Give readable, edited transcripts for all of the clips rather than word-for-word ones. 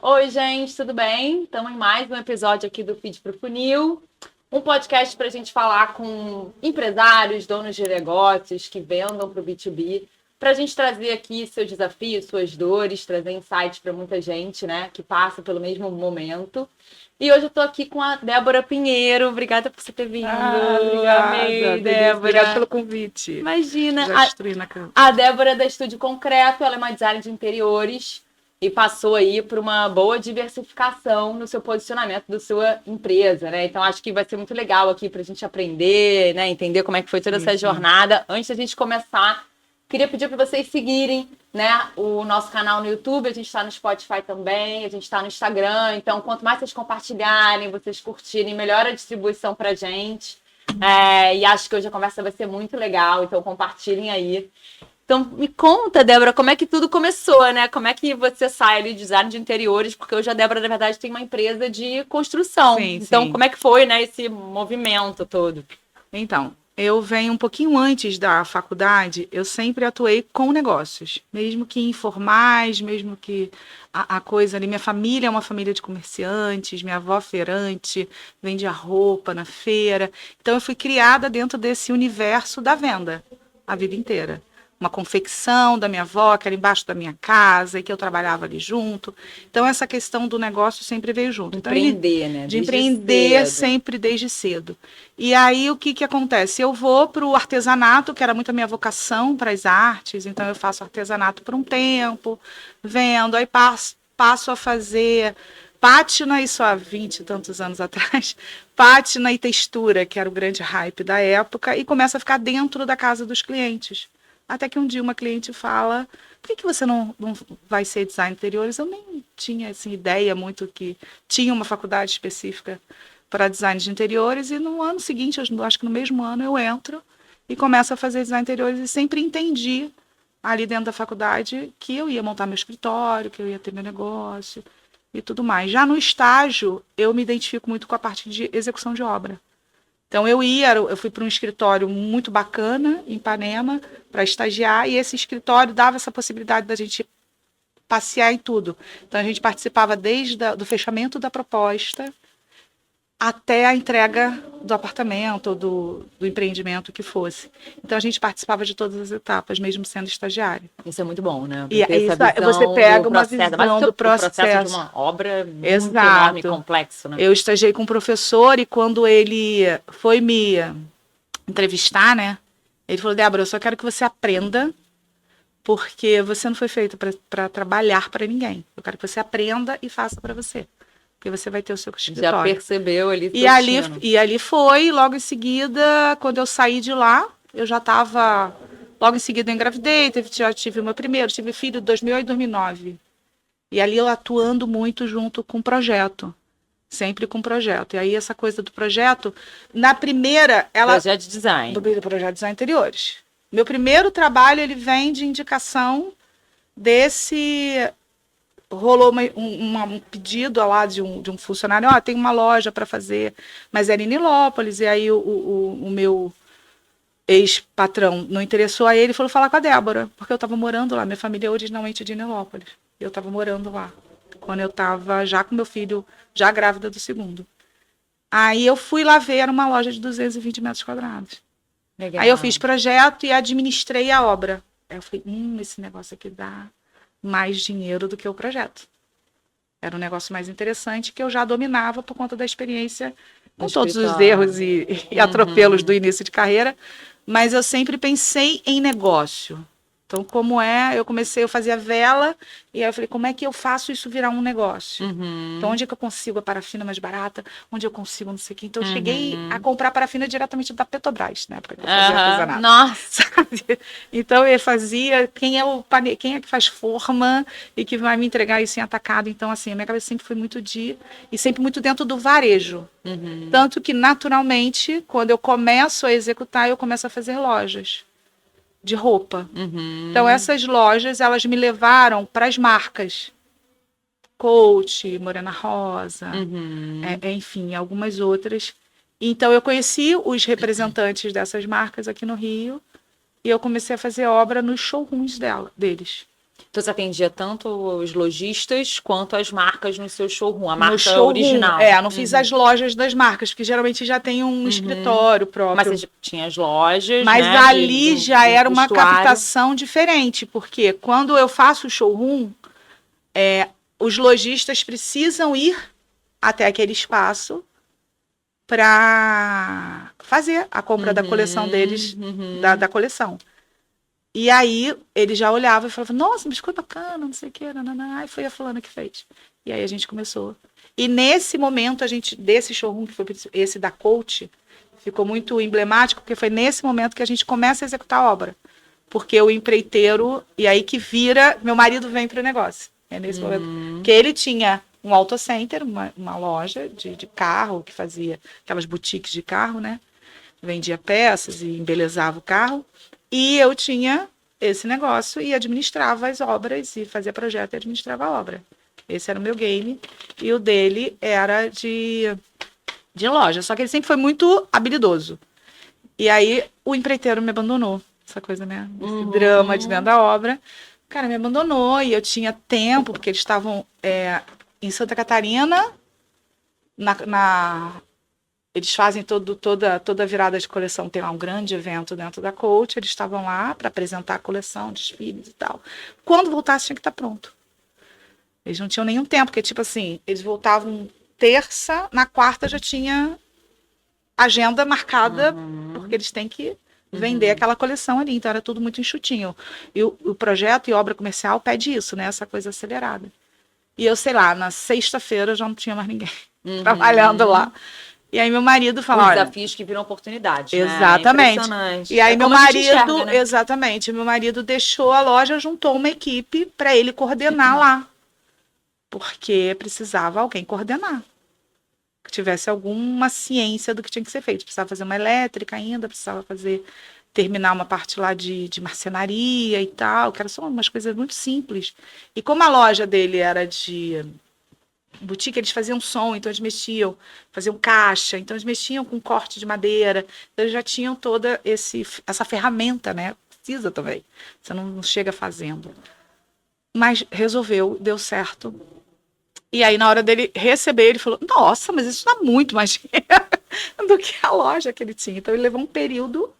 Oi, gente, tudo bem? Estamos em mais um episódio aqui do Feed pro Funil, um podcast para a gente falar com empresários, donos de negócios que vendam para o B2B, para a gente trazer aqui seus desafios, suas dores, trazer insights para muita gente, né, que passa pelo mesmo momento. E hoje eu estou aqui com a Débora Pinheiro. Obrigada por você ter vindo. Obrigada, Amei, Denise. Obrigada Débora. pelo convite. Imagina, Já destruí na cama. a Débora é da Estúdio Concreto, ela é uma designer de interiores e passou aí por uma boa diversificação no seu posicionamento da sua empresa, né? Então acho que vai ser muito legal aqui para a gente aprender, né? Entender como é que foi toda essa jornada. Antes da gente começar, queria pedir para vocês seguirem, né, o nosso canal no YouTube. A gente está no Spotify também, a gente está no Instagram. Então, quanto mais vocês compartilharem, vocês curtirem, melhor a distribuição para a gente. E acho que hoje a conversa vai ser muito legal, então compartilhem aí. Então, me conta, Débora, como é que tudo começou, né? Como é que você sai ali de design de interiores? Porque hoje a Débora, na verdade, tem uma empresa de construção. Sim, Então, sim. como é que foi, né, esse movimento todo? Então, eu venho um pouquinho antes da faculdade, eu sempre atuei com negócios, mesmo que informais, mesmo que a coisa ali. Minha família é uma família de comerciantes, minha avó feirante, vendia roupa na feira. Então, eu fui criada dentro desse universo da venda a vida inteira. Uma confecção da minha avó, que era embaixo da minha casa, e que eu trabalhava ali junto. Então, essa questão do negócio sempre veio junto. Então, Empreender, né? de Desde empreender cedo. sempre desde cedo. E aí, o que acontece? Eu vou para o artesanato, que era muito a minha vocação para as artes, então eu faço artesanato por um tempo, vendo, aí passo a fazer pátina, isso há 20 e tantos anos atrás, pátina e textura, que era o grande hype da época, e começa a ficar dentro da casa dos clientes. Até que um dia uma cliente fala: por que você não vai ser design interiores? Eu nem tinha assim, ideia muito que tinha uma faculdade específica para design de interiores, e no ano seguinte, eu acho que no mesmo ano, eu entro e começo a fazer design de interiores, e sempre entendi ali dentro da faculdade que eu ia montar meu escritório, que eu ia ter meu negócio e tudo mais. Já no estágio, eu me identifico muito com a parte de execução de obra. Então eu fui para um escritório muito bacana em Ipanema para estagiar, e esse escritório dava essa possibilidade da gente passear em tudo. Então a gente participava desde do fechamento da proposta até a entrega do apartamento ou do empreendimento que fosse. Então a gente participava de todas as etapas, mesmo sendo estagiário. Isso é muito bom, né? E Ter essa você visão do pega uma processo. Mas visão do o processo de processo. uma obra muito enorme e Exato. complexo, né? Eu estagiei com um professor, e quando ele foi me entrevistar, né? Ele falou: Débora, eu só quero que você aprenda, porque você não foi feita para trabalhar para ninguém. Eu quero que você aprenda e faça para você, porque você vai ter o seu escritório. Já percebeu ali E ali foi, logo em seguida, quando eu saí de lá, eu já estava, logo em seguida eu engravidei, já tive o meu primeiro, tive filho em 2008 e 2009. E ali eu atuando muito junto com o projeto. Sempre com projeto. E aí essa coisa do projeto, na primeira, Projeto de design. do projeto de design interiores. Meu primeiro trabalho, ele vem de indicação desse. Rolou um pedido lá de um funcionário: tem uma loja para fazer, mas era em Nilópolis. E aí o meu ex-patrão não interessou a ele, falou: falar com a Débora, porque eu estava morando lá. Minha família é originalmente de Nilópolis. Eu estava morando lá, quando eu estava já com meu filho, já grávida do segundo. Aí eu fui lá ver, era uma loja de 220 metros quadrados. Legal. Aí eu fiz projeto e administrei a obra. Aí eu falei: esse negócio aqui dá mais dinheiro do que o projeto. Era um negócio mais interessante, que eu já dominava por conta da experiência, com todos os erros e atropelos do início de carreira, mas eu sempre pensei em negócio. Então, eu fazia vela, e aí eu falei: como é que eu faço isso virar um negócio? Então, onde é que eu consigo a parafina mais barata? Onde eu consigo não sei o quê? Então, eu cheguei a comprar parafina diretamente da Petrobras, na época que eu fazia artesanato. Nossa! Sabe? Então, eu fazia, quem é que faz forma e que vai me entregar isso em atacado? Então, assim, a minha cabeça sempre foi e sempre muito dentro do varejo. Tanto que, naturalmente, quando eu começo a executar, eu começo a fazer lojas de roupa. Então, essas lojas, elas me levaram para as marcas. Coach, Morena Rosa, enfim, algumas outras. Então, eu conheci os representantes dessas marcas aqui no Rio, e eu comecei a fazer obra nos showrooms deles. Então você atendia tanto os lojistas quanto as marcas no seu showroom, a No marca showroom, original. não fiz as lojas das marcas, porque geralmente já tem um escritório Mas próprio. você tinha as lojas, Mas né? ali já do era uma vestuário. captação diferente, porque quando eu faço o showroom, os lojistas precisam ir até aquele espaço para fazer a compra da coleção deles, da coleção. E aí ele já olhava e falava, nossa, mas ficou bacana, não sei o que, aí foi a fulana que fez. E aí a gente começou. E nesse momento, desse showroom, que foi esse da Coach, ficou muito emblemático, porque foi nesse momento que a gente começa a executar a obra. Porque o empreiteiro, e aí que vira, meu marido vem para o negócio. É nesse momento. Que ele tinha um auto center, uma loja de carro, que fazia aquelas boutiques de carro, né? Vendia peças e embelezava o carro. E eu tinha esse negócio e administrava as obras, e fazia projeto e administrava a obra. Esse era o meu game. E o dele era de loja. Só que ele sempre foi muito habilidoso. E aí o empreiteiro me abandonou. Essa coisa, né? Esse drama de dentro da obra. O cara me abandonou e eu tinha tempo, porque eles estavam em Santa Catarina, eles fazem toda a virada de coleção, tem lá um grande evento dentro da Coach, eles estavam lá para apresentar a coleção, desfiles e tal. Quando voltasse, tinha que estar pronto. Eles não tinham nenhum tempo, porque, tipo assim, eles voltavam terça, na quarta já tinha agenda marcada, porque eles têm que vender aquela coleção ali, então era tudo muito enxutinho. E o projeto e obra comercial pede isso, né? Essa coisa acelerada. E eu, sei lá, na sexta-feira já não tinha mais ninguém trabalhando lá. E aí meu marido falou, Os desafios que viram oportunidade, exatamente. Né? Impressionante. E aí meu como a gente marido, enxerga, né? exatamente, meu marido deixou a loja, juntou uma equipe para ele coordenar lá. Porque precisava alguém coordenar. Que tivesse alguma ciência do que tinha que ser feito. Precisava fazer uma elétrica ainda, precisava terminar uma parte lá de marcenaria e tal, que era só umas coisas muito simples. E como a loja dele era de boutique, eles faziam som, então eles mexiam, faziam caixa, então eles mexiam com corte de madeira, então eles já tinham toda essa ferramenta, né? Precisa também, você não chega fazendo. Mas resolveu, deu certo. E aí, na hora dele receber, ele falou, nossa, mas isso dá muito mais dinheiro do que a loja que ele tinha. Então, ele levou um período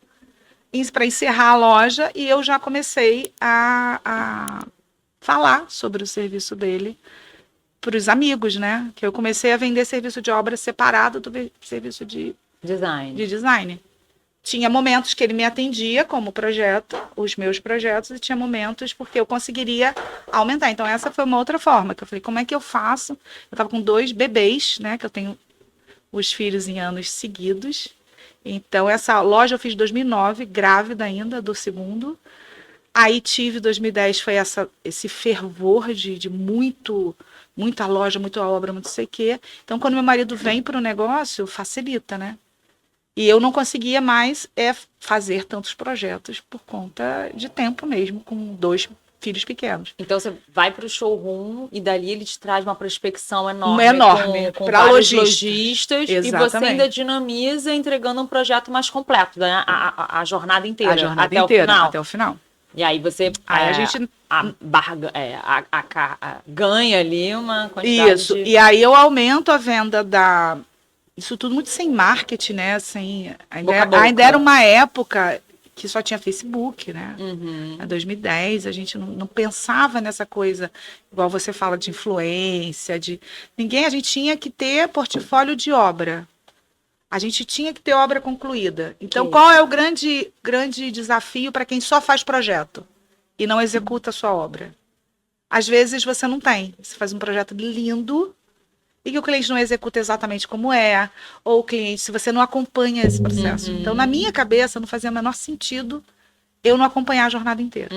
para encerrar a loja e eu já comecei a falar sobre o serviço dele para os amigos, né? Que eu comecei a vender serviço de obra separado do serviço de design. Tinha momentos que ele me atendia como projeto, os meus projetos, e tinha momentos porque eu conseguiria aumentar. Então, essa foi uma outra forma, que eu falei, como é que eu faço? Eu estava com 2 bebês, né? Que eu tenho os filhos em anos seguidos. Então, essa loja eu fiz em 2009, grávida ainda, do segundo. Aí tive 2010, foi esse fervor de muita loja, muita obra, muito sei o quê. Então, quando meu marido vem para o negócio, facilita, né? E eu não conseguia mais fazer tantos projetos por conta de tempo mesmo, com 2 filhos pequenos. Então você vai para o showroom e dali ele te traz uma prospecção enorme, com para lojistas. Exatamente. E você ainda dinamiza entregando um projeto mais completo, né? A jornada inteira. Até o final. E aí você a gente ganha ali uma quantidade Isso. E aí eu aumento a venda isso tudo muito sem marketing, né? Ainda era uma época que só tinha Facebook, né? Em 2010, a gente não pensava nessa coisa, igual você fala de influência, a gente tinha que ter portfólio de obra. A gente tinha que ter obra concluída. Então, qual é o grande desafio para quem só faz projeto e não executa a sua obra? Às vezes você não tem. Você faz um projeto lindo e que o cliente não executa exatamente como é, ou o cliente, se você não acompanha esse processo. Então, na minha cabeça, não fazia o menor sentido eu não acompanhar a jornada inteira.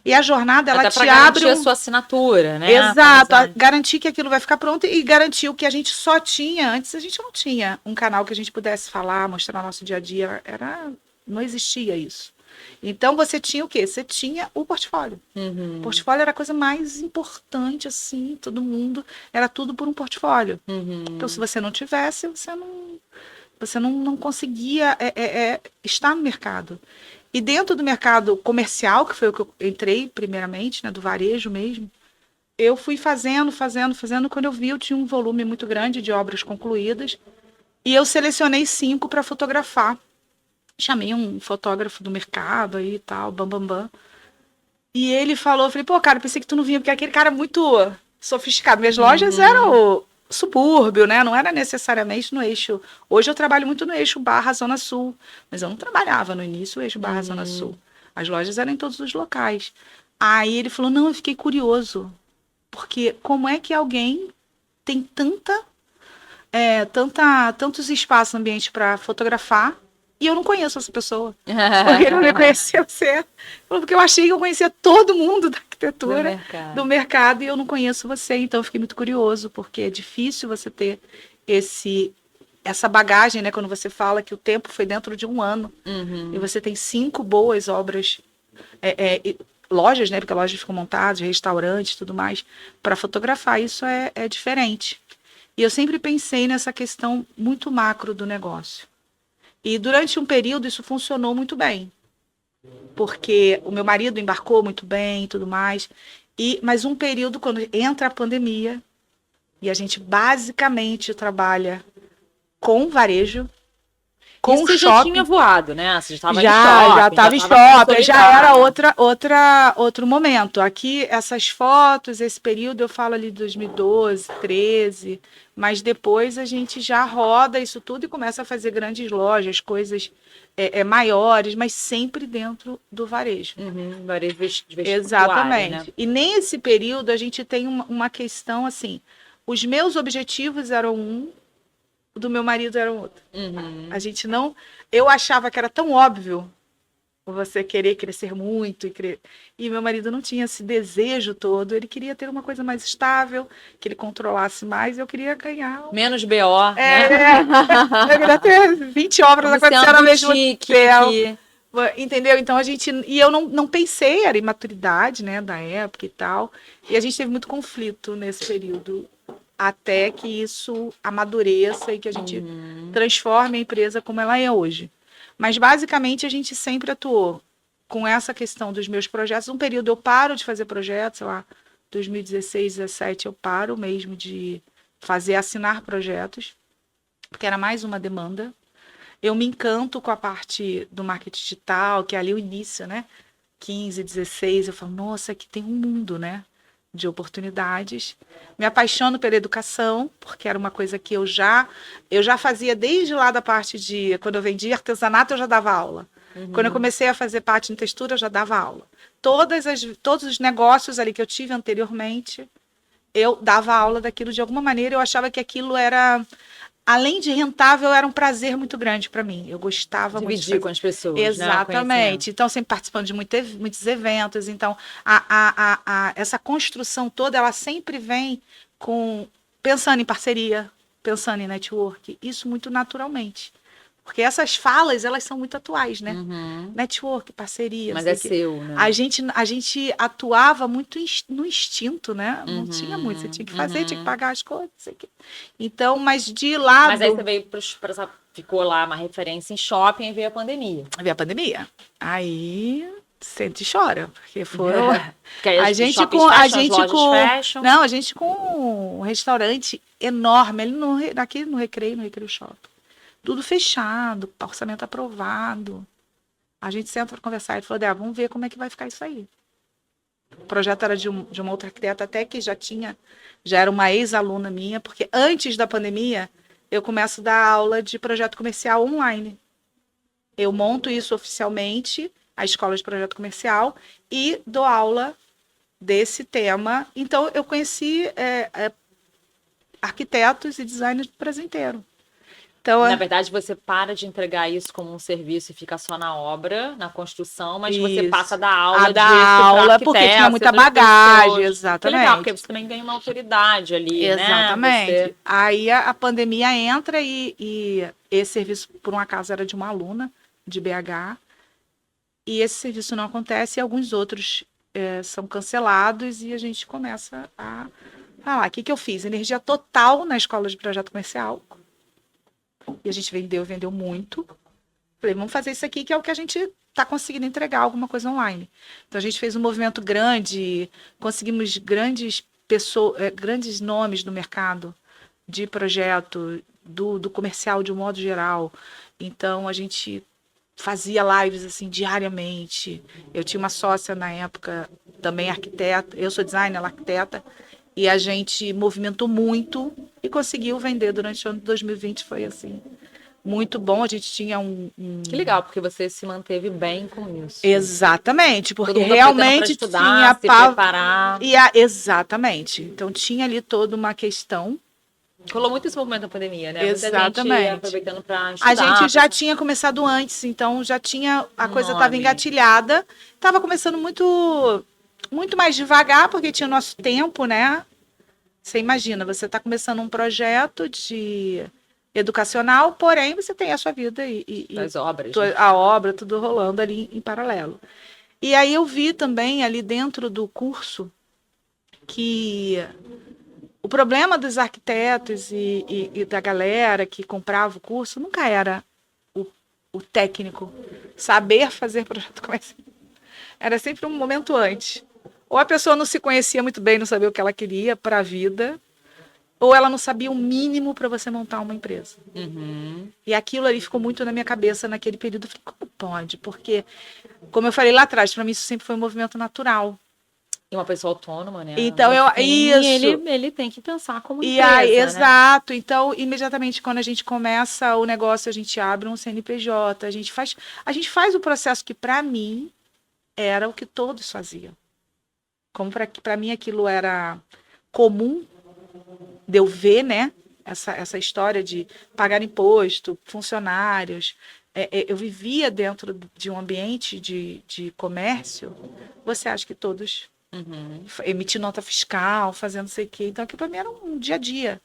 E a jornada, ela te abre a sua assinatura, né? Exato, garantir que aquilo vai ficar pronto e garantir o que a gente só tinha. Antes a gente não tinha um canal que a gente pudesse falar, mostrar nosso dia a dia. Não existia isso. Então, você tinha o quê? Você tinha o portfólio. O portfólio era a coisa mais importante, assim, todo mundo. Era tudo por um portfólio. Então, se você não tivesse, você não conseguia estar no mercado. E dentro do mercado comercial, que foi o que eu entrei primeiramente, né, do varejo mesmo, eu fui fazendo. Quando eu vi, eu tinha um volume muito grande de obras concluídas. E eu selecionei 5 para fotografar. Chamei um fotógrafo do mercado aí e tal, bam, bam, bam. E ele falou, eu falei, pô, cara, pensei que tu não vinha, porque aquele cara é muito sofisticado. Minhas lojas eram subúrbio, né? Não era necessariamente no eixo. Hoje eu trabalho muito no eixo Barra Zona Sul, mas eu não trabalhava no início o eixo Barra Zona Sul. As lojas eram em todos os locais. Aí ele falou, não, eu fiquei curioso, porque como é que alguém tem tantos espaços no ambiente para fotografar e eu não conheço essa pessoa? Porque ele não me conhecia você. Porque eu achei que eu conhecia todo mundo da arquitetura, do mercado, e eu não conheço você. Então eu fiquei muito curioso, porque é difícil você ter essa bagagem, né? Quando você fala que o tempo foi dentro de um ano, e você tem 5 boas obras, lojas, né? Porque lojas ficam montadas, restaurantes, tudo mais, para fotografar. Isso é diferente. E eu sempre pensei nessa questão muito macro do negócio. E durante um período isso funcionou muito bem, porque o meu marido embarcou muito bem e tudo mais. Mas um período, quando entra a pandemia, e a gente basicamente trabalha com varejo, com shopping. Você já tinha voado, né? Você já estava em shopping. Já estava em shopping, já era outro momento. Aqui, essas fotos, esse período, eu falo ali de 2012, 13, mas depois a gente já roda isso tudo e começa a fazer grandes lojas, coisas maiores, mas sempre dentro do varejo. Varejo de Exatamente. Né? E nesse período a gente tem uma questão assim, os meus objetivos eram o do meu marido era outro. A gente não... Eu achava que era tão óbvio você querer crescer muito. E meu marido não tinha esse desejo todo. Ele queria ter uma coisa mais estável, que ele controlasse mais. Eu queria ganhar... Menos BO, né? Eu queria ter 20 obras acontecendo ao mesmo tempo. Entendeu? Então a gente... E eu não pensei, era imaturidade, né, da época e tal. E a gente teve muito conflito nesse período, até que isso amadureça e que a gente transforme a empresa como ela é hoje. Mas, basicamente, a gente sempre atuou com essa questão dos meus projetos. Um período eu paro de fazer projetos, sei lá, 2016, 2017, eu paro mesmo de assinar projetos, porque era mais uma demanda. Eu me encanto com a parte do marketing digital, que é ali o início, né? 15, 16, eu falo, nossa, aqui tem um mundo, né? De oportunidades. Me apaixono pela educação, porque era uma coisa que eu já fazia desde lá da parte de... Quando eu vendia artesanato, eu já dava aula. Quando eu comecei a fazer parte em textura, eu já dava aula. Todos os negócios ali que eu tive anteriormente, eu dava aula daquilo de alguma maneira. Eu achava que aquilo era... Além de rentável, era um prazer muito grande para mim. Eu gostava muito de dividir com as pessoas. Exatamente. Né? Então, sempre participando de muitos eventos. Então, essa construção toda, ela sempre vem pensando em parceria, pensando em network. Isso muito naturalmente. Porque essas falas, elas são muito atuais, né? Network, parceria. Mas seu, né? A gente atuava muito no instinto, né? Não tinha muito. Você tinha que fazer, tinha que pagar as coisas. Então, mas de lado... Mas aí você veio ficou lá uma referência em shopping e veio a pandemia. Veio a pandemia. Aí... Sente e chora, porque foram... a gente com Não, a gente com um restaurante enorme, aqui no Recreio Shopping. Tudo fechado, orçamento aprovado. A gente senta para conversar e falou, vamos ver como é que vai ficar isso aí. O projeto era de uma outra arquiteta, até que já era uma ex-aluna minha, porque antes da pandemia, eu começo a dar aula de projeto comercial online. Eu monto isso oficialmente, a escola de projeto comercial, e dou aula desse tema. Então, eu conheci arquitetos e designers do Brasil inteiro. Então, na verdade, você para de entregar isso como um serviço e fica só na obra, na construção, mas você passa a dar aula porque tinha muita bagagem, exatamente. Que legal, porque você também ganha uma autoridade ali, exatamente. Né? Aí a pandemia entra e esse serviço, por um acaso, era de uma aluna de BH, e esse serviço não acontece e alguns outros são cancelados e a gente começa a falar. O que eu fiz? Energia total na escola de projeto comercial. E a gente vendeu muito. Falei, vamos fazer isso aqui, que é o que a gente está conseguindo entregar alguma coisa online. Então a gente fez um movimento grande, conseguimos grandes pessoas, grandes nomes do mercado de projeto, do comercial de um modo geral. Então a gente fazia lives assim diariamente. Eu tinha uma sócia na época, também arquiteta, eu sou designer, ela é arquiteta, e a gente movimentou muito e conseguiu vender durante o ano de 2020, foi assim, muito bom. A gente tinha Que legal, porque você se manteve bem com isso. Exatamente, porque Todo mundo realmente pra tinha estudar, se preparar. Exatamente. Então tinha ali toda uma questão. Rolou muito esse movimento da pandemia, né? Exatamente. Muita gente aproveitando para estudar. A gente já tinha começado antes, então já tinha, a coisa estava engatilhada. Estava começando muito mais devagar, porque tinha o nosso tempo, né? Você imagina, você está começando um projeto de educacional, porém você tem a sua vida e as obras. A obra, tudo rolando ali em paralelo. E aí eu vi também ali dentro do curso que o problema dos arquitetos e da galera que comprava o curso nunca era o técnico, saber fazer projeto comercial. Era sempre um momento antes. Ou a pessoa não se conhecia muito bem, não sabia o que ela queria para a vida, ou ela não sabia o mínimo para você montar uma empresa. Uhum. E aquilo ali ficou muito na minha cabeça naquele período. Eu falei, como pode? Porque, como eu falei lá atrás, para mim isso sempre foi um movimento natural. E uma pessoa autônoma, né? Então, ele tem que pensar como empresa, aí, né? Exato. Então, imediatamente, quando a gente começa o negócio, a gente abre um CNPJ, a gente faz o processo que, para mim, era o que todos faziam. Como para mim aquilo era comum de eu ver, né? Essa história de pagar imposto, funcionários. Eu vivia dentro de um ambiente de comércio. Você acha que todos emitir nota fiscal, fazendo sei o quê. Então, aquilo para mim era um dia a dia.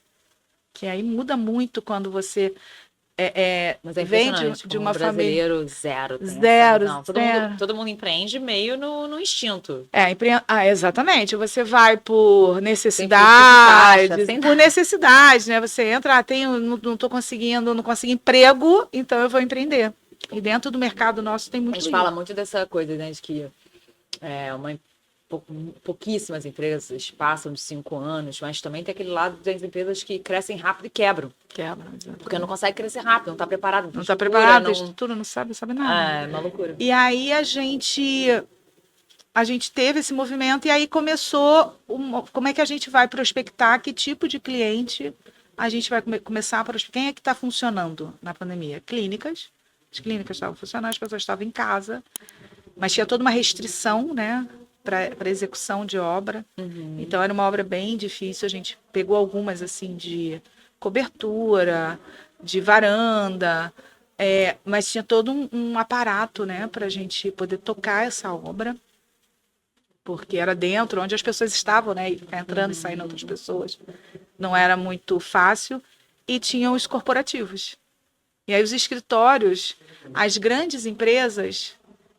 Que aí muda muito quando você Mas é vem de uma brasileiro família. Zero. Zero. Todo mundo empreende meio no instinto. Exatamente. Você vai por necessidade, por necessidade, né? Você entra, não estou conseguindo, não consigo emprego, então eu vou empreender. E dentro do mercado nosso tem muito isso. A gente fala muito dessa coisa, né? De que pouquíssimas empresas passam de 5 anos, mas também tem aquele lado das empresas que crescem rápido e quebram. Porque não consegue crescer rápido, não está preparado. Não está preparado, a estrutura não sabe nada. É uma loucura. E aí a gente teve esse movimento e aí começou como é que a gente vai prospectar, que tipo de cliente a gente vai começar a prospectar. Quem é que está funcionando na pandemia? Clínicas. As clínicas estavam funcionando, as pessoas estavam em casa, mas tinha toda uma restrição, né? Para execução de obra. Então era uma obra bem difícil. A gente pegou algumas assim de cobertura, de varanda, mas tinha todo um aparato, né, para a gente poder tocar essa obra, porque era dentro onde as pessoas estavam, né, e ficar entrando e saindo outras pessoas não era muito fácil. E tinham os corporativos. E aí os escritórios, as grandes empresas,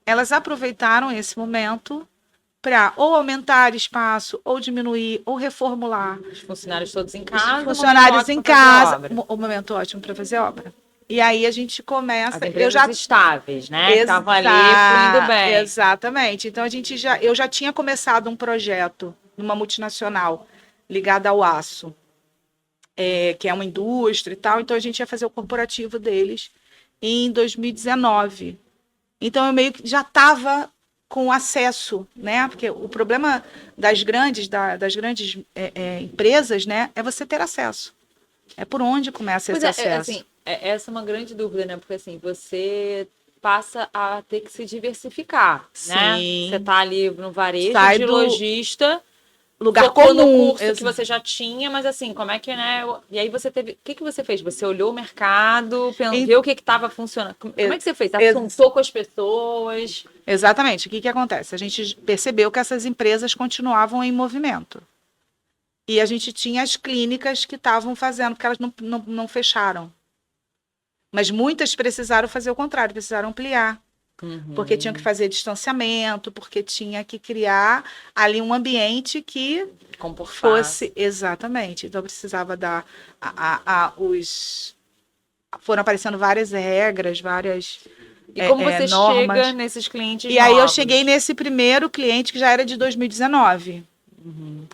elas aproveitaram esse momento para ou aumentar espaço, ou diminuir, ou reformular. Os funcionários todos em casa. Funcionários em casa. O momento ótimo para fazer obra. E aí a gente começa. As empresas estáveis, né? Estavam ali fluindo bem. Exatamente. Então eu já tinha começado um projeto numa multinacional ligada ao aço, que é uma indústria e tal. Então a gente ia fazer o corporativo deles em 2019. Então eu meio que já estava com acesso, né? Porque o problema das grandes empresas, né, é você ter acesso. É por onde começa esse acesso. Assim, essa é uma grande dúvida, né? Porque assim, você passa a ter que se diversificar, né? Você tá ali no varejo de lojista, lugar comum, no curso que você já tinha, mas assim, como é que, né? E aí você teve, o que você fez? Você olhou o mercado, viu o que estava funcionando? Como é que você fez? Assuntou com as pessoas? Exatamente. O que acontece? A gente percebeu que essas empresas continuavam em movimento. E a gente tinha as clínicas que estavam fazendo, porque elas não fecharam. Mas muitas precisaram fazer o contrário, precisaram ampliar. Porque tinham que fazer distanciamento, porque tinha que criar ali um ambiente que fosse... Exatamente. Então, precisava dar... Foram aparecendo várias regras, várias E como você normas. chega nesses clientes E aí eu novos? cheguei nesse primeiro cliente que já era de 2019.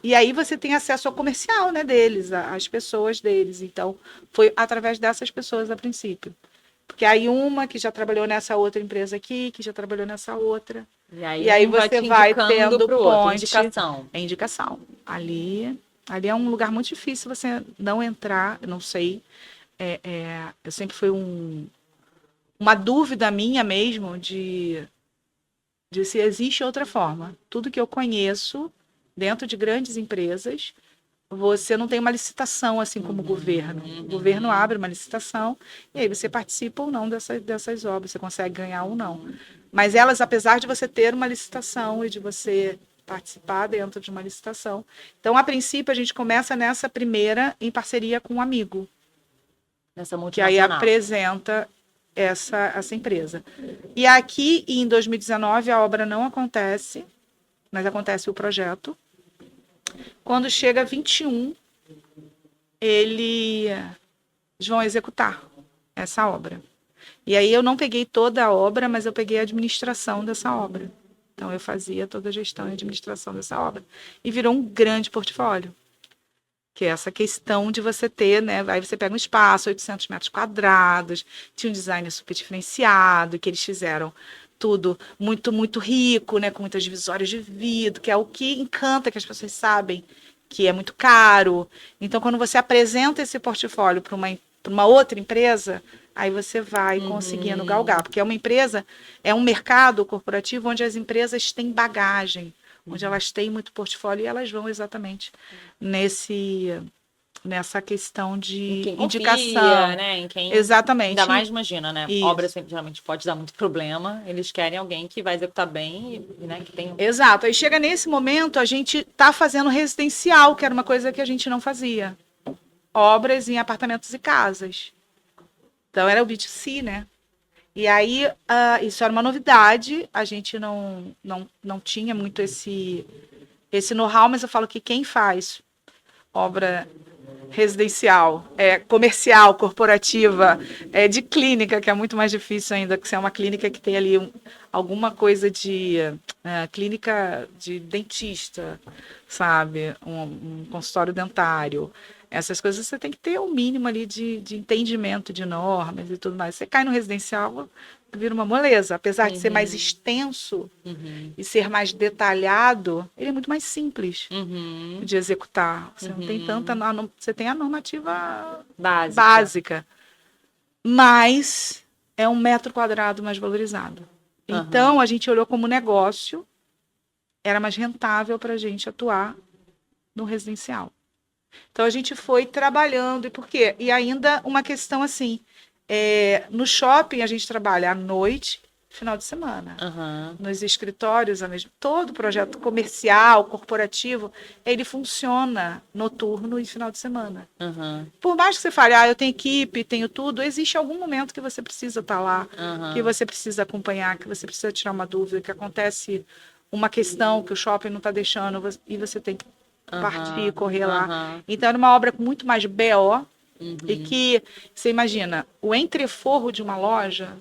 E aí você tem acesso ao comercial, né, deles, às pessoas deles. Então, foi através dessas pessoas a princípio. Porque aí uma que já trabalhou nessa outra empresa aqui, que já trabalhou nessa outra. E aí, E aí um vai você te vai indicando tendo pro outro, ponte. indicação. É indicação. Ali é um lugar muito difícil você não entrar, eu não sei. Eu sempre foi uma dúvida minha mesmo de se existe outra forma. Tudo que eu conheço dentro de grandes empresas, você não tem uma licitação assim como o governo. O governo abre uma licitação e aí você participa ou não dessas obras, você consegue ganhar ou não. Mas elas, apesar de você ter uma licitação e de você participar dentro de uma licitação. Então, a princípio, a gente começa nessa primeira em parceria com um amigo, Nessa que aí multinacional. apresenta essa empresa. E aqui, em 2019, a obra não acontece, mas acontece o projeto. Quando chega 21, eles vão executar essa obra. E aí eu não peguei toda a obra, mas eu peguei a administração dessa obra. Então eu fazia toda a gestão e administração dessa obra. E virou um grande portfólio. Que é essa questão de você ter, né? Aí você pega um espaço, 800 metros quadrados, tinha um design super diferenciado, que eles fizeram tudo muito, muito rico, né? Com muitas divisórias de vidro, que é o que encanta, que as pessoas sabem que é muito caro. Então, quando você apresenta esse portfólio para uma outra empresa, aí você vai conseguindo galgar. Porque é uma empresa, é um mercado corporativo onde as empresas têm bagagem, onde elas têm muito portfólio e elas vão exatamente nessa questão de Em quem indicação. confia, né? Em quem... Exatamente. Ainda mais, imagina, né? Isso. Obra sempre, geralmente pode dar muito problema. Eles querem alguém que vai executar bem e, né, que tem... Exato. Aí chega nesse momento, a gente está fazendo residencial, que era uma coisa que a gente não fazia. Obras em apartamentos e casas. Então era o B2C, né? E aí, isso era uma novidade, a gente não tinha muito esse know-how, mas eu falo que quem faz obra residencial, comercial, corporativa, de clínica, que é muito mais difícil ainda, que se é uma clínica que tem ali alguma coisa de clínica de dentista, sabe? Um consultório dentário. Essas coisas você tem que ter o mínimo ali de entendimento de normas e tudo mais. Você cai no residencial, vira uma moleza. Apesar de ser mais extenso e ser mais detalhado, ele é muito mais simples de executar. Você não tem tanta... Você tem a normativa básica. Mas é um metro quadrado mais valorizado. Então, a gente olhou como negócio, era mais rentável para a gente atuar no residencial. Então, a gente foi trabalhando. E por quê? E ainda uma questão assim, no shopping a gente trabalha à noite, final de semana. Nos escritórios, todo projeto comercial, corporativo, ele funciona noturno e final de semana. Por mais que você fale, eu tenho equipe, tenho tudo, existe algum momento que você precisa estar lá, que você precisa acompanhar, que você precisa tirar uma dúvida, que acontece uma questão que o shopping não está deixando e você tem que partir, correr lá. Então, era uma obra com muito mais BO e que, você imagina, o entreforro de uma loja,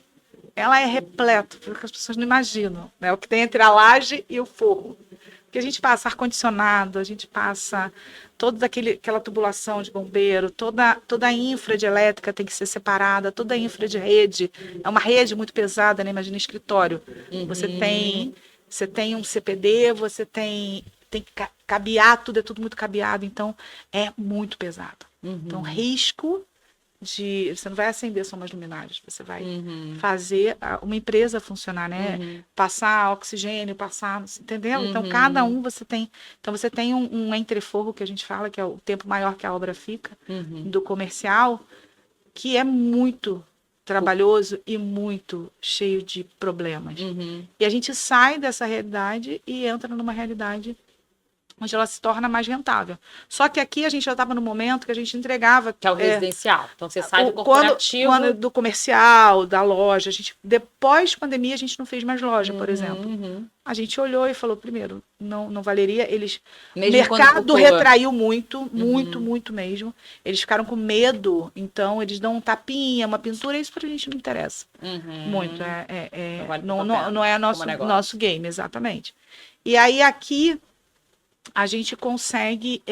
ela é repleto, porque as pessoas não imaginam, né? O que tem entre a laje e o forro. Porque a gente passa ar-condicionado, a gente passa toda aquela tubulação de bombeiro, toda a infra de elétrica tem que ser separada, toda a infra de rede. É uma rede muito pesada, né? Imagina escritório. Você tem um CPD, você tem que cabear, tudo é tudo muito cabeado, então é muito pesado. Então, risco você não vai acender só umas luminárias, você vai fazer uma empresa funcionar, né? Passar oxigênio, entendeu? Então, cada um você tem. Então, você tem um entreforro que a gente fala, que é o tempo maior que a obra fica, do comercial, que é muito trabalhoso e muito cheio de problemas. E a gente sai dessa realidade e entra numa realidade onde ela se torna mais rentável. Só que aqui a gente já estava no momento que a gente entregava... Que é o residencial. Então, você sai do corporativo... do comercial, da loja. Depois pandemia, a gente não fez mais loja, por exemplo. A gente olhou e falou, primeiro, não valeria. O mercado retraiu muito, muito mesmo. Eles ficaram com medo, então eles dão um tapinha, uma pintura, isso pra gente não interessa. Muito. Não é nosso game, exatamente. E aí aqui a gente consegue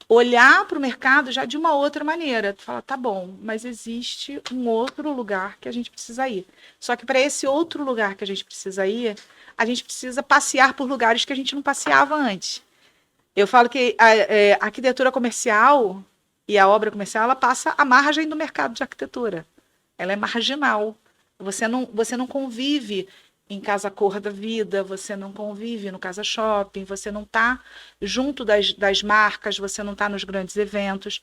olhar para o mercado já de uma outra maneira. Fala, tá bom, mas existe um outro lugar que a gente precisa ir. Só que para esse outro lugar que a gente precisa ir, a gente precisa passear por lugares que a gente não passeava antes. Eu falo que a arquitetura comercial e a obra comercial, ela passa à margem do mercado de arquitetura. Ela é marginal. Você não convive em Casa Cor da Vida, você não convive no Casa Shopping, você não está junto das marcas, você não está nos grandes eventos,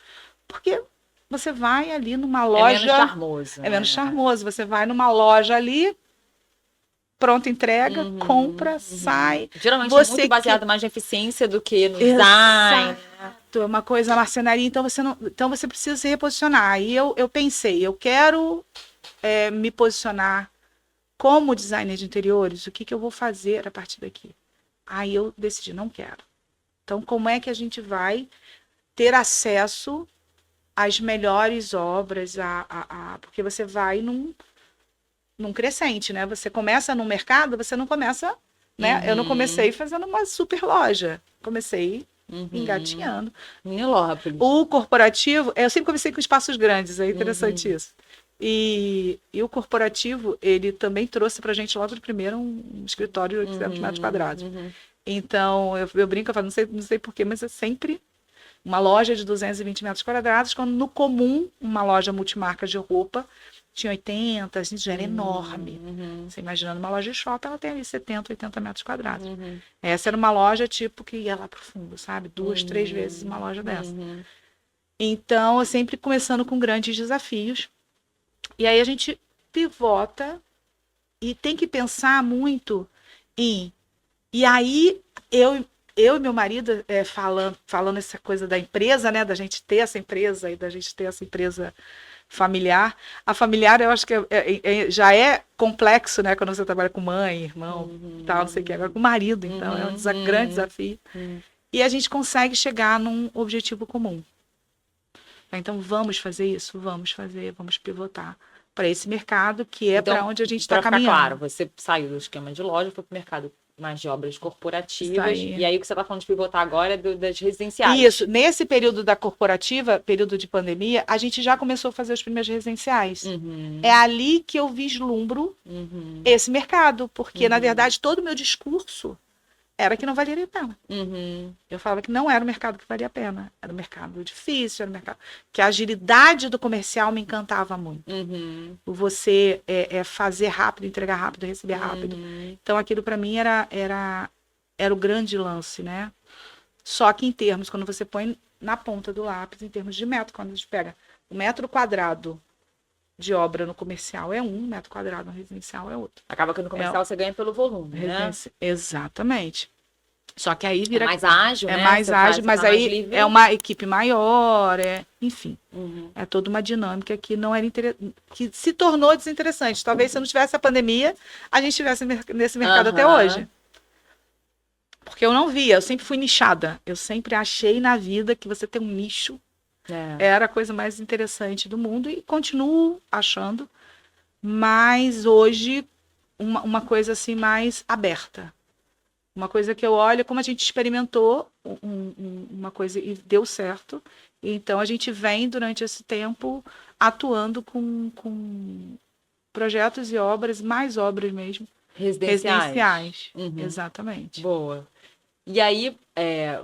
porque você vai ali numa loja... É menos charmoso. É menos charmoso. Você vai numa loja ali, pronta entrega, compra, sai. Geralmente é muito baseado mais na eficiência do que no design. Exato, é uma coisa marcenaria, então você precisa se reposicionar. Aí eu pensei, eu quero me posicionar como designer de interiores, o que eu vou fazer a partir daqui? Aí eu decidi, não quero. Então, como é que a gente vai ter acesso às melhores obras? Porque você vai num crescente, né? Você começa no mercado, você não começa... né? Eu não comecei fazendo uma super loja. Comecei engatinhando. O corporativo... Eu sempre comecei com espaços grandes, é interessante isso. E o corporativo, ele também trouxe para a gente logo de primeiro um escritório de 800 metros quadrados. Então, eu brinco, eu falo, não sei porquê, mas é sempre uma loja de 220 metros quadrados, quando no comum, uma loja multimarca de roupa tinha 80, assim, já era enorme. Você imaginando uma loja de shopping, ela tem ali 70, 80 metros quadrados. Essa era uma loja tipo que ia lá pro fundo, sabe? 2, 3 vezes uma loja dessa. Então, eu sempre começando com grandes desafios. E aí a gente pivota e tem que pensar muito em... E aí eu e meu marido falando essa coisa da empresa, né? Da gente ter essa empresa e da gente ter essa empresa familiar. A familiar eu acho que já é complexo, né? Quando você trabalha com mãe, irmão, tal, não sei o que. Agora com marido, então é um grande desafio. E a gente consegue chegar num objetivo comum. Então, vamos fazer isso? Vamos fazer, vamos pivotar para esse mercado que é para onde a gente está caminhando. Claro, você saiu do esquema de loja, foi para o mercado mais de obras corporativas. E aí o que você está falando de pivotar agora é das residenciais. Isso. Nesse período da corporativa, período de pandemia, a gente já começou a fazer os primeiros residenciais. É ali que eu vislumbro esse mercado, porque, na verdade, todo o meu discurso era que não valeria a pena. Eu falava que não era o mercado que valia a pena. Era um mercado difícil, era um mercado... que a agilidade do comercial me encantava muito. Você fazer rápido, entregar rápido, receber rápido. Então, aquilo para mim era o grande lance, né? Só que em termos, quando você põe na ponta do lápis, em termos de metro, quando a gente pega o metro quadrado de obra no comercial é 1 metro quadrado, no residencial é outro. Acaba que no comercial você ganha pelo volume, né? Exatamente. Só que aí vira... É mais ágil, né? É mais ágil, mas aí é uma equipe maior, enfim. É toda uma dinâmica que não era que se tornou desinteressante. Talvez se não tivesse a pandemia, a gente estivesse nesse mercado até hoje. Porque eu não via, eu sempre fui nichada. Eu sempre achei na vida que você tem um nicho era a coisa mais interessante do mundo e continuo achando, mas hoje uma coisa assim mais aberta. Uma coisa que eu olho como a gente experimentou uma coisa e deu certo. Então a gente vem durante esse tempo atuando com projetos e obras, mais obras mesmo. Residenciais. Exatamente. Boa. E aí,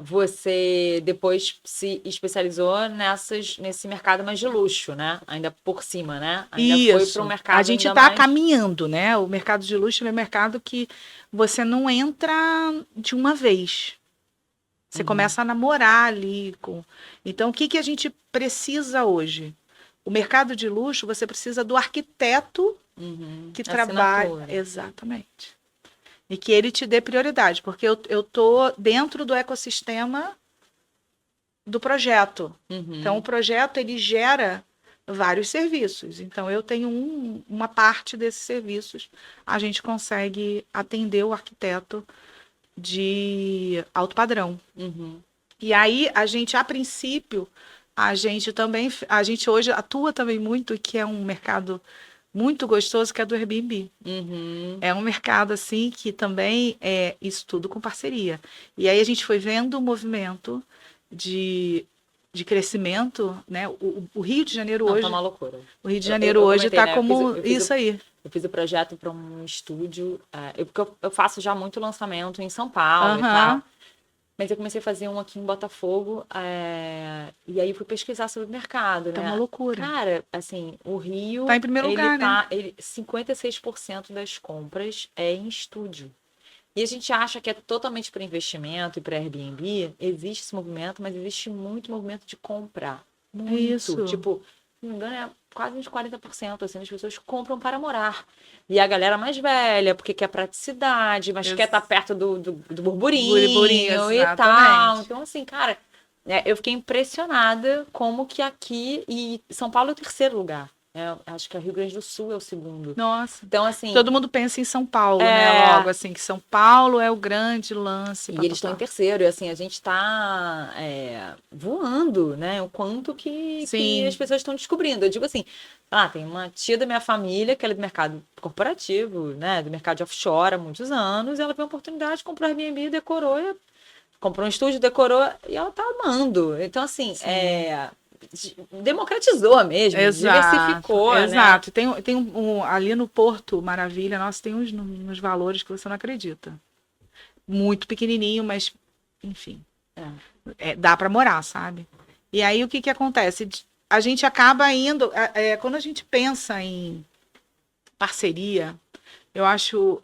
você depois se especializou nesse mercado mais de luxo, né? Ainda por cima, né? Ainda foi para um mercado a gente está caminhando, né? O mercado de luxo é um mercado que você não entra de uma vez. Você começa a namorar ali. Então, o que a gente precisa hoje? O mercado de luxo, você precisa do arquiteto que trabalha... Exatamente. E que ele te dê prioridade, porque eu tô dentro do ecossistema do projeto. Então, o projeto, ele gera vários serviços. Então, eu tenho uma parte desses serviços, a gente consegue atender o arquiteto de alto padrão. E aí, a gente, a princípio, a gente hoje atua também muito, que é um mercado muito gostoso, que é do Airbnb. É um mercado, assim, que também é isso tudo com parceria. E aí, a gente foi vendo o movimento de crescimento, né? O Rio de Janeiro Não, hoje... tá uma loucura. O Rio de Janeiro hoje comentei, está né? como Eu fiz isso aí. Eu fiz o projeto para um estúdio, porque eu faço já muito lançamento em São Paulo e tal. Mas eu comecei a fazer um aqui em Botafogo, e aí fui pesquisar sobre o mercado, Tá né? uma loucura. Cara, assim, o Rio, Tá em primeiro lugar, né? 56% das compras é em estúdio. E a gente acha que é totalmente para investimento e para Airbnb. Existe esse movimento, mas existe muito movimento de comprar. Muito. Isso. Tipo, se não me engano, é quase uns 40% assim, as pessoas compram para morar. E a galera mais velha, porque quer praticidade, mas quer estar perto do burburinho, Burburinho, e tal. exatamente. Então, assim, cara, eu fiquei impressionada como que aqui... E São Paulo é o terceiro lugar. Acho que o Rio Grande do Sul é o segundo. Nossa. Então, assim... Todo mundo pensa em São Paulo, né? Logo, assim, que São Paulo é o grande lance. E eles estão em terceiro, e assim, a gente está voando, né? O quanto que as pessoas estão descobrindo. Eu digo assim, tem uma tia da minha família que ela é do mercado corporativo, né? Do mercado de offshore há muitos anos, e ela viu uma oportunidade, comprou Airbnb, decorou, comprou um estúdio, decorou, e ela tá amando. Então, assim, democratizou mesmo, diversificou, né? Exato. Tem ali no Porto Maravilha, nossa, tem uns valores que você não acredita. Muito pequenininho, mas, enfim, dá para morar, sabe? E aí, o que acontece? A gente acaba indo... quando a gente pensa em parceria, eu acho...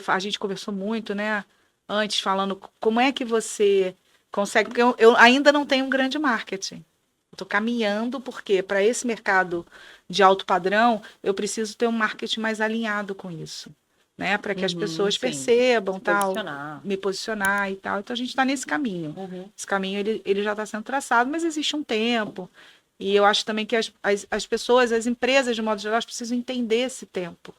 a gente conversou muito, né? Antes, falando como é que você consegue... Porque eu ainda não tenho um grande marketing. Estou caminhando, porque para esse mercado de alto padrão, eu preciso ter um marketing mais alinhado com isso, né? Para que as pessoas percebam, me posicionar e tal. Então, a gente está nesse caminho. Esse caminho, ele já está sendo traçado, mas existe um tempo. E eu acho também que as pessoas, as empresas, de modo geral, elas precisam entender esse tempo,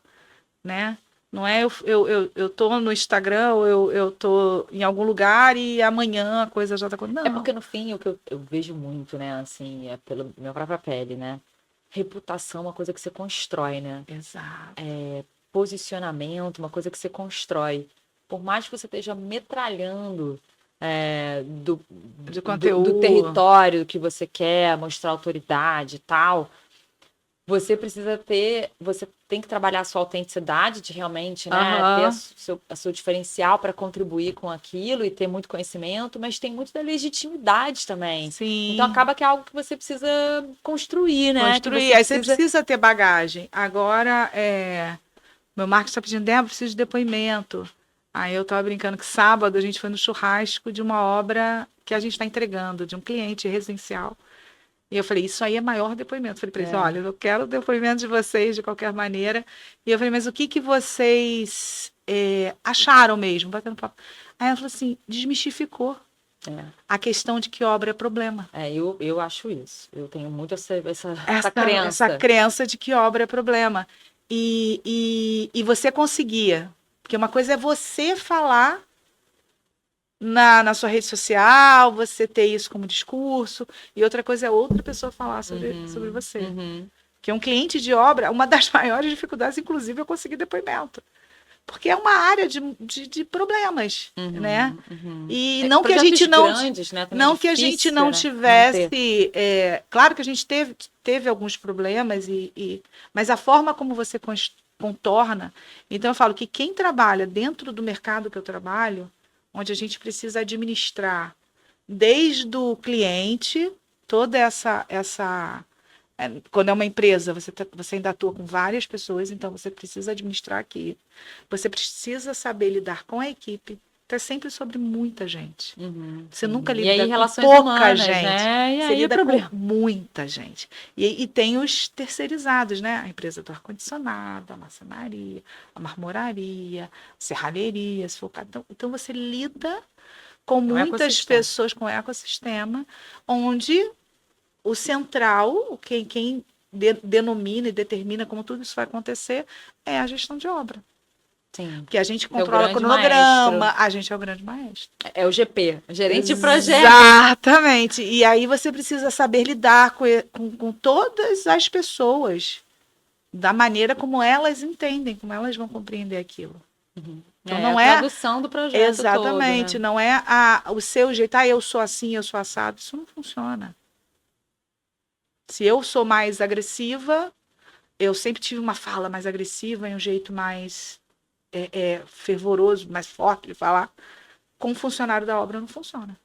né? Não é eu tô no Instagram, ou eu tô em algum lugar e amanhã a coisa já tá acontecendo. Não. É porque no fim o que eu vejo muito, né, assim, é pela minha própria pele, né? Reputação é uma coisa que você constrói, né? Exato. Posicionamento, uma coisa que você constrói. Por mais que você esteja metralhando do conteúdo, do território que você quer mostrar autoridade e tal, você tem que trabalhar a sua autenticidade de realmente, né, ter a seu diferencial para contribuir com aquilo e ter muito conhecimento, mas tem muito da legitimidade também. Sim. Então acaba que é algo que você precisa construir, né? Aí você precisa ter bagagem. Agora, meu marketing está pedindo, Débora, preciso de depoimento. Aí eu estava brincando que sábado a gente foi no churrasco de uma obra que a gente está entregando, de um cliente residencial. E eu falei, isso aí é maior depoimento. Eu falei para eles, olha, eu quero o depoimento de vocês de qualquer maneira. E eu falei, mas o que vocês acharam mesmo? Batendo papo. Aí ela falou assim, desmistificou a questão de que obra é problema. Eu acho isso. Eu tenho muito essa crença. Essa crença de que obra é problema. E você conseguia. Porque uma coisa é você falar na sua rede social, você ter isso como discurso, e outra coisa é outra pessoa falar sobre você. Que um cliente de obra, uma das maiores dificuldades, inclusive, é conseguir depoimento. Porque é uma área de problemas, né? E não que a gente grandes, né? Não que a gente não tivesse... claro que a gente teve alguns problemas, mas a forma como você contorna... Então, eu falo que quem trabalha dentro do mercado que eu trabalho, onde a gente precisa administrar desde o cliente, toda essa quando é uma empresa, você ainda atua com várias pessoas, então você precisa administrar aqui. Você precisa saber lidar com a equipe. é sempre sobre muita gente. Você sim. nunca E aí, lida com relações pouca humanas, gente. né? E Você aí, é lida problema. com muita gente. E tem os terceirizados, né? A empresa do ar-condicionado, a marcenaria, a marmoraria, a serralheria, se for o caso. Então, você lida com É um muitas ecossistema. pessoas, com o ecossistema, onde o central, quem denomina e determina como tudo isso vai acontecer, é a gestão de obra. Sim. Porque a gente É o controla o grande cronograma, maestro. a gente é o grande maestro. É o GP, gerente de projeto. Exatamente. E aí você precisa saber lidar com todas as pessoas, da maneira como elas entendem, como elas vão compreender aquilo. Então É a não é tradução do projeto todo, exatamente, né? não é o seu jeito, eu sou assim, eu sou assado. Isso não funciona. Se eu sou mais agressiva, eu sempre tive uma fala mais agressiva e um jeito mais fervoroso, mais forte de falar. Com o funcionário da obra não funciona.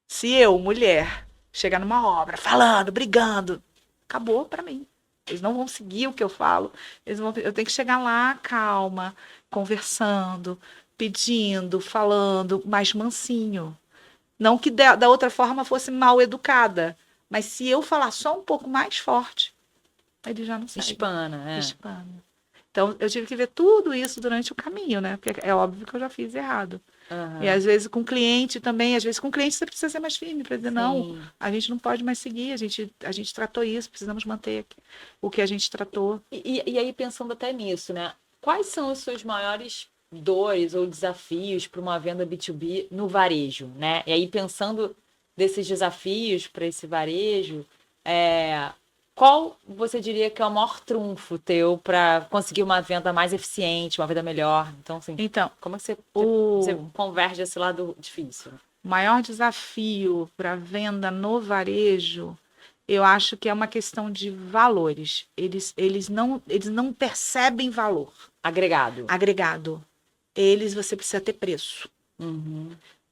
Se eu, mulher, chegar numa obra falando, brigando, acabou para mim. Eles não vão seguir o que eu falo. Eu tenho que chegar lá calma, conversando, pedindo, falando, mais mansinho. Não que da outra forma fosse mal educada, mas se eu falar só um pouco mais forte, ele já não segue. Hispana, é. Hispana. Então, eu tive que ver tudo isso durante o caminho, né? Porque é óbvio que eu já fiz errado. E às vezes com cliente também, às vezes com cliente você precisa ser mais firme para dizer, não, a gente não pode mais seguir, a gente tratou isso, precisamos manter o que a gente tratou. E aí, pensando até nisso, né? Quais são os seus maiores dores ou desafios para uma venda B2B no varejo, né? E aí, pensando desses desafios para esse varejo, qual você diria que é o maior trunfo teu para conseguir uma venda mais eficiente, uma venda melhor? Então, assim, como é que você converge esse lado difícil? O maior desafio para venda no varejo, eu acho que é uma questão de valores. Eles não percebem valor. Agregado. Você precisa ter preço.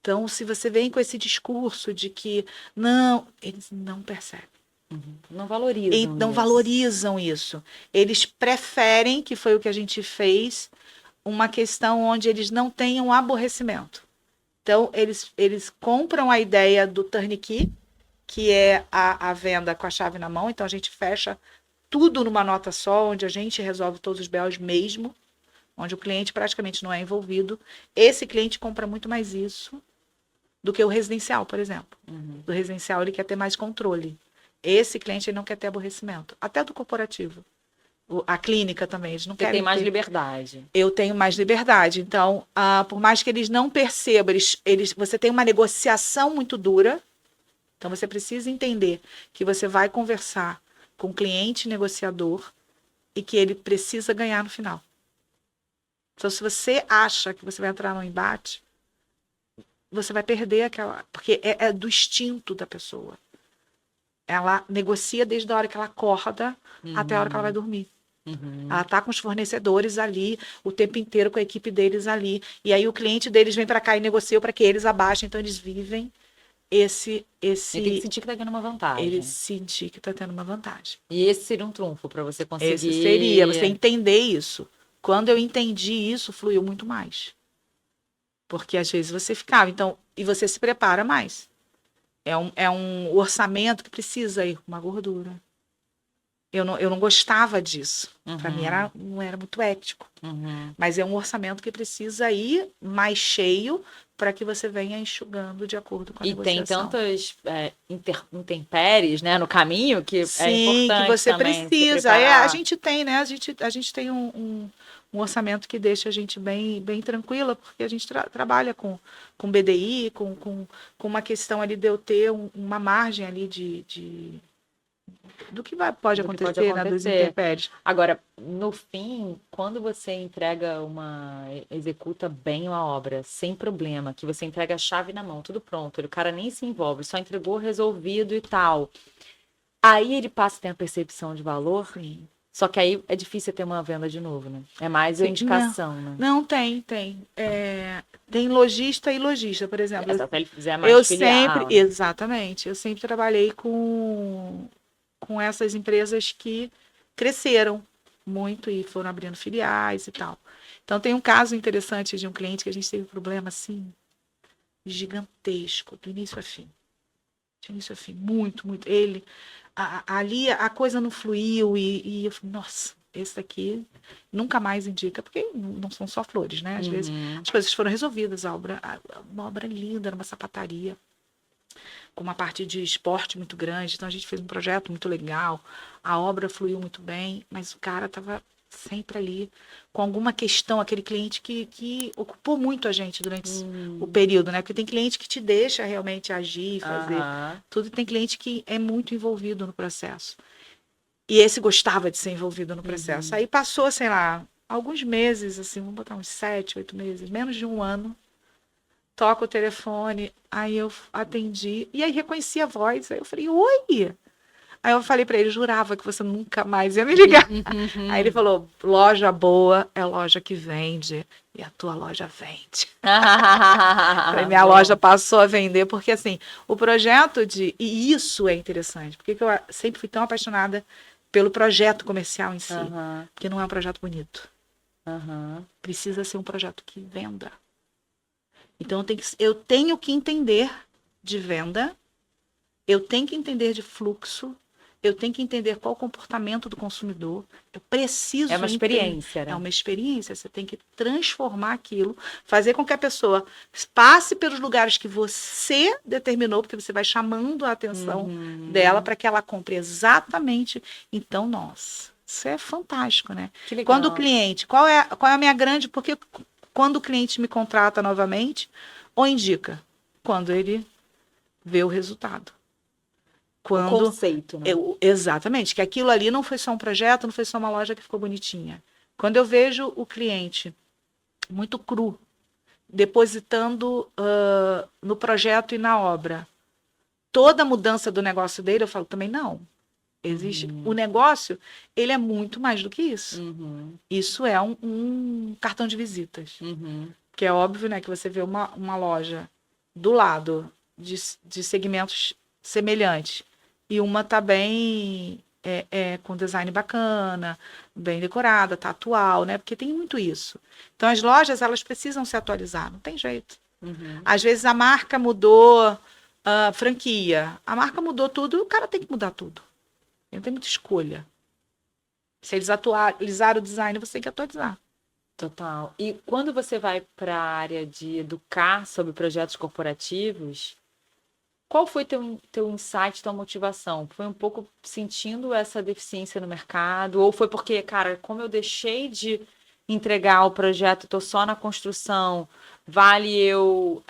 Então, se você vem com esse discurso de que não, eles não percebem. Não valorizam Não valorizam isso. Eles preferem, que foi o que a gente fez, uma questão onde eles não tenham aborrecimento. Então, eles compram a ideia do turnkey, que é a venda com a chave na mão. Então, a gente fecha tudo numa nota só, onde a gente resolve todos os BOs mesmo, onde o cliente praticamente não é envolvido. Esse cliente compra muito mais isso do que o residencial, por exemplo. Do residencial, ele quer ter mais controle. Esse cliente ele não quer ter aborrecimento. Até do corporativo. A clínica também, eles não querem. Você tem mais liberdade. Eu tenho mais liberdade. Então, por mais que eles não percebam, você tem uma negociação muito dura. Então, você precisa entender que você vai conversar com o cliente negociador e que ele precisa ganhar no final. Então, se você acha que você vai entrar num embate, você vai perder aquela... Porque é do instinto da pessoa. Ela negocia desde a hora que ela acorda até a hora que ela vai dormir. Ela está com os fornecedores ali, o tempo inteiro com a equipe deles ali. E aí o cliente deles vem para cá e negocia para que eles abaixem. Então, eles vivem esse... Ele tem que sentir que está tendo uma vantagem. Ele sentir que está tendo uma vantagem. E esse seria um trunfo para você conseguir... Esse seria, você entender isso. Quando eu entendi isso, fluiu muito mais. Porque às vezes você ficava, então, e você se prepara mais. É um orçamento que precisa ir uma gordura. Eu não gostava disso. Para mim não era muito ético. Mas é um orçamento que precisa ir mais cheio para que você venha enxugando de acordo com a negociação. E tem tantas intempéries, né, no caminho que é importante que você também precisa. A gente tem, né? A gente tem um orçamento que deixa a gente bem tranquila, porque a gente trabalha com BDI, com uma questão ali de eu ter uma margem ali do que pode acontecer, né, dos intempéries. Agora, no fim, quando você executa bem uma obra, sem problema, que você entrega a chave na mão, tudo pronto, o cara nem se envolve, só entregou resolvido e tal. Aí ele passa a ter a percepção de valor. Sim. Só que aí é difícil ter uma venda de novo, né? É mais a indicação, né? Não, tem. Tem lojista e lojista, por exemplo. Se ele fizer mais filial, exatamente. Eu sempre trabalhei com essas empresas que cresceram muito e foram abrindo filiais e tal. Então, tem um caso interessante de um cliente que a gente teve um problema, assim, gigantesco, do início ao fim. De início ao fim, muito, muito. Ali a coisa não fluiu e eu falei, nossa, esse daqui nunca mais indica, porque não são só flores, né? Às vezes as coisas foram resolvidas, uma obra linda, era uma sapataria, com uma parte de esporte muito grande, então a gente fez um projeto muito legal, a obra fluiu muito bem, mas o cara estava sempre ali com alguma questão, aquele cliente que ocupou muito a gente durante o período, né? Porque tem cliente que te deixa realmente agir, fazer tudo, e tem cliente que é muito envolvido no processo. E esse gostava de ser envolvido no processo. Aí passou, sei lá, alguns meses, assim, vamos botar uns 7, 8 meses, menos de um ano, toca o telefone, aí eu atendi, e aí reconheci a voz, aí eu falei, oi! Aí eu falei pra ele, jurava que você nunca mais ia me ligar. Aí ele falou, loja boa é loja que vende, e a tua loja vende. Falei, minha loja passou a vender, porque assim, o projeto e isso é interessante, porque eu sempre fui tão apaixonada pelo projeto comercial em si, porque não é um projeto bonito. Precisa ser um projeto que venda. Então eu tenho que entender de venda, eu tenho que entender de fluxo, eu tenho que entender qual o comportamento do consumidor. Eu preciso. É uma experiência, né? É uma experiência. Você tem que transformar aquilo, fazer com que a pessoa passe pelos lugares que você determinou, porque você vai chamando a atenção dela para que ela compre exatamente. Então, nossa, isso é fantástico, né? Que legal. Quando o cliente, qual é a minha grande. Porque quando o cliente me contrata novamente, ou indica, quando ele vê o resultado. O conceito, né? Exatamente, que aquilo ali não foi só um projeto, não foi só uma loja que ficou bonitinha. Quando eu vejo o cliente muito cru, depositando no projeto e na obra, toda a mudança do negócio dele, eu falo também não. Existe o negócio, ele é muito mais do que isso. Isso é um cartão de visitas. Que é óbvio, né, que você vê uma loja do lado de segmentos semelhantes e uma tá bem com design bacana, bem decorada, tá atual, né? Porque tem muito isso. Então as lojas, elas precisam se atualizar, não tem jeito. Às vezes a marca mudou a franquia, a marca mudou tudo, o cara tem que mudar tudo. Não tem muita escolha. Se eles atualizaram o design, você tem que atualizar. Total. E quando você vai para a área de educar sobre projetos corporativos, qual foi teu insight, tua motivação? Foi um pouco sentindo essa deficiência no mercado? Ou foi porque, cara, como eu deixei de entregar o projeto, estou só na construção, vale eu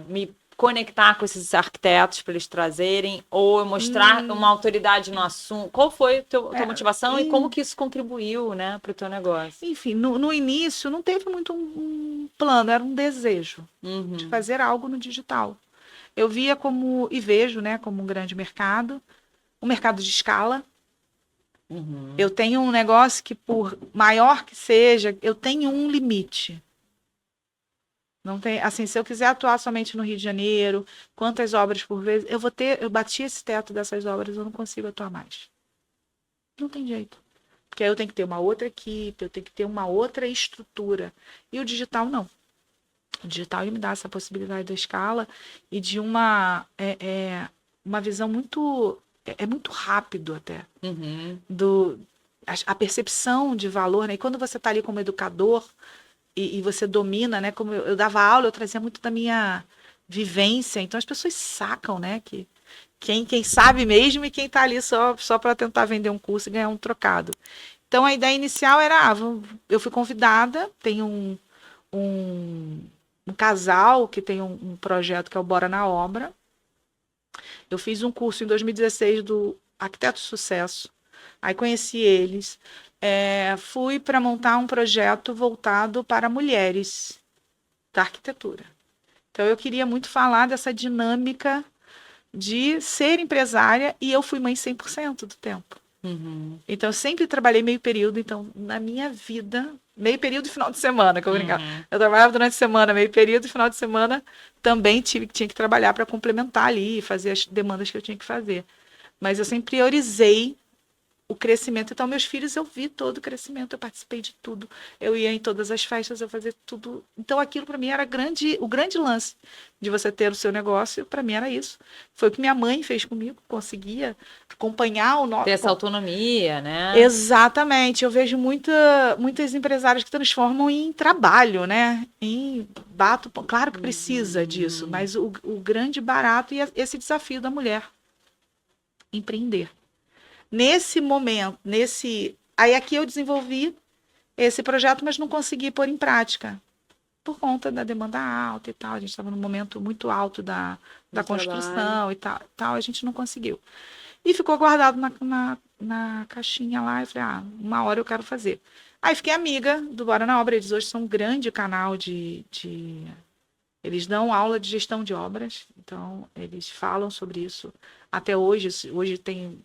me conectar com esses arquitetos para eles trazerem? Ou eu mostrar uma autoridade no assunto? Qual foi a tua motivação e como que isso contribuiu, né, para o teu negócio? Enfim, no início não teve muito um plano, era um desejo de fazer algo no digital. Eu via e vejo, né, como um grande mercado, um mercado de escala. Eu tenho um negócio que, por maior que seja, eu tenho um limite. Não tem, assim, se eu quiser atuar somente no Rio de Janeiro, quantas obras por vez, eu bati esse teto dessas obras, eu não consigo atuar mais. Não tem jeito. Porque aí eu tenho que ter uma outra equipe, eu tenho que ter uma outra estrutura. E o digital não. O digital ele me dá essa possibilidade da escala e de uma visão muito muito rápido até a percepção de valor, né? E quando você está ali como educador e você domina, né? Como eu dava aula, eu trazia muito da minha vivência, então as pessoas sacam, né? Que quem sabe mesmo e quem está ali só para tentar vender um curso e ganhar um trocado. Então a ideia inicial era, eu fui convidada, tem um casal que tem um projeto que é o Bora na Obra. Eu fiz um curso em 2016 do Arquiteto Sucesso. Aí conheci eles. Fui para montar um projeto voltado para mulheres da arquitetura. Então eu queria muito falar dessa dinâmica de ser empresária e eu fui mãe 100% do tempo. Então eu sempre trabalhei meio período. Então na minha vida... Meio período e final de semana, que eu brincava. Eu trabalhava durante a semana, meio período e final de semana também tinha que trabalhar para complementar ali, fazer as demandas que eu tinha que fazer. Mas eu sempre priorizei o crescimento. Então, meus filhos, eu vi todo o crescimento, eu participei de tudo. Eu ia em todas as festas, eu fazia tudo. Então, aquilo para mim era o grande lance de você ter o seu negócio, para mim era isso. Foi o que minha mãe fez comigo, conseguia acompanhar o nosso. Ter essa autonomia, né? Exatamente. Eu vejo muitas empresárias que transformam em trabalho, né? Claro que precisa disso, mas o grande barato e esse desafio da mulher empreender. Nesse momento, aí aqui eu desenvolvi esse projeto, mas não consegui pôr em prática por conta da demanda alta e tal. A gente estava num momento muito alto da construção e tal, a gente não conseguiu. E ficou guardado na caixinha lá. E falei, uma hora eu quero fazer. Aí fiquei amiga do Bora na Obra. Eles hoje são um grande canal Eles dão aula de gestão de obras. Então, eles falam sobre isso. Até hoje tem,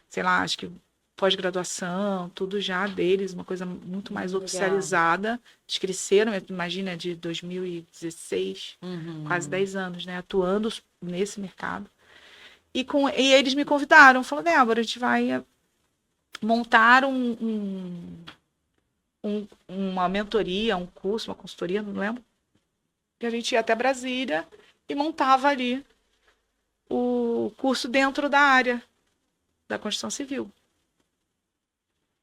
sei lá, acho que pós-graduação, tudo já deles, uma coisa muito mais oficializada. Eles cresceram, imagina, de 2016, quase 10 anos, né? Atuando nesse mercado. E eles me convidaram, falaram, Débora, a gente vai montar uma mentoria, um curso, uma consultoria, não lembro. E a gente ia até Brasília e montava ali o curso dentro da área da construção civil.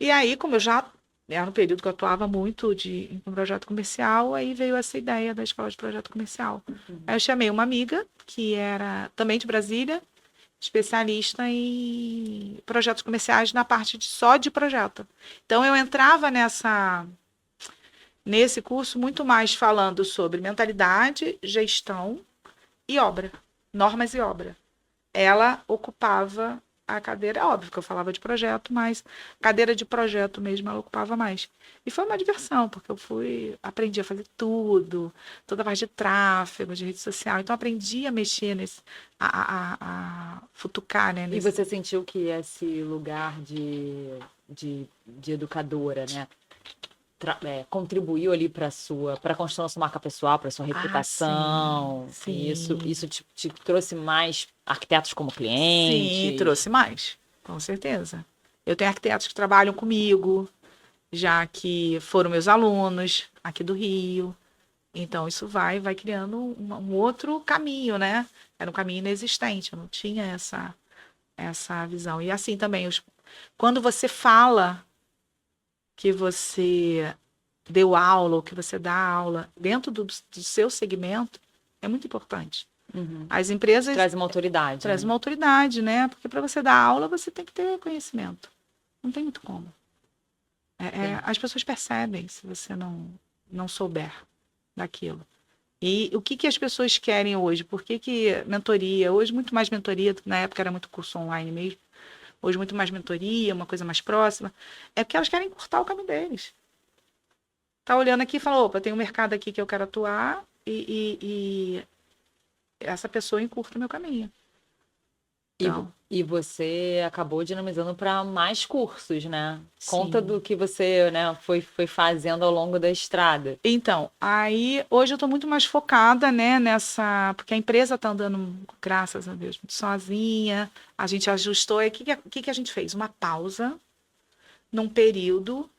E aí, como eu já era no período que eu atuava muito em projeto comercial, aí veio essa ideia da escola de projeto comercial. Aí eu chamei uma amiga, que era também de Brasília, especialista em projetos comerciais na parte só de projeto. Então, eu entrava nesse curso muito mais falando sobre mentalidade, gestão e obra, normas e obra. Ela ocupava a cadeira, óbvio que eu falava de projeto, mas cadeira de projeto mesmo ela ocupava mais. E foi uma diversão, porque aprendi a fazer tudo, toda a parte de tráfego, de rede social. Então, aprendi a mexer a futucar, né? E você sentiu que esse lugar de educadora, né? Contribuiu ali para a construção da sua marca pessoal, para sua reputação. Sim. Isso te trouxe mais arquitetos como clientes? Sim, trouxe mais, com certeza. Eu tenho arquitetos que trabalham comigo, já que foram meus alunos aqui do Rio. Então, isso vai criando um outro caminho, né? Era um caminho inexistente, eu não tinha essa visão. E assim também, quando você fala que você deu aula ou que você dá aula dentro do seu segmento, é muito importante. As empresas... Traz uma autoridade. Traz uma autoridade, né? Porque para você dar aula, você tem que ter conhecimento. Não tem muito como. As pessoas percebem se você não souber daquilo. E o que as pessoas querem hoje? Por que mentoria? Hoje, muito mais mentoria, na época era muito curso online mesmo. Hoje, muito mais mentoria, uma coisa mais próxima. É porque elas querem encurtar o caminho deles. Tá olhando aqui e fala, opa, tem um mercado aqui que eu quero atuar e essa pessoa encurta o meu caminho. Então, e você acabou dinamizando para mais cursos, né? Sim. Conta do que você, né, foi fazendo ao longo da estrada. Então, aí hoje eu estou muito mais focada, né, porque a empresa está andando, graças a Deus, muito sozinha. A gente ajustou. E o que a gente fez? Uma pausa num período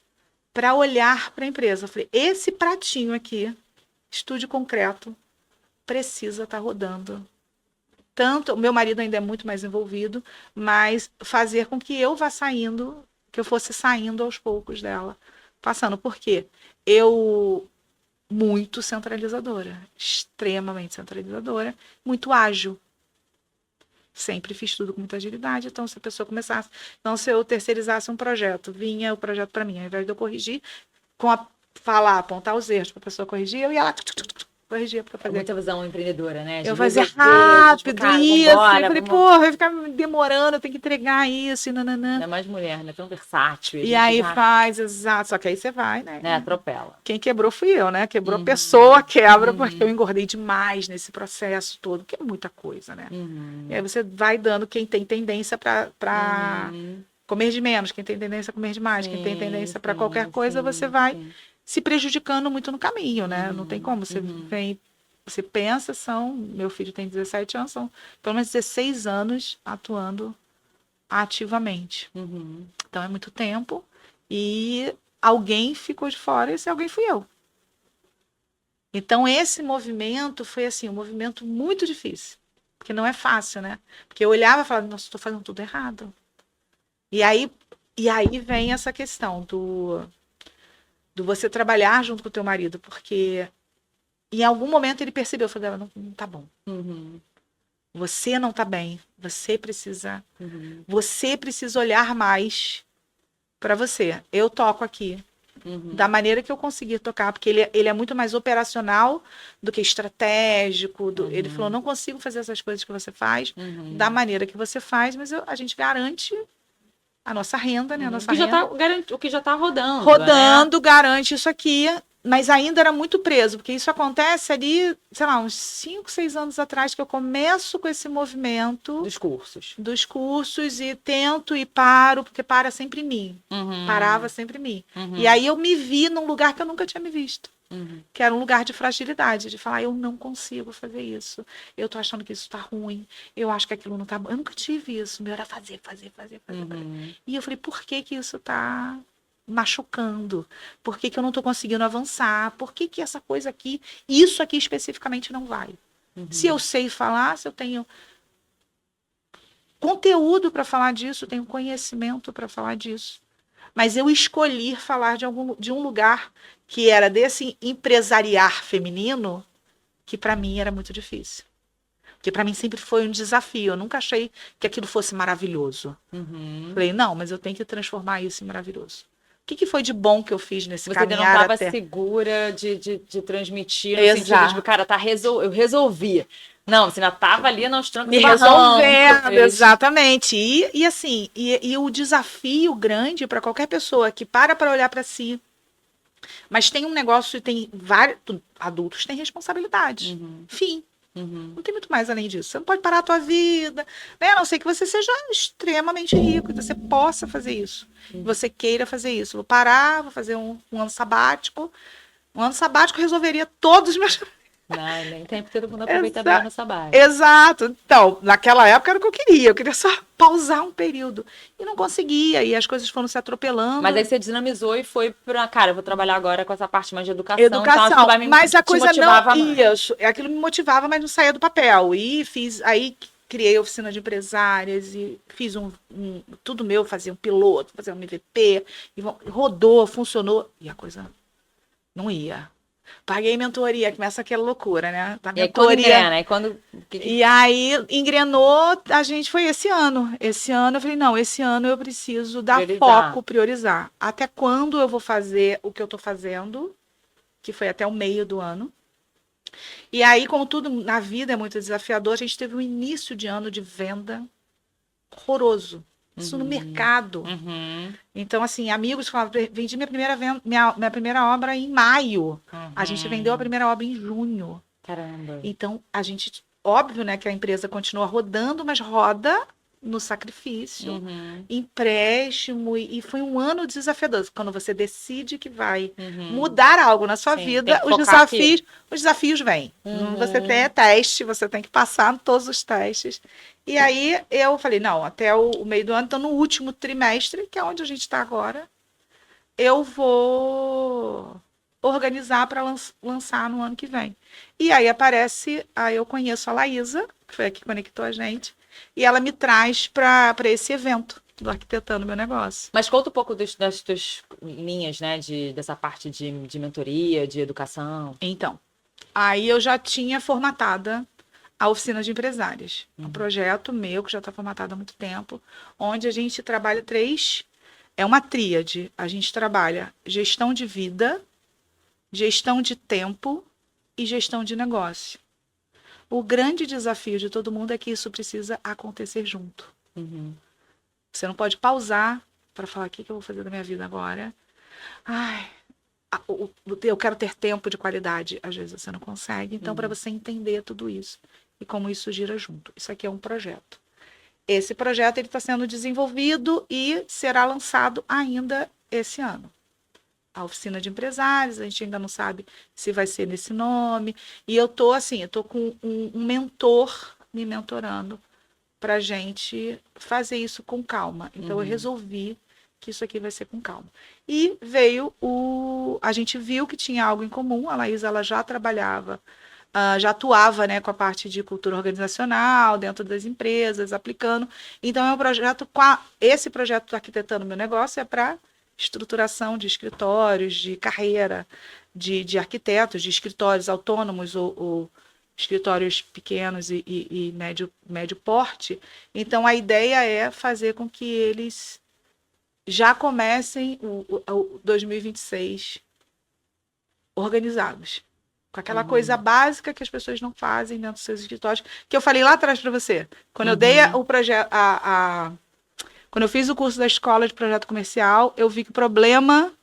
para olhar para a empresa. Eu falei, esse pratinho aqui, estúdio concreto, precisa estar rodando. Tanto, o meu marido ainda é muito mais envolvido, mas fazer com que eu que eu fosse saindo aos poucos dela. Passando, por quê? Muito centralizadora, extremamente centralizadora, muito ágil. Sempre fiz tudo com muita agilidade, então se a pessoa começasse... Então, se eu terceirizasse um projeto, vinha o projeto para mim, ao invés de eu corrigir, apontar os erros para a pessoa corrigir, eu ia lá... corrigia para fazer. Muita visão empreendedora, né? Eu fazia rápido isso. Vambora, eu falei, porra, vai ficar demorando, eu tenho que entregar isso, e nananã. Ainda mais mulher, né? Tão versátil. E aí faz, exato. Só que aí você vai, né? Atropela. Quem quebrou fui eu, né? Quebrou a pessoa, quebra, porque eu engordei demais nesse processo todo, que é muita coisa, né? E aí você vai dando quem tem tendência para comer de menos, quem tem tendência a comer de mais, quem tem tendência para qualquer coisa, você vai se prejudicando muito no caminho, né? Não tem como. Você pensa, meu filho tem 17 anos, são pelo menos 16 anos atuando ativamente. Então é muito tempo e alguém ficou de fora e esse alguém fui eu. Então esse movimento foi assim, um movimento muito difícil, porque não é fácil, né? Porque eu olhava e falava, nossa, estou fazendo tudo errado. E aí, e aí vem essa questão do você trabalhar junto com o teu marido, porque em algum momento ele percebeu, eu falei, não tá bom. Uhum. Você não tá bem. Uhum. Você precisa olhar mais para você. Eu toco aqui Uhum. da maneira que eu conseguir tocar, porque ele é muito mais operacional do que estratégico. Ele falou, não consigo fazer essas coisas que você faz da maneira que você faz, mas a gente garante a nossa renda, né? A nossa renda. O que já tá rodando. Rodando, né? garante isso aqui, mas ainda era muito preso, porque isso acontece ali, sei lá, uns 5, 6 anos atrás, que eu começo com esse movimento dos cursos e tento e paro, porque para sempre em mim. Parava sempre em mim. E aí eu me vi num lugar que eu nunca tinha me visto. Que era um lugar de fragilidade, de falar, eu não consigo fazer isso. Eu tô achando que isso tá ruim. Eu acho que aquilo não tá bom. Eu nunca tive isso. Meu era fazer. E eu falei, por que isso tá machucando? Por que eu não tô conseguindo avançar? Por que essa coisa aqui, isso aqui especificamente não vai? Se eu sei falar, se eu tenho conteúdo para falar disso, tenho conhecimento para falar disso. Mas eu escolhi falar de um lugar que era desse empresariar feminino, que para mim era muito difícil. Porque para mim sempre foi um desafio. Eu nunca achei que aquilo fosse maravilhoso. Falei, não, mas eu tenho que transformar isso em maravilhoso. O que foi de bom que eu fiz nesse caminhar até? Você não estava segura de transmitir no sentido de, cara, eu resolvi. Não, você ainda estava ali nos trancos me resolvendo, exatamente. E assim, e o desafio grande para qualquer pessoa que para olhar para si, mas tem um negócio, tem vários adultos têm responsabilidade. Fim. Não tem muito mais além disso. Você não pode parar a tua vida, né? A não ser que você seja extremamente rico e você possa fazer isso. Você queira fazer isso. Vou parar, vou fazer um ano sabático. Um ano sabático resolveria todos os meus... Não, nem tem porque todo mundo aproveita bem o ano sabático. Exato. Então, naquela época era o que eu queria. Eu queria só pausar um período. E não conseguia. E as coisas foram se atropelando. Mas aí você dinamizou e foi para, cara, eu vou trabalhar agora com essa parte mais de educação. Então, mas a coisa não... Isso. Aquilo me motivava, mas não saía do papel. E fiz... Aí criei oficina de empresárias e fiz tudo meu, fazia um piloto, fazia um MVP. E rodou, funcionou. E a coisa não ia. Paguei mentoria, começa aquela loucura, né? A mentoria. E aí engrenou, a gente foi esse ano. Esse ano eu falei, não, esse ano eu preciso dar foco, priorizar. Até quando eu vou fazer o que eu tô fazendo, que foi até o meio do ano. E aí, como tudo na vida é muito desafiador, a gente teve um início de ano de venda horroroso. Isso no mercado. Então, assim, amigos falavam, vendi minha primeira obra em maio. A gente vendeu a primeira obra em junho. Caramba. Então, a gente, óbvio, né, que a empresa continua rodando, mas roda no sacrifício, empréstimo, e foi um ano desafiador. Quando você decide que vai mudar algo na sua vida, os desafios vêm. Você tem teste, você tem que passar em todos os testes. E aí eu falei, não, até o meio do ano, então no último trimestre, que é onde a gente está agora, eu vou organizar para lançar no ano que vem. E aí eu conheço a Laísa, que foi a que conectou a gente, e ela me traz para esse evento do Arquitetando Meu Negócio. Mas conta um pouco das tuas linhas, né, dessa parte de mentoria, de educação. Então, aí eu já tinha formatada a oficina de empresárias. Um projeto meu, que já está formatado há muito tempo, onde a gente trabalha é uma tríade. A gente trabalha gestão de vida, gestão de tempo e gestão de negócio. O grande desafio de todo mundo é que isso precisa acontecer junto. Você não pode pausar para falar o que eu vou fazer da minha vida agora. Eu quero ter tempo de qualidade. Às vezes você não consegue. Então, para você entender tudo isso e como isso gira junto. Isso aqui é um projeto. Esse projeto está sendo desenvolvido e será lançado ainda esse ano. A oficina de empresários, a gente ainda não sabe se vai ser nesse nome. E eu tô com um mentor me mentorando para a gente fazer isso com calma. Então, eu resolvi que isso aqui vai ser com calma. E veio a gente viu que tinha algo em comum. A Laís, ela já trabalhava, já atuava, né, com a parte de cultura organizacional dentro das empresas, aplicando. Então é um projeto, esse projeto Arquitetando Meu Negócio é para estruturação de escritórios, de carreira, de arquitetos, de escritórios autônomos ou escritórios pequenos e médio porte. Então a ideia é fazer com que eles já comecem o 2026 organizados. Com aquela coisa básica que as pessoas não fazem dentro dos seus escritórios, que eu falei lá atrás para você. Quando eu dei o projeto, quando eu fiz o curso da escola de projeto comercial, eu vi que o problema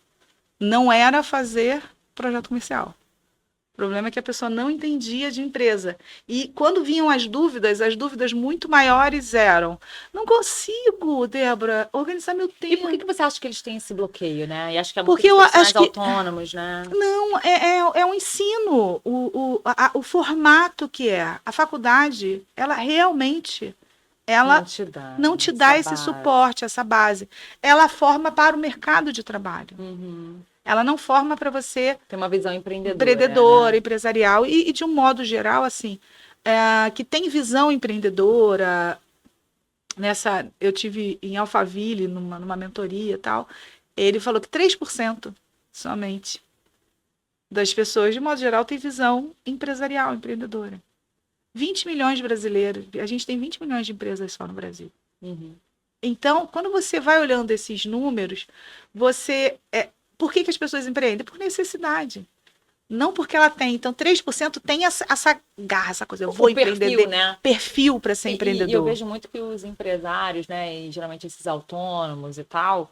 não era fazer projeto comercial. O problema é que a pessoa não entendia de empresa. E quando vinham as dúvidas muito maiores eram: não consigo, Débora, organizar meu tempo. E por que você acha que eles têm esse bloqueio, né? E acho que é muito Porque eu acho que autônomos, né? Não, é um ensino, o formato que é. A faculdade, ela realmente não te dá esse suporte, essa base. Ela forma para o mercado de trabalho. Ela não forma para você ter uma visão empreendedora, né? Empresarial e de um modo geral, assim, que tem visão empreendedora. Eu tive em Alphaville, numa mentoria e tal, ele falou que 3% somente das pessoas, de modo geral, tem visão empresarial, empreendedora. 20 milhões de brasileiros, a gente tem 20 milhões de empresas só no Brasil. Então, quando você vai olhando esses números, por que as pessoas empreendem? Por necessidade. Não porque ela tem. Então, 3% tem essa garra, essa coisa. Eu vou empreender, né? Perfil para ser empreendedor. E eu vejo muito que os empresários, né, e geralmente esses autônomos e tal,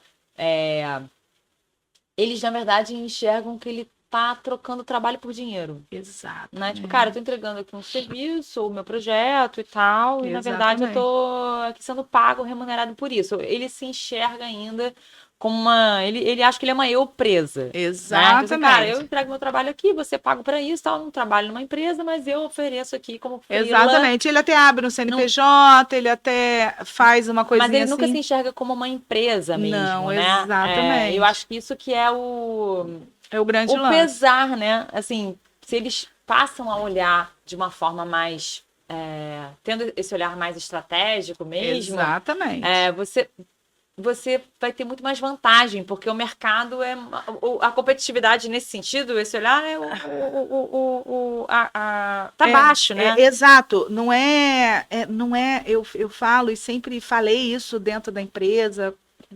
eles, na verdade, enxergam que ele tá trocando trabalho por dinheiro. Exato. Né? Tipo, cara, eu tô entregando aqui um serviço, o meu projeto e tal, e na verdade eu tô aqui sendo pago, remunerado por isso. Ele se enxerga ainda como ele acha que ele é uma eu presa. Exatamente. Né? Então, cara, eu entrego meu trabalho aqui, você paga para isso, tal, eu não trabalho numa empresa, mas eu ofereço aqui como freela. Exatamente. Ele até abre um CNPJ, ele até faz uma coisinha assim. Mas ele nunca se enxerga como uma empresa mesmo, não, né? Exatamente. Eu acho que isso que é o grande lance. Pesar, né? Assim, se eles passam a olhar de uma forma mais... tendo esse olhar mais estratégico mesmo... Exatamente. Você vai ter muito mais vantagem, porque o mercado a competitividade nesse sentido, esse olhar tá baixo, né? Exato, não é eu falo e sempre falei isso dentro da empresa,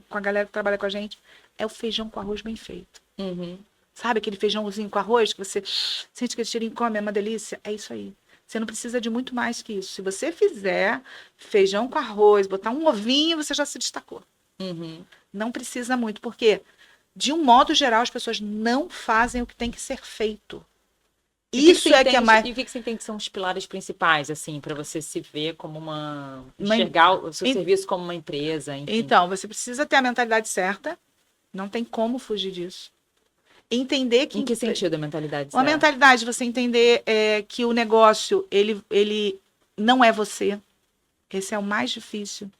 com a galera que trabalha com a gente, é o feijão com arroz bem feito. Sabe aquele feijãozinho com arroz que você sente que esse cheirinho come, é uma delícia? É isso aí. Você não precisa de muito mais que isso. Se você fizer feijão com arroz, botar um ovinho, você já se destacou. Não precisa muito, porque, de um modo geral, as pessoas não fazem o que tem que ser feito. Isso é que é mais... E o que você entende que são os pilares principais, assim, para você se ver como enxergar o seu serviço como uma empresa, enfim. Então, você precisa ter a mentalidade certa, não tem como fugir disso. Entender que... Em que sentido a mentalidade certa? A mentalidade, você entender que o negócio, ele não é você. Esse é o mais difícil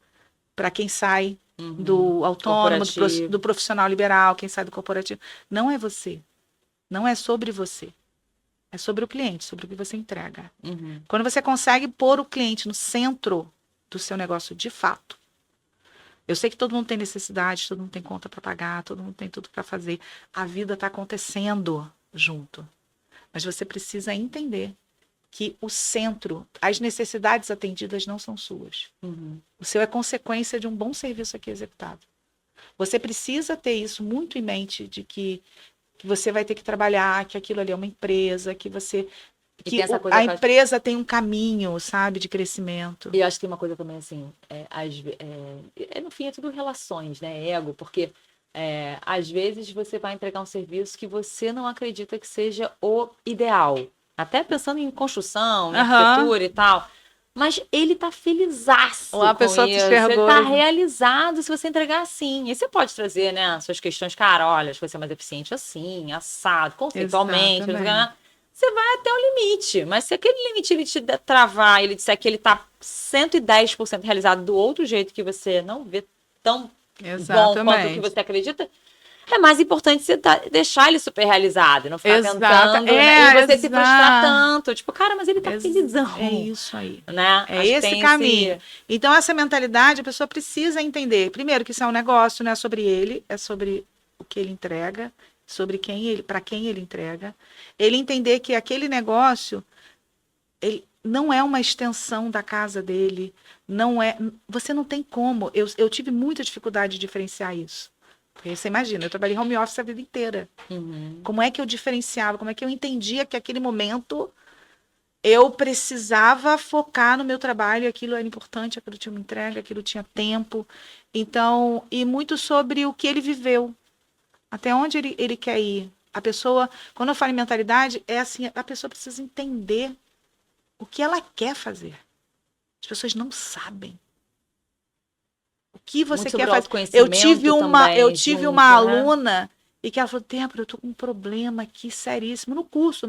para quem sai do autônomo, do profissional liberal, quem sai do corporativo. Não é você. Não é sobre você. É sobre o cliente, sobre o que você entrega. Quando você consegue pôr o cliente no centro do seu negócio de fato. Eu sei que todo mundo tem necessidade, todo mundo tem conta para pagar, todo mundo tem tudo para fazer. A vida está acontecendo junto. Mas você precisa entender que o centro, as necessidades atendidas não são suas. O seu é consequência de um bom serviço aqui executado. Você precisa ter isso muito em mente, de que você vai ter que trabalhar, que aquilo ali é uma empresa, que você... que a empresa tem um caminho, sabe, de crescimento. E eu acho que tem uma coisa também, assim, no fim é tudo relações, né, ego, porque às vezes você vai entregar um serviço que você não acredita que seja o ideal. Até pensando em construção, em arquitetura e tal. Mas ele tá felizaço. A pessoa isso. Ele tá realizado se você entregar assim. E você pode trazer, né, suas questões, cara, olha, acho que vai ser mais eficiente assim, assado, conceitualmente. Você vai até o limite. Mas se aquele limite ele te travar, ele disser que ele tá 110% realizado do outro jeito que você não vê tão bom quanto o que Exatamente. você acredita, é mais importante você deixar ele super realizado, não ficar Exato. pensando, né? E você se frustrar Exato. tanto. Tipo, cara, mas ele tá É felizão, isso aí. né? É Acho que esse tem caminho. esse... Então, essa mentalidade, a pessoa precisa entender. Primeiro, que isso é um negócio, não é sobre ele, é sobre o que ele entrega, sobre quem ele, para quem ele entrega. Ele entender que aquele negócio, ele não é uma extensão da casa dele, não é. Você não tem como. Eu tive muita dificuldade de diferenciar isso. Porque você imagina, eu trabalhei em home office a vida inteira. Uhum. Como é que eu diferenciava? Como é que eu entendia que aquele momento eu precisava focar no meu trabalho, aquilo era importante, aquilo tinha uma entrega, aquilo tinha tempo. Então, e muito sobre o que ele viveu, até onde ele quer ir. A pessoa, quando eu falo em mentalidade, é assim, a pessoa precisa entender o que ela quer fazer. As pessoas não sabem o que você Muito sobre quer o fazer. autoconhecimento Eu também tive uma junto, né? aluna e que ela falou, Débora, eu tô com um problema aqui seríssimo no curso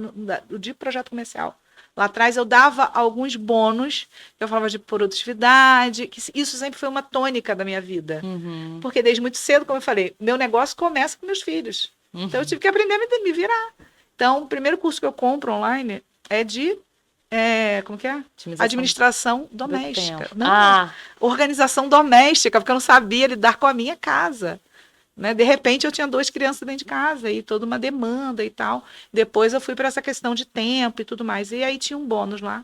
de projeto comercial. Lá atrás eu dava alguns bônus, eu falava de produtividade, que isso sempre foi uma tônica da minha vida. Uhum. Porque desde muito cedo, como eu falei, meu negócio começa com meus filhos. Então eu tive que aprender a me virar. Então, o primeiro curso que eu compro online é de como que é? Otimização Administração do doméstica. tempo. Não, organização doméstica, porque eu não sabia lidar com a minha casa. Né? De repente, eu tinha 2 crianças dentro de casa e toda uma demanda e tal. Depois, eu fui para essa questão de tempo e tudo mais. E aí, tinha um bônus lá.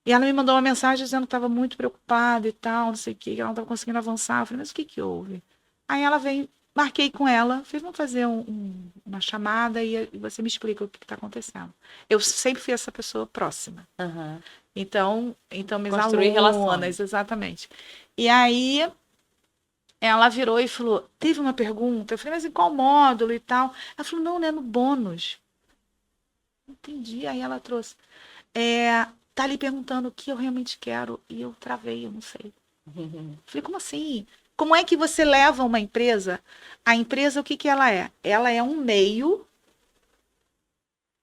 E ela me mandou uma mensagem dizendo que estava muito preocupada e tal, não sei o que ela não estava conseguindo avançar. Eu falei, mas o que houve? Aí ela veio, marquei com ela, falei, vamos fazer uma chamada e você me explica o que está acontecendo. Eu sempre fui essa pessoa próxima. Uhum. Então minhas Construir alunas, relações. exatamente. E aí ela virou e falou, teve uma pergunta, eu falei, mas em qual módulo e tal? Ela falou, não, né, no bônus. Entendi, aí ela trouxe. Tá ali perguntando o que eu realmente quero e eu travei, eu não sei. Uhum. Falei, como assim? Como é que você leva uma empresa? A empresa, o que que ela é? Ela é um meio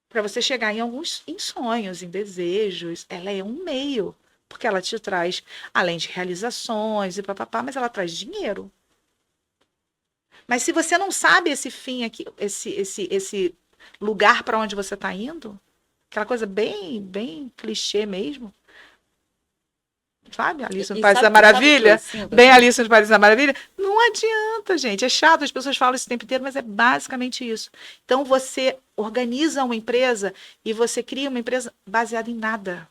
para você chegar em sonhos, em desejos. Ela é um meio, porque ela te traz, além de realizações e papapá, mas ela traz dinheiro. Mas se você não sabe esse fim aqui, esse lugar para onde você está indo, aquela coisa bem clichê mesmo, sabe? Alice no País da Maravilha, bem Alice no País da Maravilha, não adianta, gente. É chato, as pessoas falam isso o tempo inteiro, mas é basicamente isso. Então você organiza uma empresa e você cria uma empresa baseada em nada.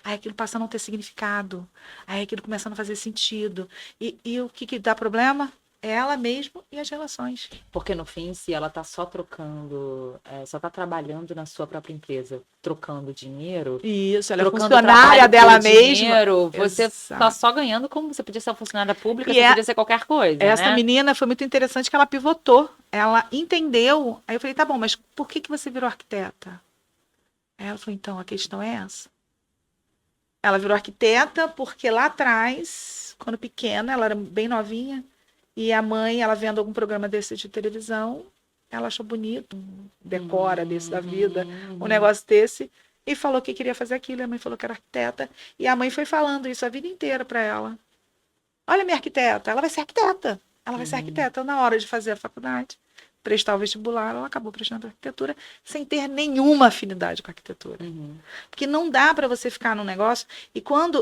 Aí aquilo passa a não ter significado. Aí aquilo começa a não fazer sentido. E o que dá problema? É ela mesma e as relações. Porque no fim, se ela tá só trocando, só tá trabalhando na sua própria empresa, trocando dinheiro. Isso, ela é trocando funcionária dela mesma. Dinheiro, você tá só ganhando como você podia ser uma funcionária pública, você podia ser qualquer coisa. Essa né? menina foi muito interessante que ela pivotou. Ela entendeu. Aí eu falei, tá bom, mas por que você virou arquiteta? Aí ela falou, então, a questão é essa. Ela virou arquiteta porque lá atrás, quando pequena, ela era bem novinha, e a mãe, ela vendo algum programa desse de televisão, ela achou bonito, um decora desse da vida, um negócio desse, e falou que queria fazer aquilo. A mãe falou que era arquiteta, e a mãe foi falando isso a vida inteira para ela. Olha, minha arquiteta, ela vai ser arquiteta. Ela vai ser arquiteta. Na hora de fazer a faculdade, prestar o vestibular, ela acabou prestando arquitetura sem ter nenhuma afinidade com a arquitetura. Porque não dá para você ficar num negócio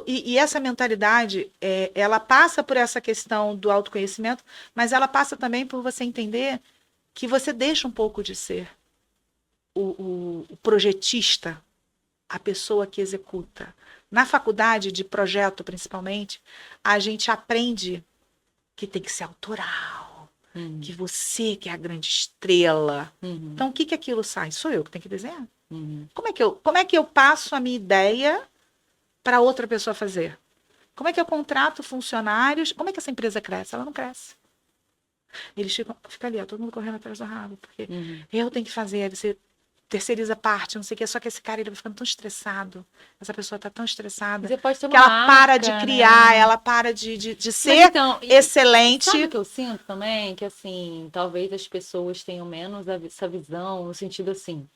e essa mentalidade, ela passa por essa questão do autoconhecimento, mas ela passa também por você entender que você deixa um pouco de ser o projetista, a pessoa que executa. Na faculdade de projeto, principalmente, a gente aprende que tem que ser autoral, que você que é a grande estrela. Então, o que aquilo sai? Sou eu que tenho que desenhar. Como é que eu passo a minha ideia para outra pessoa fazer? Como é que eu contrato funcionários? Como é que essa empresa cresce? Ela não cresce. Eles ficam ali, todo mundo correndo atrás do rabo, porque eu tenho que fazer, aí você terceiriza parte, não sei o que, só que esse cara ele vai ficando tão estressado, essa pessoa está tão estressada, Você pode ter que uma ela para de criar, né? ela para de ser excelente. Sabe o que eu sinto também? Que assim, talvez as pessoas tenham menos essa visão, no sentido assim,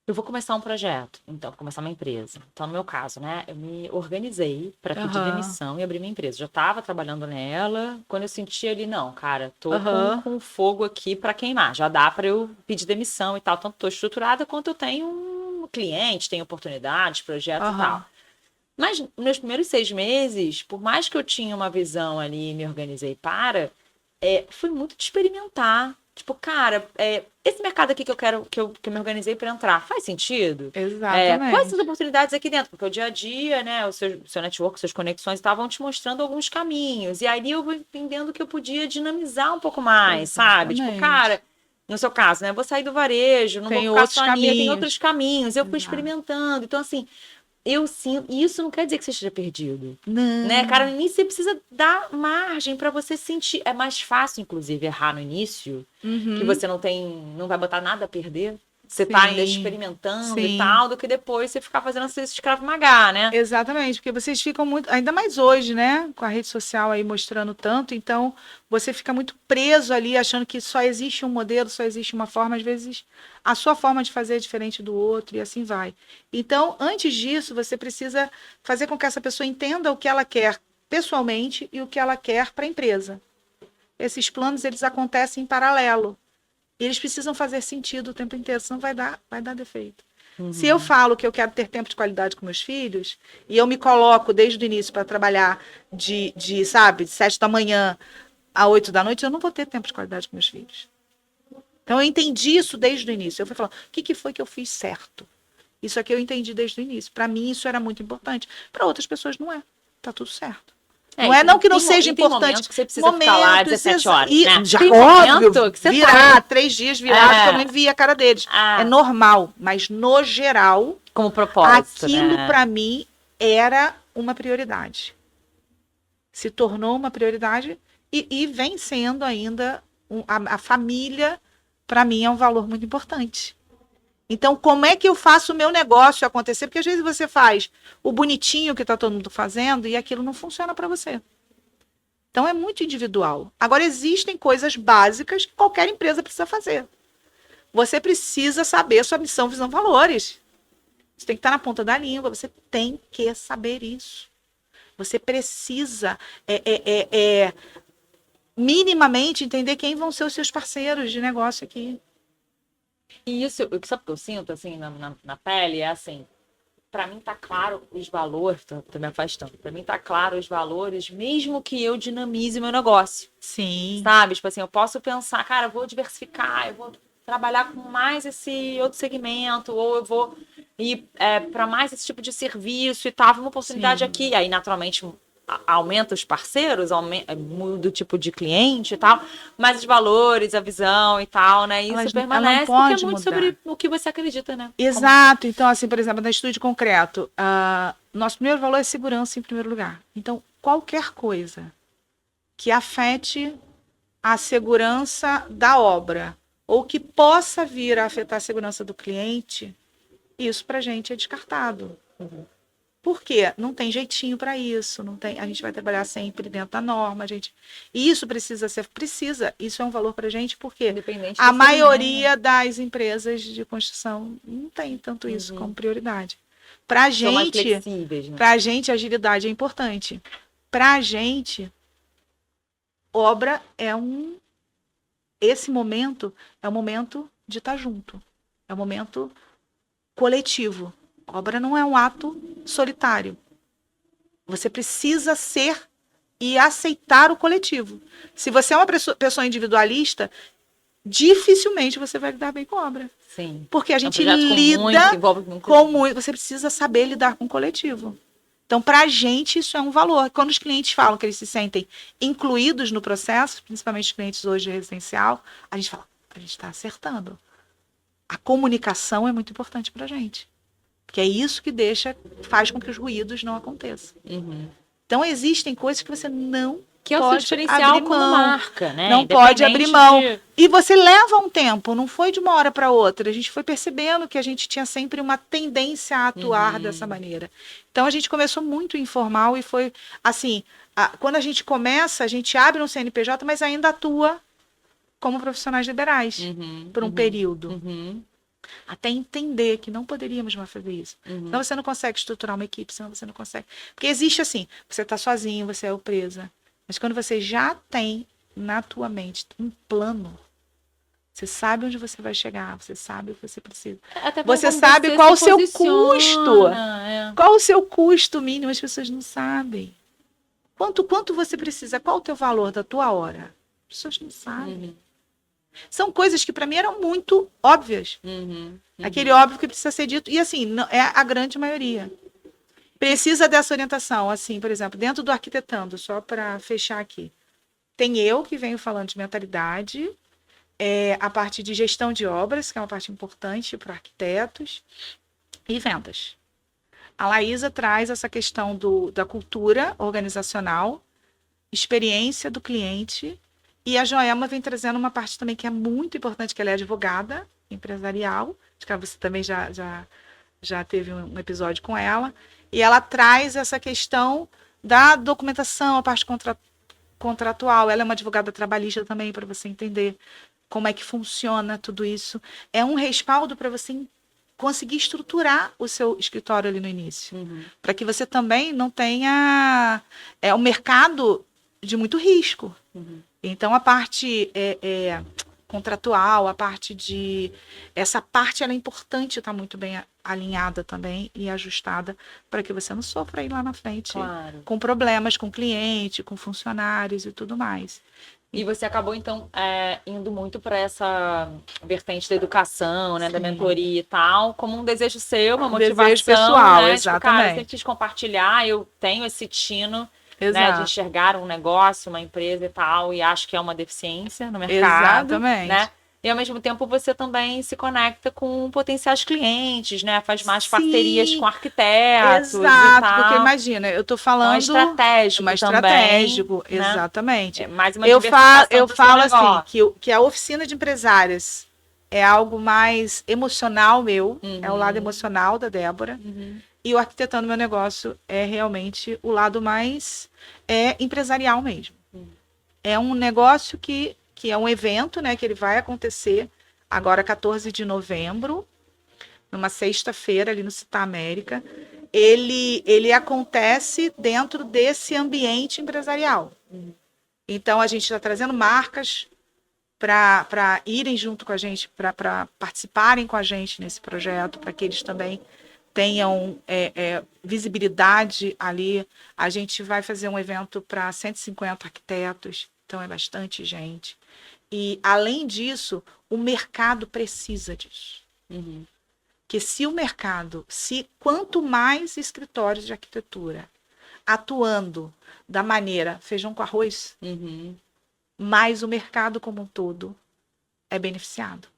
eu vou começar um projeto, então, vou começar uma empresa. Então, no meu caso, né, eu me organizei para pedir Aham. demissão e abrir minha empresa. Já estava trabalhando nela, quando eu senti ali, não, cara, tô Aham. com fogo aqui para queimar. Já dá para eu pedir demissão e tal. Tanto tô estruturada quanto eu tenho um cliente, tenho oportunidades, projetos e tal. Aham. Mas nos meus primeiros 6 meses, por mais que eu tinha uma visão ali e me organizei foi muito de experimentar. Tipo, cara, esse mercado aqui que eu quero, que eu me organizei para entrar, faz sentido? Quais são as Exatamente. oportunidades aqui dentro? Porque o dia a dia, né, o seu network, suas conexões estavam te mostrando alguns caminhos. E aí eu vou entendendo que eu podia dinamizar um pouco mais, sabe? Tipo, Exatamente. cara, no seu caso, né, eu vou sair do varejo, não vou Tem ficar outros só nisso, tem outros caminhos. caminhos. Eu fui Exato. experimentando. Então, assim, eu sinto. E isso não quer dizer que você esteja perdido. Né, cara, Não. no início você precisa dar margem para você sentir. É mais fácil, inclusive, errar no início, que Uhum. você não vai botar nada a perder. Você tá ainda Sim. experimentando e Sim. tal, do que depois você ficar fazendo esse escravo magá, né? Exatamente, porque vocês ficam muito, ainda mais hoje, né, com a rede social aí mostrando tanto, então você fica muito preso ali, achando que só existe um modelo, só existe uma forma, às vezes a sua forma de fazer é diferente do outro e assim vai. Então, antes disso, você precisa fazer com que essa pessoa entenda o que ela quer pessoalmente e o que ela quer para a empresa. Esses planos, eles acontecem em paralelo. E eles precisam fazer sentido o tempo inteiro, senão vai dar defeito. Se eu Uhum. falo que eu quero ter tempo de qualidade com meus filhos, e eu me coloco desde o início para trabalhar sabe, de 7 da manhã a 8 da noite, eu não vou ter tempo de qualidade com meus filhos. Então eu entendi isso desde o início. Eu fui falando, o que foi que eu fiz certo? Isso aqui eu entendi desde o início. Para mim isso era muito importante. Para outras pessoas não é. Tá tudo certo. Não E é não tem, que não tem, seja e tem importante. momentos que você precisa ficar lá Momentos, 17 horas, e né? já Tem óbvio, momento que você tá virar ali. 3 dias virado que eu não vi a cara deles. É Ah, normal, mas no geral, como propósito, aquilo né? para mim era uma prioridade. Se tornou uma prioridade e vem sendo ainda a família, para mim, é um valor muito importante. Então, como é que eu faço o meu negócio acontecer? Porque às vezes você faz o bonitinho que está todo mundo fazendo e aquilo não funciona para você. Então, é muito individual. Agora, existem coisas básicas que qualquer empresa precisa fazer. Você precisa saber sua missão, visão, valores. Você tem que estar na ponta da língua, você tem que saber isso. Você precisa minimamente entender quem vão ser os seus parceiros de negócio aqui. E isso, sabe o que eu sinto, assim, na pele? É assim, para mim tá claro os valores, tô me afastando. Para mim tá claro os valores, mesmo que eu dinamize meu negócio, Sim, sabe? Tipo assim, eu posso pensar, cara, eu vou diversificar, eu vou trabalhar com mais esse outro segmento, ou eu vou ir para mais esse tipo de serviço e tal, uma oportunidade sim. aqui. Aí, naturalmente, aumenta os parceiros, muda o tipo de cliente e tal, mas os valores, a visão e tal, né? Isso Ela não permanece porque é pode muito mudar. sobre o que você acredita, né? Como... Exato. Então, assim, por exemplo, na Estúdio Concreto, nosso primeiro valor é segurança em primeiro lugar. Então, qualquer coisa que afete a segurança da obra ou que possa vir a afetar a segurança do cliente, isso para a gente é descartado. Por quê? Não tem jeitinho para isso, não tem, a gente vai trabalhar sempre dentro da norma, gente. E isso precisa, isso é um valor para a gente, porque Independente a do segmento. maioria das empresas de construção não tem tanto isso como Uhum. prioridade. Para a São mais gente, flexíveis, né? agilidade é importante. Para a gente, obra esse momento é o momento de estar junto, é o momento coletivo. Obra não é um ato solitário. Você precisa ser e aceitar o coletivo. Se você é uma pessoa individualista, dificilmente você vai lidar bem com obra. Sim. Porque a É um gente projeto com muito, que lida envolve muita com gente. muito. Você precisa saber lidar com o coletivo. Então, para a gente, isso é um valor. Quando os clientes falam que eles se sentem incluídos no processo, principalmente os clientes hoje residencial, a gente fala, a gente está acertando. A comunicação é muito importante para a gente. Porque é isso que faz com que os ruídos não aconteçam. Uhum. Então, existem coisas que você não Que é o seu pode diferencial abrir como mão. marca, né? Não pode abrir Independente mão. de. E você leva um tempo, não foi de uma hora para outra. A gente foi percebendo que a gente tinha sempre uma tendência a atuar dessa Uhum. maneira. Então, a gente começou muito informal e foi assim: quando a gente começa, a gente abre um CNPJ, mas ainda atua como profissionais liberais Uhum. por um Uhum. período. Uhum. até entender que não poderíamos mais fazer isso. Uhum. Senão você não consegue estruturar uma equipe, senão você não consegue. Porque existe assim, você está sozinho, você é o presa. Mas quando você já tem na tua mente um plano, você sabe onde você vai chegar, você sabe o que você precisa. Até Você como sabe você qual se o seu posiciona, custo. é. Qual o seu custo mínimo? As pessoas não sabem. Quanto você precisa? Qual o teu valor da tua hora? As pessoas não sabem. Uhum. São coisas que para mim eram muito óbvias. Uhum. Aquele óbvio que precisa ser dito. E assim, é a grande maioria. Precisa dessa orientação. Assim, por exemplo, dentro do arquitetando, só para fechar aqui. Tem eu que venho falando de mentalidade, a parte de gestão de obras, que é uma parte importante para arquitetos, e vendas. A Laísa traz essa questão da cultura organizacional, experiência do cliente, e a Joelma vem trazendo uma parte também que é muito importante, que ela é advogada empresarial, acho que você também já teve um episódio com ela, e ela traz essa questão da documentação, a parte contratual. Ela é uma advogada trabalhista também, para você entender como é que funciona tudo isso. É um respaldo para você conseguir estruturar o seu escritório ali no início. Uhum. Para que você também não tenha um mercado de muito risco. Uhum. Então, a parte contratual, a parte de... Essa parte ela é importante estar muito bem alinhada também e ajustada para que você não sofra aí lá na frente Claro. com problemas com cliente, com funcionários e tudo mais. E você acabou, então, indo muito para essa vertente da educação, né, da mentoria e tal, como um desejo seu, uma motivação, desejo pessoal, né? exatamente. Tipo, cara, eu sempre quis compartilhar, eu tenho esse tino, né, de enxergar um negócio, uma empresa e tal, e acho que é uma deficiência no mercado, exatamente. né? E, ao mesmo tempo, você também se conecta com potenciais clientes, né? Faz mais Sim, parcerias com arquitetos exato, e tal. porque imagina, eu estou falando... Então, é estratégico mas também, estratégico, né? exatamente. É mais uma eu diversificação do falo seu negócio. assim, que a oficina de empresárias é algo mais emocional meu, é o lado emocional da Débora, e o Arquitetando Meu Negócio é realmente o lado mais empresarial mesmo. É um negócio que é um evento, né, que ele vai acontecer agora 14 de novembro, numa sexta-feira ali no Città América. Ele acontece dentro desse ambiente empresarial. Então, a gente está trazendo marcas para irem junto com a gente, para participarem com a gente nesse projeto, para que eles também tenham visibilidade ali. A gente vai fazer um evento para 150 arquitetos, então é bastante gente. E, além disso, o mercado precisa disso. Que se o mercado, quanto mais escritórios de arquitetura atuando da maneira feijão com arroz, mais o mercado como um todo é beneficiado.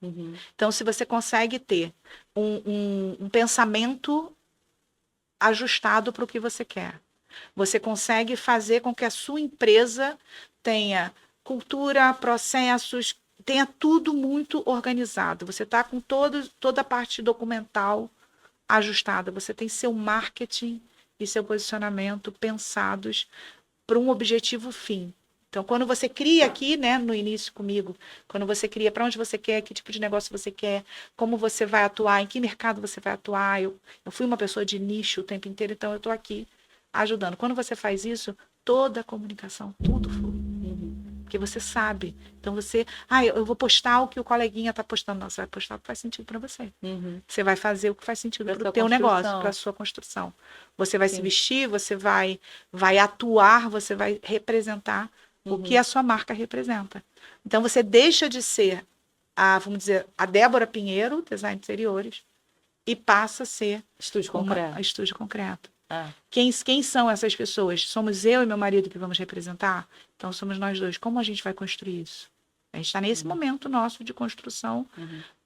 Então, se você consegue ter um pensamento ajustado para o que você quer, você consegue fazer com que a sua empresa tenha cultura, processos, tenha tudo muito organizado. Você está com toda a parte documental ajustada. Você tem seu marketing e seu posicionamento pensados para um objetivo fim. Então, quando você cria aqui, né, no início comigo, quando você cria para onde você quer, que tipo de negócio você quer, como você vai atuar, em que mercado você vai atuar. Eu fui uma pessoa de nicho o tempo inteiro, então eu estou aqui ajudando. Quando você faz isso, toda a comunicação, tudo flui. Porque você sabe. Então você, eu vou postar o que o coleguinha está postando. Não, você vai postar o que faz sentido para você. Você vai fazer o que faz sentido para o teu negócio, para a sua construção. Você vai se vestir, você vai atuar, você vai representar o que a sua marca representa. Então você deixa de ser vamos dizer, a Débora Pinheiro, design de interiores, e passa a ser Estúdio concreto. Quem são essas pessoas? Somos eu e meu marido que vamos representar? Então, somos nós dois. Como a gente vai construir isso? A gente está nesse momento nosso de construção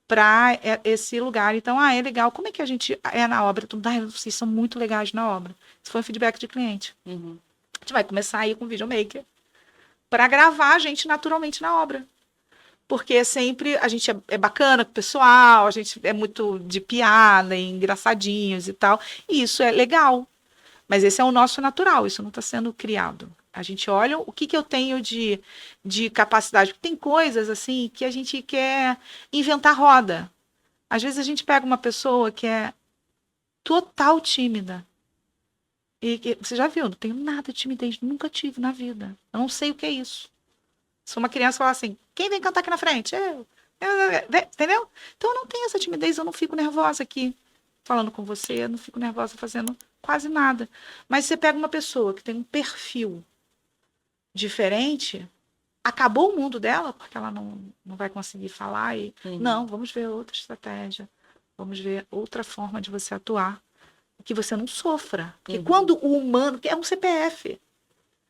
para esse lugar. Então, é legal. Como é que a gente é na obra? Vocês são muito legais na obra. Isso foi um feedback de cliente. A gente vai começar a ir com o videomaker para gravar a gente naturalmente na obra. Porque sempre a gente é bacana com o pessoal, a gente é muito de piada, engraçadinhos e tal. E isso é legal. Mas esse é o nosso natural, isso não está sendo criado. A gente olha o que eu tenho de capacidade. Tem coisas assim que a gente quer inventar roda. Às vezes a gente pega uma pessoa que é total tímida. E que, você já viu, não tenho nada de timidez, nunca tive na vida. Eu não sei o que é isso. Se uma criança falar assim, quem vem cantar aqui na frente? Entendeu? Então eu não tenho essa timidez, eu não fico nervosa aqui falando com você, eu não fico nervosa fazendo quase nada. Mas você pega uma pessoa que tem um perfil diferente, acabou o mundo dela, porque ela não vai conseguir falar. Não, vamos ver outra estratégia, vamos ver outra forma de você atuar, que você não sofra. Porque quando o humano, que é um CPF,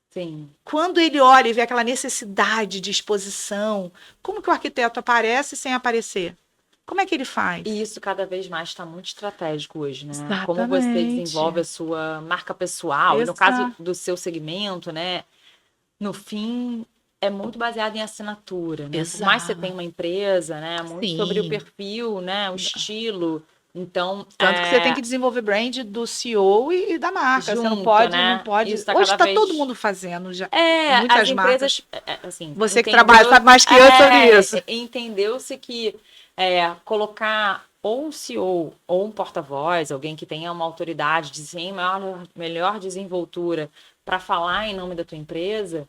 Sim. quando ele olha e vê aquela necessidade de exposição, como que o arquiteto aparece sem aparecer? Como é que ele faz? E isso cada vez mais está muito estratégico hoje, né? Exatamente. Como você desenvolve a sua marca pessoal, e no caso do seu segmento, né? No fim, é muito baseado em assinatura, né? Por mais que você tenha uma empresa, né? Muito sobre o perfil, né? O estilo. Então, tanto que você tem que desenvolver brand do CEO e da marca. Você não pode, né? não pode. Isso tá Hoje está vez... todo mundo fazendo já. Muitas as empresas, marcas. assim, você que trabalha sabe mais que eu sobre isso. Entendeu-se que colocar ou um CEO ou um porta-voz, alguém que tenha uma autoridade, desenhe melhor desenvoltura para falar em nome da tua empresa,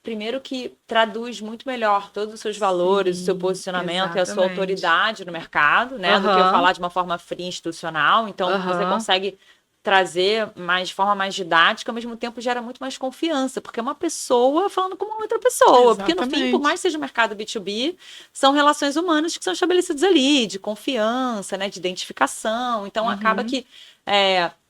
primeiro que traduz muito melhor todos os seus valores, o seu posicionamento e a sua autoridade no mercado, né? Do que eu falar de uma forma fria institucional. Então, você consegue trazer de forma mais didática, ao mesmo tempo gera muito mais confiança, porque é uma pessoa falando com uma outra pessoa. Exatamente. Porque, no fim, por mais que seja um mercado B2B, são relações humanas que são estabelecidas ali, de confiança, né? De identificação. Então, acaba que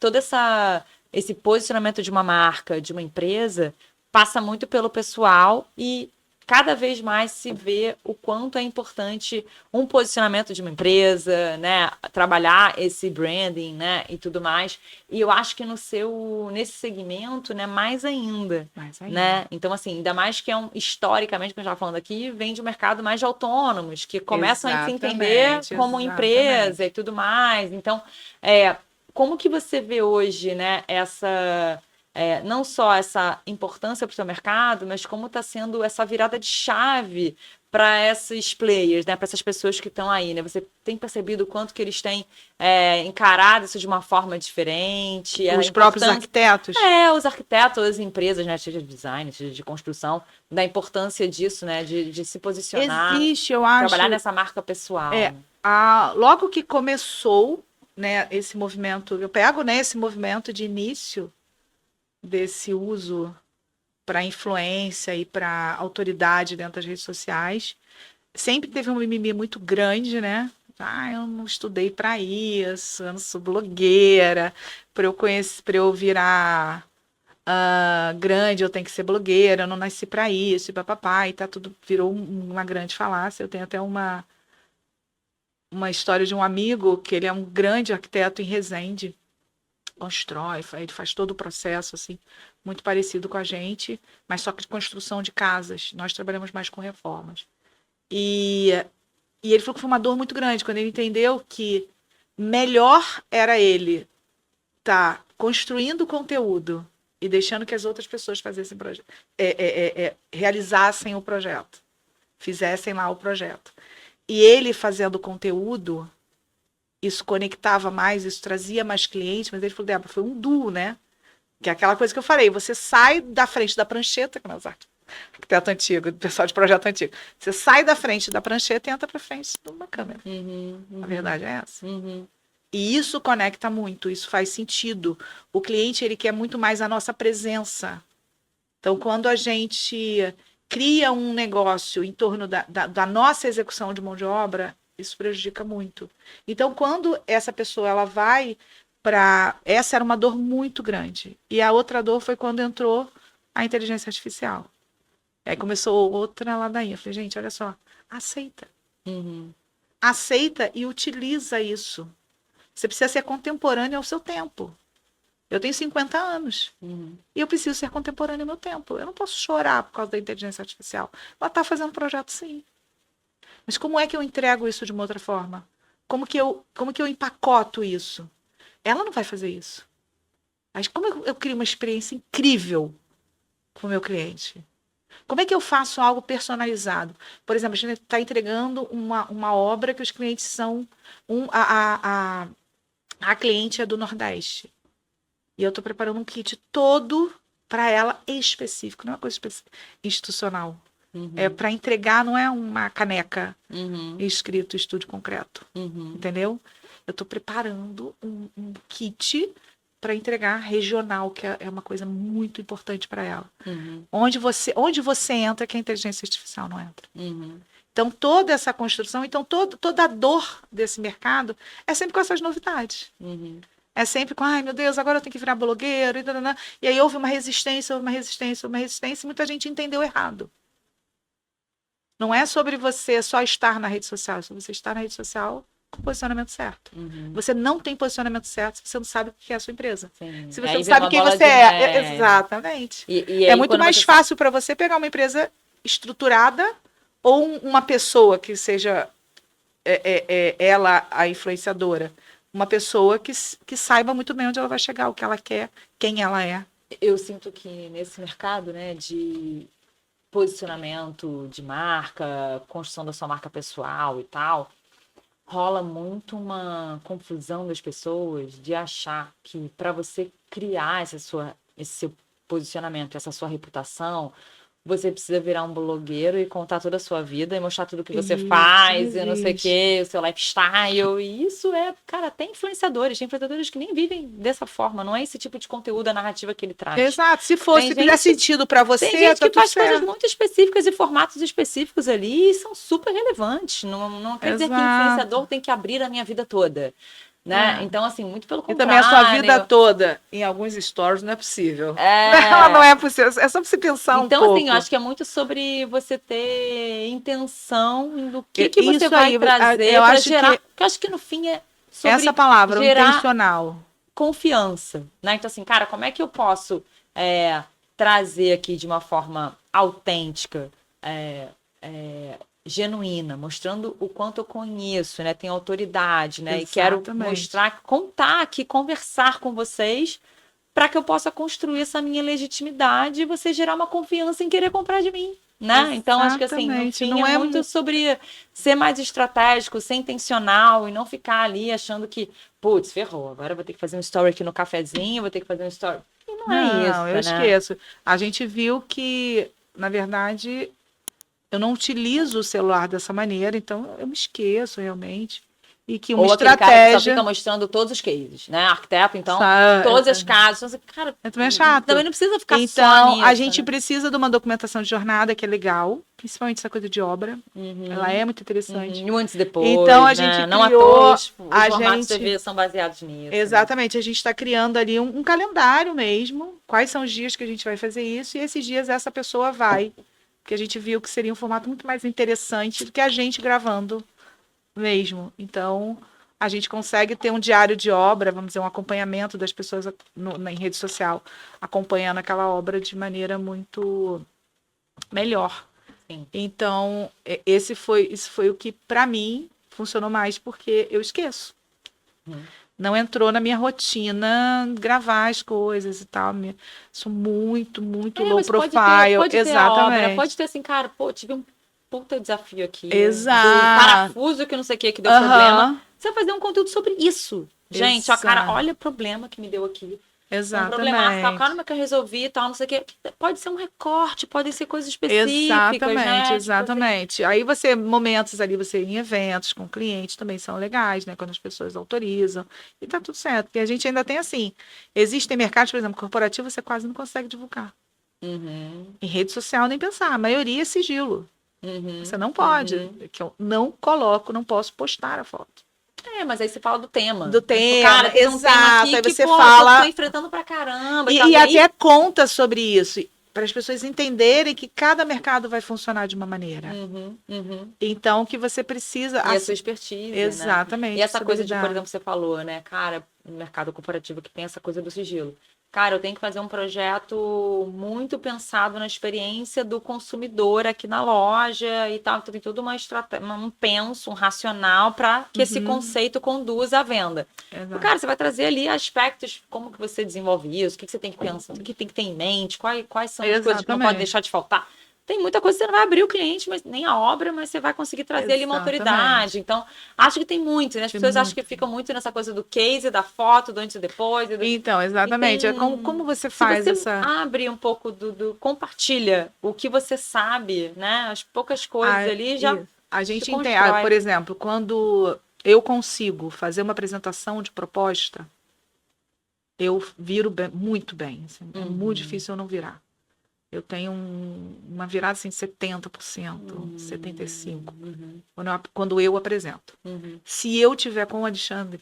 todo esse posicionamento de uma marca, de uma empresa, passa muito pelo pessoal e cada vez mais se vê o quanto é importante um posicionamento de uma empresa, né? Trabalhar esse branding, né? E tudo mais. E eu acho que nesse segmento, né? Mais ainda. Né? Então, assim, ainda mais que historicamente, como eu estava falando aqui, vem de um mercado mais de autônomos, que começam a se entender como empresa e tudo mais. Então, como que você vê hoje, né? Não só essa importância para o seu mercado, mas como está sendo essa virada de chave para esses players, né? Para essas pessoas que estão aí, né? Você tem percebido o quanto que eles têm encarado isso de uma forma diferente? Os próprios arquitetos? Os arquitetos, as empresas, né? Seja de design, seja de construção, da importância disso, né? De se posicionar. Existe, eu acho. Trabalhar nessa marca pessoal. Logo que começou, né, esse movimento, eu pego, né, esse movimento de início desse uso para influência e para autoridade dentro das redes sociais. Sempre teve um mimimi muito grande, né? Eu não estudei para isso, eu não sou blogueira. Para eu virar grande, eu tenho que ser blogueira, eu não nasci para isso, e papapá, e tá tudo, virou uma grande falácia. Eu tenho até uma história de um amigo que ele é um grande arquiteto em Resende, constrói, ele faz todo o processo, assim, muito parecido com a gente, mas só que de construção de casas. Nós trabalhamos mais com reformas. E ele falou que foi uma dor muito grande, quando ele entendeu que melhor era ele estar construindo conteúdo e deixando que as outras pessoas fizessem realizassem o projeto, fizessem lá o projeto. E ele fazendo conteúdo, isso conectava mais, isso trazia mais clientes, mas ele falou, Débora, foi um duo, né? Que é aquela coisa que eu falei, você sai da frente da prancheta, que é o arquiteto antigo, o pessoal de projeto antigo, você sai da frente da prancheta e entra para frente de uma câmera. A verdade é essa. E isso conecta muito, isso faz sentido. O cliente, ele quer muito mais a nossa presença. Então, quando a gente cria um negócio em torno da nossa execução de mão de obra, isso prejudica muito. Então, quando essa pessoa ela vai para... Essa era uma dor muito grande. E a outra dor foi quando entrou a inteligência artificial. Aí começou outra ladainha. Eu falei, gente, olha só, aceita. Aceita e utiliza isso. Você precisa ser contemporâneo ao seu tempo. Eu tenho 50 anos. E eu preciso ser contemporâneo ao meu tempo. Eu não posso chorar por causa da inteligência artificial. Ela está fazendo projeto, sim. Mas como é que eu entrego isso de uma outra forma? Como que eu empacoto isso? Ela não vai fazer isso. Mas como eu crio uma experiência incrível com o meu cliente? Como é que eu faço algo personalizado? Por exemplo, a gente está entregando uma obra que os clientes são. A cliente é do Nordeste. E eu estou preparando um kit todo para ela específico, não é uma coisa institucional. É para entregar, não é uma caneca escrito estúdio concreto. Entendeu? Eu estou preparando um kit para entregar regional, que é uma coisa muito importante para ela. Onde você entra, que a inteligência artificial não entra. Então, toda essa construção, então toda a dor desse mercado é sempre com essas novidades. É sempre com, ai meu Deus, agora eu tenho que virar blogueiro. E aí houve uma resistência, e muita gente entendeu errado. Não é sobre você só estar na rede social, é sobre você estar na rede social com o posicionamento certo. Você não tem posicionamento certo se você não sabe o que é a sua empresa. Sim. Se você não sabe quem você é. Exatamente. E é aí, muito mais fácil para você pegar uma empresa estruturada ou uma pessoa que seja ela a influenciadora. Uma pessoa que saiba muito bem onde ela vai chegar, o que ela quer, quem ela é. Eu sinto que nesse mercado, né, de posicionamento de marca, construção da sua marca pessoal e tal, rola muito uma confusão das pessoas de achar que para você criar esse seu posicionamento, essa sua reputação, você precisa virar um blogueiro e contar toda a sua vida e mostrar tudo que você faz, e não sei o quê, o seu lifestyle. E isso cara, tem influenciadores que nem vivem dessa forma, não é esse tipo de conteúdo, a narrativa que ele traz. Exato, se fizer sentido para você, tem gente tá que faz certo. coisas muito específicas e formatos específicos ali e são super relevantes. Não quer dizer que influenciador tem que abrir a minha vida toda. Né? Então, assim, muito pelo contrário. E também a sua vida toda, em alguns stories, não é possível. Ela não é possível, é só pra você pensar um pouco. Então, assim, eu acho que é muito sobre você ter intenção do que você vai trazer para gerar. Porque eu acho que no fim é sobre essa palavra, gerar intencional. Confiança, né? Então, assim, cara, como é que eu posso trazer aqui de uma forma autêntica, genuína, mostrando o quanto eu conheço, né? Tenho autoridade, né? Exatamente. E quero mostrar, contar aqui, conversar com vocês para que eu possa construir essa minha legitimidade e você gerar uma confiança em querer comprar de mim, né? Exatamente. Então, acho que assim, no fim não é muito sobre ser mais estratégico, ser intencional e não ficar ali achando que, putz, ferrou, agora eu vou ter que fazer um story aqui no cafezinho, vou ter que fazer um story. E não é isso, Não, eu esqueço. A gente viu que, na verdade, eu não utilizo o celular dessa maneira, então eu me esqueço realmente. E que uma ou estratégia. Cara que só fica mostrando todos os cases, né? Arquiteto, então, todos os casos. Então, cara, também é chato. Também não precisa ficar então, só nisso, a gente precisa de uma documentação de jornada que é legal, principalmente essa coisa de obra. Ela é muito interessante. E antes e depois. Então, a gente criou. Não à toa, os formatos de TV são baseados nisso. Exatamente. Né? A gente está criando ali um calendário mesmo. Quais são os dias que a gente vai fazer isso? E esses dias essa pessoa vai. Porque a gente viu que seria um formato muito mais interessante do que a gente gravando mesmo. Então, a gente consegue ter um diário de obra, vamos dizer, um acompanhamento das pessoas em rede social, acompanhando aquela obra de maneira muito melhor. Sim. Então, isso foi o que, para mim, funcionou mais, porque eu esqueço. Não entrou na minha rotina gravar as coisas e tal. Sou muito low profile. Pode ter exatamente. Obra, pode ter assim, cara, tive um puta desafio aqui. Exato. Do parafuso que não sei o que deu problema. Você vai fazer um conteúdo sobre isso. Gente, ó, cara, olha o problema que me deu aqui. Exatamente. Um problema, calma que eu resolvi e tal, não sei o que. Pode ser um recorte, podem ser coisas específicas, né? Exatamente. Aí momentos ali, em eventos com clientes também são legais, né? Quando as pessoas autorizam. E tá tudo certo. Porque a gente ainda tem assim, existem mercados, por exemplo, corporativo, você quase não consegue divulgar. Em rede social, nem pensar. A maioria é sigilo. Você não pode. Que eu não posso postar a foto. Mas aí você fala do tema. Do tema, cara, exato. Aí você fala. Eu tô enfrentando pra caramba. E até conta sobre isso. Para as pessoas entenderem que cada mercado vai funcionar de uma maneira. Então, que você precisa. E a sua expertise. Exatamente. Né? E essa coisa de, por exemplo, você falou, né? Cara, no mercado corporativo que tem essa coisa do sigilo. Cara, eu tenho que fazer um projeto muito pensado na experiência do consumidor aqui na loja e tal. Então, tem toda uma estratégia, um racional para que esse conceito conduza à venda. Cara, você vai trazer ali aspectos, como que você desenvolve isso, o que você tem que pensar, o que tem que ter em mente, quais são as coisas que não podem deixar de faltar. tem muita coisa que você não vai abrir o cliente, mas nem a obra, mas você vai conseguir trazer ali uma Exatamente. autoridade. Então, acho que tem muito, né? As Tem pessoas acham muito. que ficam muito nessa coisa do case, da foto, do antes e depois. Então, E exatamente. É como você se faz você essa. abre um pouco compartilha o que você sabe, né? As poucas coisas A, ali já a se gente entende. Por constrói. exemplo, quando eu consigo fazer uma apresentação de proposta, eu viro muito bem. Assim, é muito difícil eu não virar. Eu tenho uma virada assim, 70%, 75%, quando eu apresento. Se eu tiver com o Alexandre,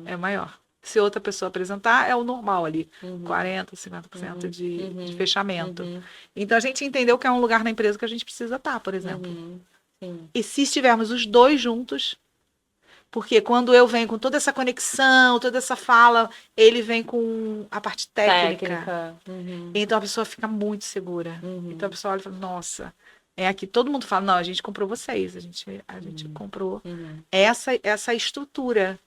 é maior. Se outra pessoa apresentar, é o normal ali, 40%, 50% de fechamento. Então, a gente entendeu que é um lugar na empresa que a gente precisa estar, por exemplo. E se estivermos os dois juntos, porque quando eu venho com toda essa conexão, toda essa fala, ele vem com a parte técnica. Então a pessoa fica muito segura. Então a pessoa olha e fala, nossa, é aqui. Todo mundo fala, não, a gente comprou vocês, a gente comprou essa estrutura.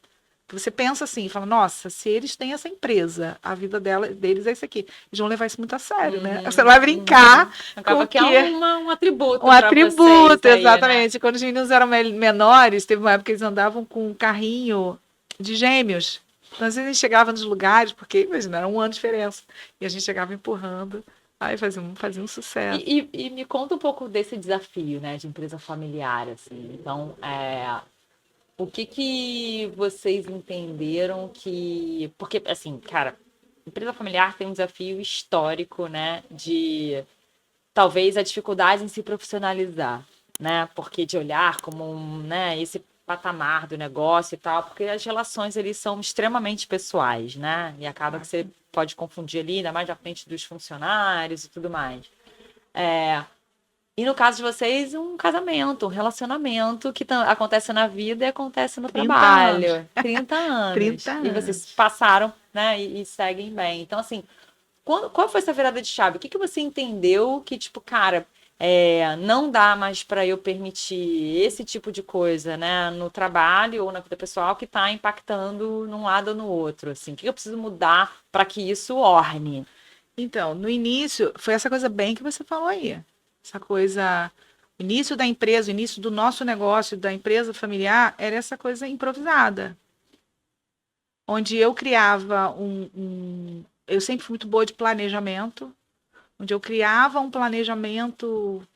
Você pensa assim, fala, nossa, se eles têm essa empresa, a vida deles é isso aqui. Eles vão levar isso muito a sério, né? Você não vai brincar Acaba com que é um atributo um para vocês atributo, aí, exatamente. né? Quando os meninos eram menores, teve uma época que eles andavam com um carrinho de gêmeos. Então, às vezes a gente chegava nos lugares, porque, imagina, era um ano de diferença. E a gente chegava empurrando, aí fazia um sucesso. E me conta um pouco desse desafio, né, de empresa familiar, assim. Então, o que vocês entenderam que... Porque, assim, cara, empresa familiar tem um desafio histórico, né, de talvez a dificuldade em se profissionalizar, né, porque de olhar como né, esse patamar do negócio e tal, porque as relações ali são extremamente pessoais, né, e acaba que você pode confundir ali, ainda mais na frente dos funcionários e tudo mais. E no caso de vocês, um casamento, um relacionamento que acontece na vida e acontece no 30 trabalho. anos. 30 anos. 30 E anos. vocês passaram, né, e seguem bem. Então, assim, qual foi essa virada de chave? O que você entendeu que, tipo, cara, não dá mais para eu permitir esse tipo de coisa, né, no trabalho ou na vida pessoal que está impactando num lado ou no outro, assim? O que eu preciso mudar para que isso orne? Então, no início, foi essa coisa bem que você falou aí. Essa coisa, o início da empresa, o início do nosso negócio, da empresa familiar, era essa coisa improvisada. Onde eu criava eu sempre fui muito boa de planejamento, onde eu criava um planejamento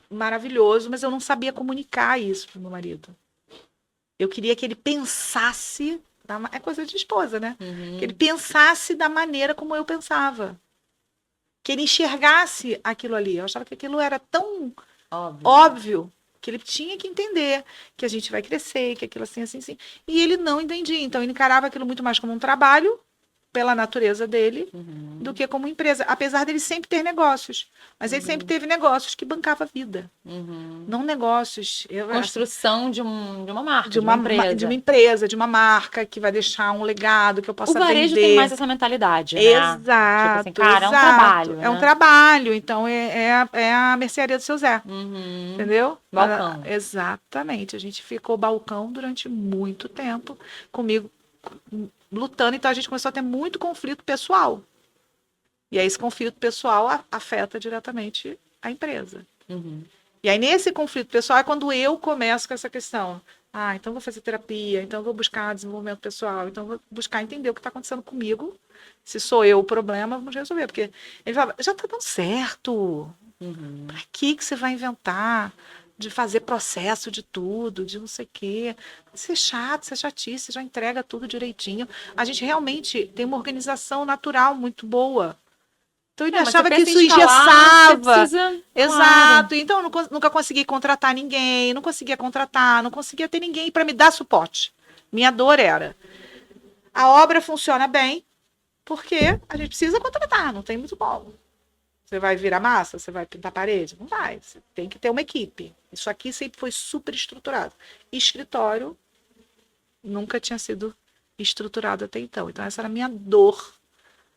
maravilhoso, mas eu não sabia comunicar isso para o meu marido. Eu queria que ele pensasse, é coisa de esposa, né? Que ele pensasse da maneira como eu pensava. Que ele enxergasse aquilo ali. Eu achava que aquilo era tão óbvio que ele tinha que entender que a gente vai crescer, que aquilo assim, assim, assim. E ele não entendia. Então, ele encarava aquilo muito mais como um trabalho, pela natureza dele, do que como empresa. Apesar dele sempre ter negócios. Mas ele sempre teve negócios que bancava a vida. Não negócios... Construção de uma marca, de uma empresa. De uma empresa, de uma marca que vai deixar um legado que eu possa vender. O varejo tem mais essa mentalidade, né? Exato. Tipo assim, cara, exato. é um trabalho. É um trabalho, então é a mercearia do seu Zé. Entendeu? Balcão. Exatamente. A gente ficou balcão durante muito tempo comigo lutando, então a gente começou a ter muito conflito pessoal. E aí esse conflito pessoal afeta diretamente a empresa. E aí nesse conflito pessoal é quando eu começo com essa questão. Então vou fazer terapia, então vou buscar desenvolvimento pessoal, então vou buscar entender o que está acontecendo comigo. Se sou eu o problema, vamos resolver. Porque ele fala, já está dando certo. Para que você vai inventar de fazer processo de tudo, de não sei o quê? Isso é chato, isso é chatice, você já entrega tudo direitinho. A gente realmente tem uma organização natural muito boa. Então ele achava que isso engessava. Exato. Claro. Então eu nunca consegui contratar ninguém, não conseguia ter ninguém para me dar suporte. Minha dor era: a obra funciona bem, porque a gente precisa contratar, não tem muito bom. Você vai virar massa? Você vai pintar parede? Não vai. Você tem que ter uma equipe. Isso aqui sempre foi super estruturado. Escritório nunca tinha sido estruturado até então. Então essa era a minha dor.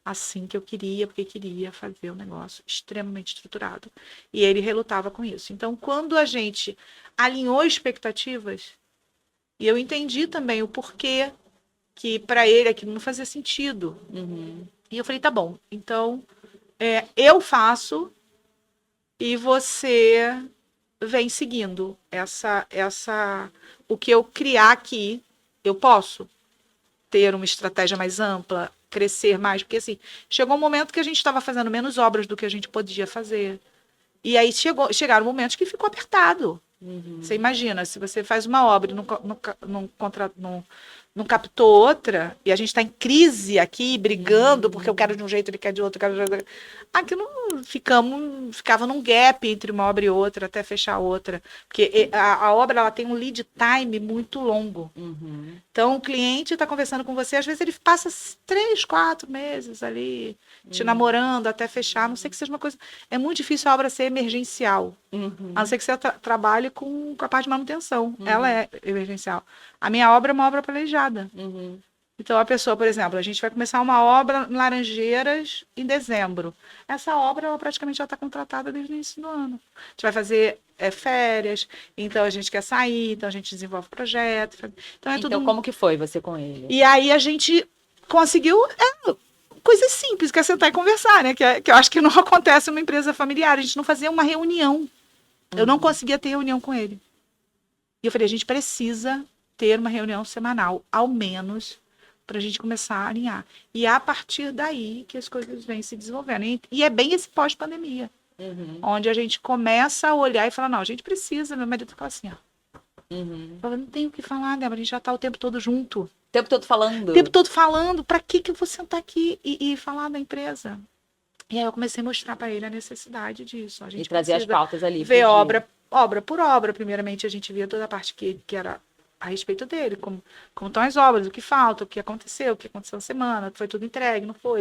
Assim que eu queria, porque queria fazer um negócio extremamente estruturado. E ele relutava com isso. Então, quando a gente alinhou expectativas, e eu entendi também o porquê que para ele aquilo não fazia sentido. E eu falei, tá bom, então eu faço e você vem seguindo o que eu criar aqui, eu posso ter uma estratégia mais ampla, crescer mais, porque assim, chegou um momento que a gente estava fazendo menos obras do que a gente podia fazer. E aí chegaram momentos que ficou apertado. Você imagina, se você faz uma obra e não captou outra, e a gente está em crise aqui, brigando, porque eu quero de um jeito, ele quer de outro, eu quero de outro. Aquilo ficava num gap entre uma obra e outra, até fechar outra. Porque a obra ela tem um lead time muito longo. Então, o cliente está conversando com você, às vezes ele passa 3, 4 meses ali, te namorando até fechar, a não sei que seja uma coisa. É muito difícil a obra ser emergencial. A não ser que você trabalhe com a parte de manutenção. Ela é emergencial. A minha obra é uma obra planejada. Então, a pessoa, por exemplo, a gente vai começar uma obra em Laranjeiras em dezembro. Essa obra, ela praticamente já está contratada desde o início do ano. A gente vai fazer férias, então a gente quer sair, então a gente desenvolve projeto. Então, tudo... como que foi você com ele? E aí a gente conseguiu coisas simples, que é sentar e conversar, né? Que eu acho que não acontece numa empresa familiar. A gente não fazia uma reunião. Eu não conseguia ter reunião com ele. E eu falei, a gente precisa ter uma reunião semanal, ao menos, para a gente começar a alinhar. E é a partir daí que as coisas vêm se desenvolvendo. E é bem esse pós-pandemia, onde a gente começa a olhar e falar, não, a gente precisa. Meu marido fala assim, ó. Eu não tenho o que falar, Débora, a gente já está o tempo todo junto. O tempo todo falando. O tempo todo falando. Para que eu vou sentar aqui e falar da empresa? E aí eu comecei a mostrar para ele a necessidade disso. A gente trazer as pautas ali. Ver obra por obra. Primeiramente, a gente via toda a parte que era a respeito dele, como estão as obras, o que falta, o que aconteceu na semana, foi tudo entregue, não foi,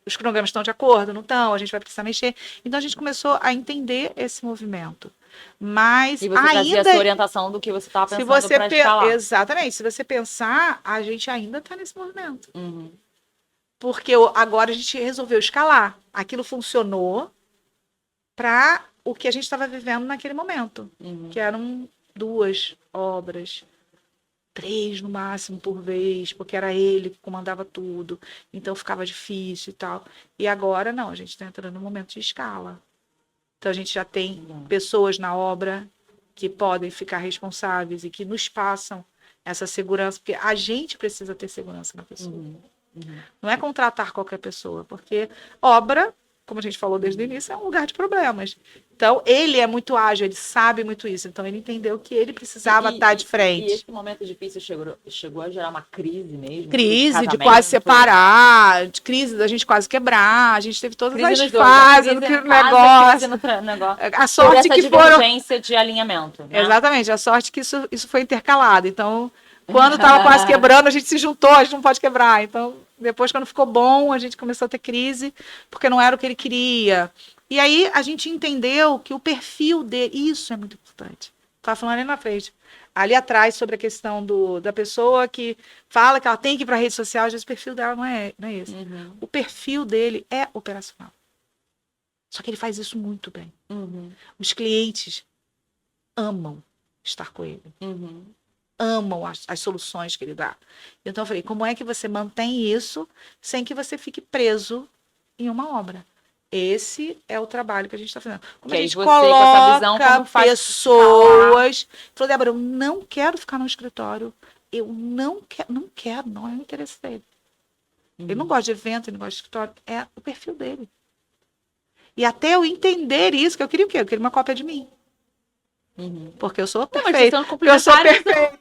os cronogramas estão de acordo, não estão, a gente vai precisar mexer. Então, a gente começou a entender esse movimento. Mas e você trazia essa orientação do que você estava pensando para escalar. Exatamente. Se você pensar, a gente ainda está nesse movimento. Porque agora a gente resolveu escalar. Aquilo funcionou para o que a gente estava vivendo naquele momento. Que eram 2 obras, 3 no máximo por vez, porque era ele que comandava tudo. Então ficava difícil e tal. E agora não, a gente está entrando num momento de escala. Então a gente já tem pessoas na obra que podem ficar responsáveis e que nos passam essa segurança, porque a gente precisa ter segurança na pessoa. Não é contratar qualquer pessoa, porque obra, como a gente falou desde o início, é um lugar de problemas. Então, ele é muito ágil, ele sabe muito isso. Então, ele entendeu que ele precisava estar de frente. E esse momento difícil chegou a gerar uma crise mesmo? Crise de quase separar, de crise da gente quase quebrar. A gente teve todas as fases do negócio. A sorte que foram... divergência de alinhamento. Né? Exatamente, a sorte que isso foi intercalado. Então... Quando estava quase quebrando, a gente se juntou, a gente não pode quebrar. Então, depois, quando ficou bom, a gente começou a ter crise, porque não era o que ele queria. E aí, a gente entendeu que o perfil dele, isso é muito importante. Estava falando ali na frente, ali atrás, sobre a questão da pessoa que fala que ela tem que ir para a rede social, às vezes o perfil dela não é esse. O perfil dele é operacional. Só que ele faz isso muito bem. Os clientes amam estar com ele. Amam as soluções que ele dá. Então eu falei, como é que você mantém isso sem que você fique preso em uma obra? Esse é o trabalho que a gente está fazendo. Como que a gente coloca pessoas... Falou, Débora, eu não quero ficar no escritório. Eu não quero, não é o interesse dele. Ele não gosta de evento, ele não gosta de escritório. É o perfil dele. E até eu entender isso, que eu queria o quê? Eu queria uma cópia de mim. Porque eu sou perfeita. Eu sou perfeita.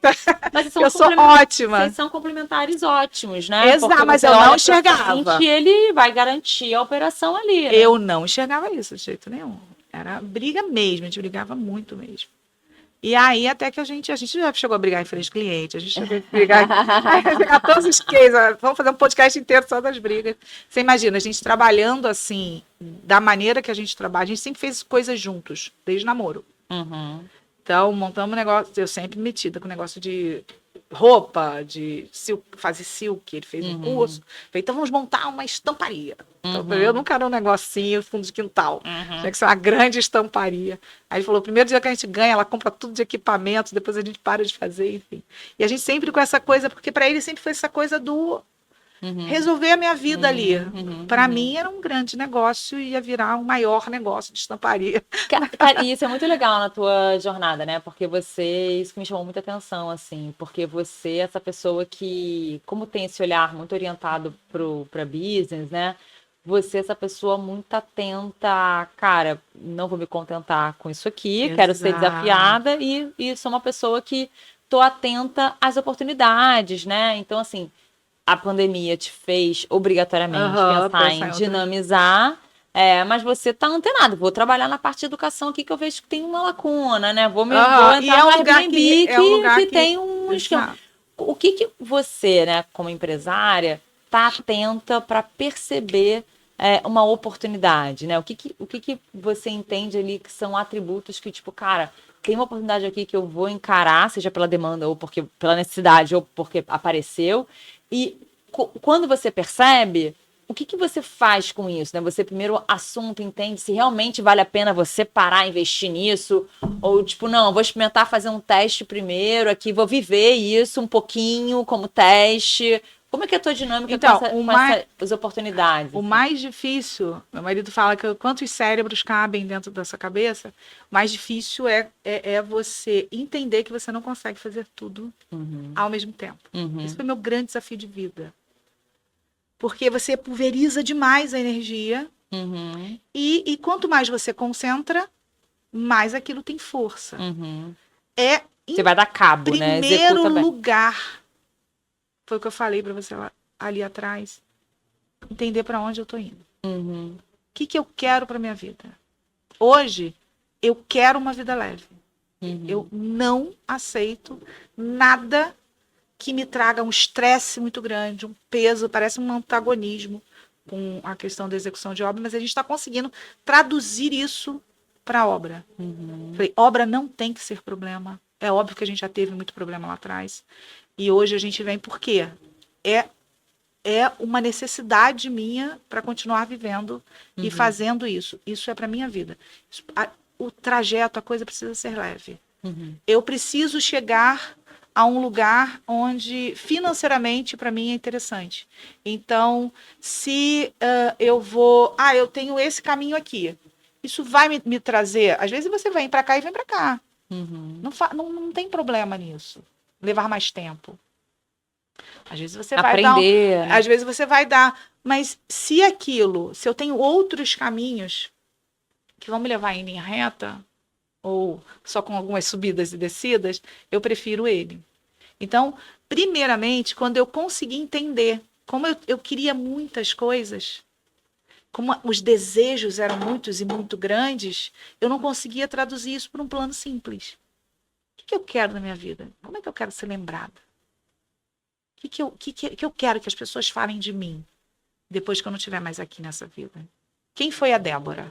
Mas eu sou ótima. Vocês são complementares ótimos, né? Exato, mas eu não enxergava. Que ele vai garantir a operação ali. Né? Eu não enxergava isso de jeito nenhum. Era briga mesmo, a gente brigava muito mesmo. E aí, até que a gente já chegou a brigar em frente ao cliente, a gente chegou a brigar a todos os cases. Vamos fazer um podcast inteiro só das brigas. Você imagina, a gente trabalhando assim, da maneira que a gente trabalha, a gente sempre fez coisas juntos, desde namoro. Então, montamos um negócio, eu sempre metida com negócio de roupa, de fazer silk, ele fez um curso. Falei, então vamos montar uma estamparia. Então, eu nunca era um negocinho, fundo de quintal. Tinha que ser uma grande estamparia. Aí ele falou, o primeiro dia que a gente ganha, ela compra tudo de equipamento, depois a gente para de fazer, enfim. E a gente sempre com essa coisa, porque para ele sempre foi essa coisa do resolver a minha vida ali. Para uhum. mim era um grande negócio e ia virar um maior negócio de estamparia. Cara, e isso é muito legal na tua jornada, né? Porque você, isso que me chamou muita atenção, assim, porque você é essa pessoa que, como tem esse olhar muito orientado pra business, né? Você é essa pessoa muito atenta, cara, não vou me contentar com isso aqui, quero ser Exato. desafiada e sou uma pessoa que tô atenta às oportunidades, né? Então, assim, a pandemia te fez obrigatoriamente Aham, pensar pensar em em outras. dinamizar, mas você tá antenado. Vou trabalhar na parte de educação aqui que eu vejo que tem uma lacuna, né? Vou Aham, e entrar é no um lugar que Airbnb é um lugar que que tem um esquema. exato. O que que você, né, como empresária, tá atenta para perceber uma oportunidade, né? O que que você entende ali que são atributos que, tipo, cara, tem uma oportunidade aqui que eu vou encarar, seja pela demanda ou porque pela necessidade ou porque apareceu. E quando você percebe, o que que você faz com isso, né? Você primeiro assunto, entende se realmente vale a pena você parar, investir nisso, ou tipo, não, vou experimentar fazer um teste primeiro aqui, vou viver isso um pouquinho como teste. Como é que é a tua dinâmica com Então, essas oportunidades, o assim? mais difícil, meu marido fala que quantos cérebros cabem dentro dessa cabeça, o mais difícil é você entender que você não consegue fazer tudo Uhum, ao mesmo tempo. Esse uhum, foi meu grande desafio de vida. Porque você pulveriza demais a energia uhum, e quanto mais você concentra, mais aquilo tem força. uhum. É, Você em vai dar cabo, né? primeiro Executa bem. lugar, foi o que eu falei para você ali atrás, entender para onde eu tô indo. Uhum, O que eu quero para minha vida? Hoje, eu quero uma vida leve. Eu uhum, não aceito nada que me traga um estresse muito grande, um peso, parece um antagonismo com a questão da execução de obra, mas a gente está conseguindo traduzir isso para a obra. uhum, Falei, obra não tem que ser problema. É óbvio que a gente já teve muito problema lá atrás. E hoje a gente vem por quê? É, é uma necessidade minha para continuar vivendo e uhum, fazendo isso. Isso é para minha vida. O trajeto, a coisa precisa ser leve. uhum. Eu preciso chegar a um lugar onde financeiramente para mim é interessante. Então, se eu vou, eu tenho esse caminho aqui, isso vai me trazer. Às vezes você vem para cá e vem para cá. Uhum. Não tem problema nisso. Levar mais tempo. Às vezes você vai dar, Aprender, né? às vezes você vai dar, mas se eu tenho outros caminhos que vão me levar em linha reta ou só com algumas subidas e descidas, eu prefiro ele. Então, primeiramente, quando eu consegui entender como eu queria muitas coisas, como os desejos eram muitos e muito grandes, eu não conseguia traduzir isso para um plano simples. O que eu quero na minha vida? Como é que eu quero ser lembrada? O que eu quero que as pessoas falem de mim depois que eu não estiver mais aqui nessa vida? Quem foi a Débora?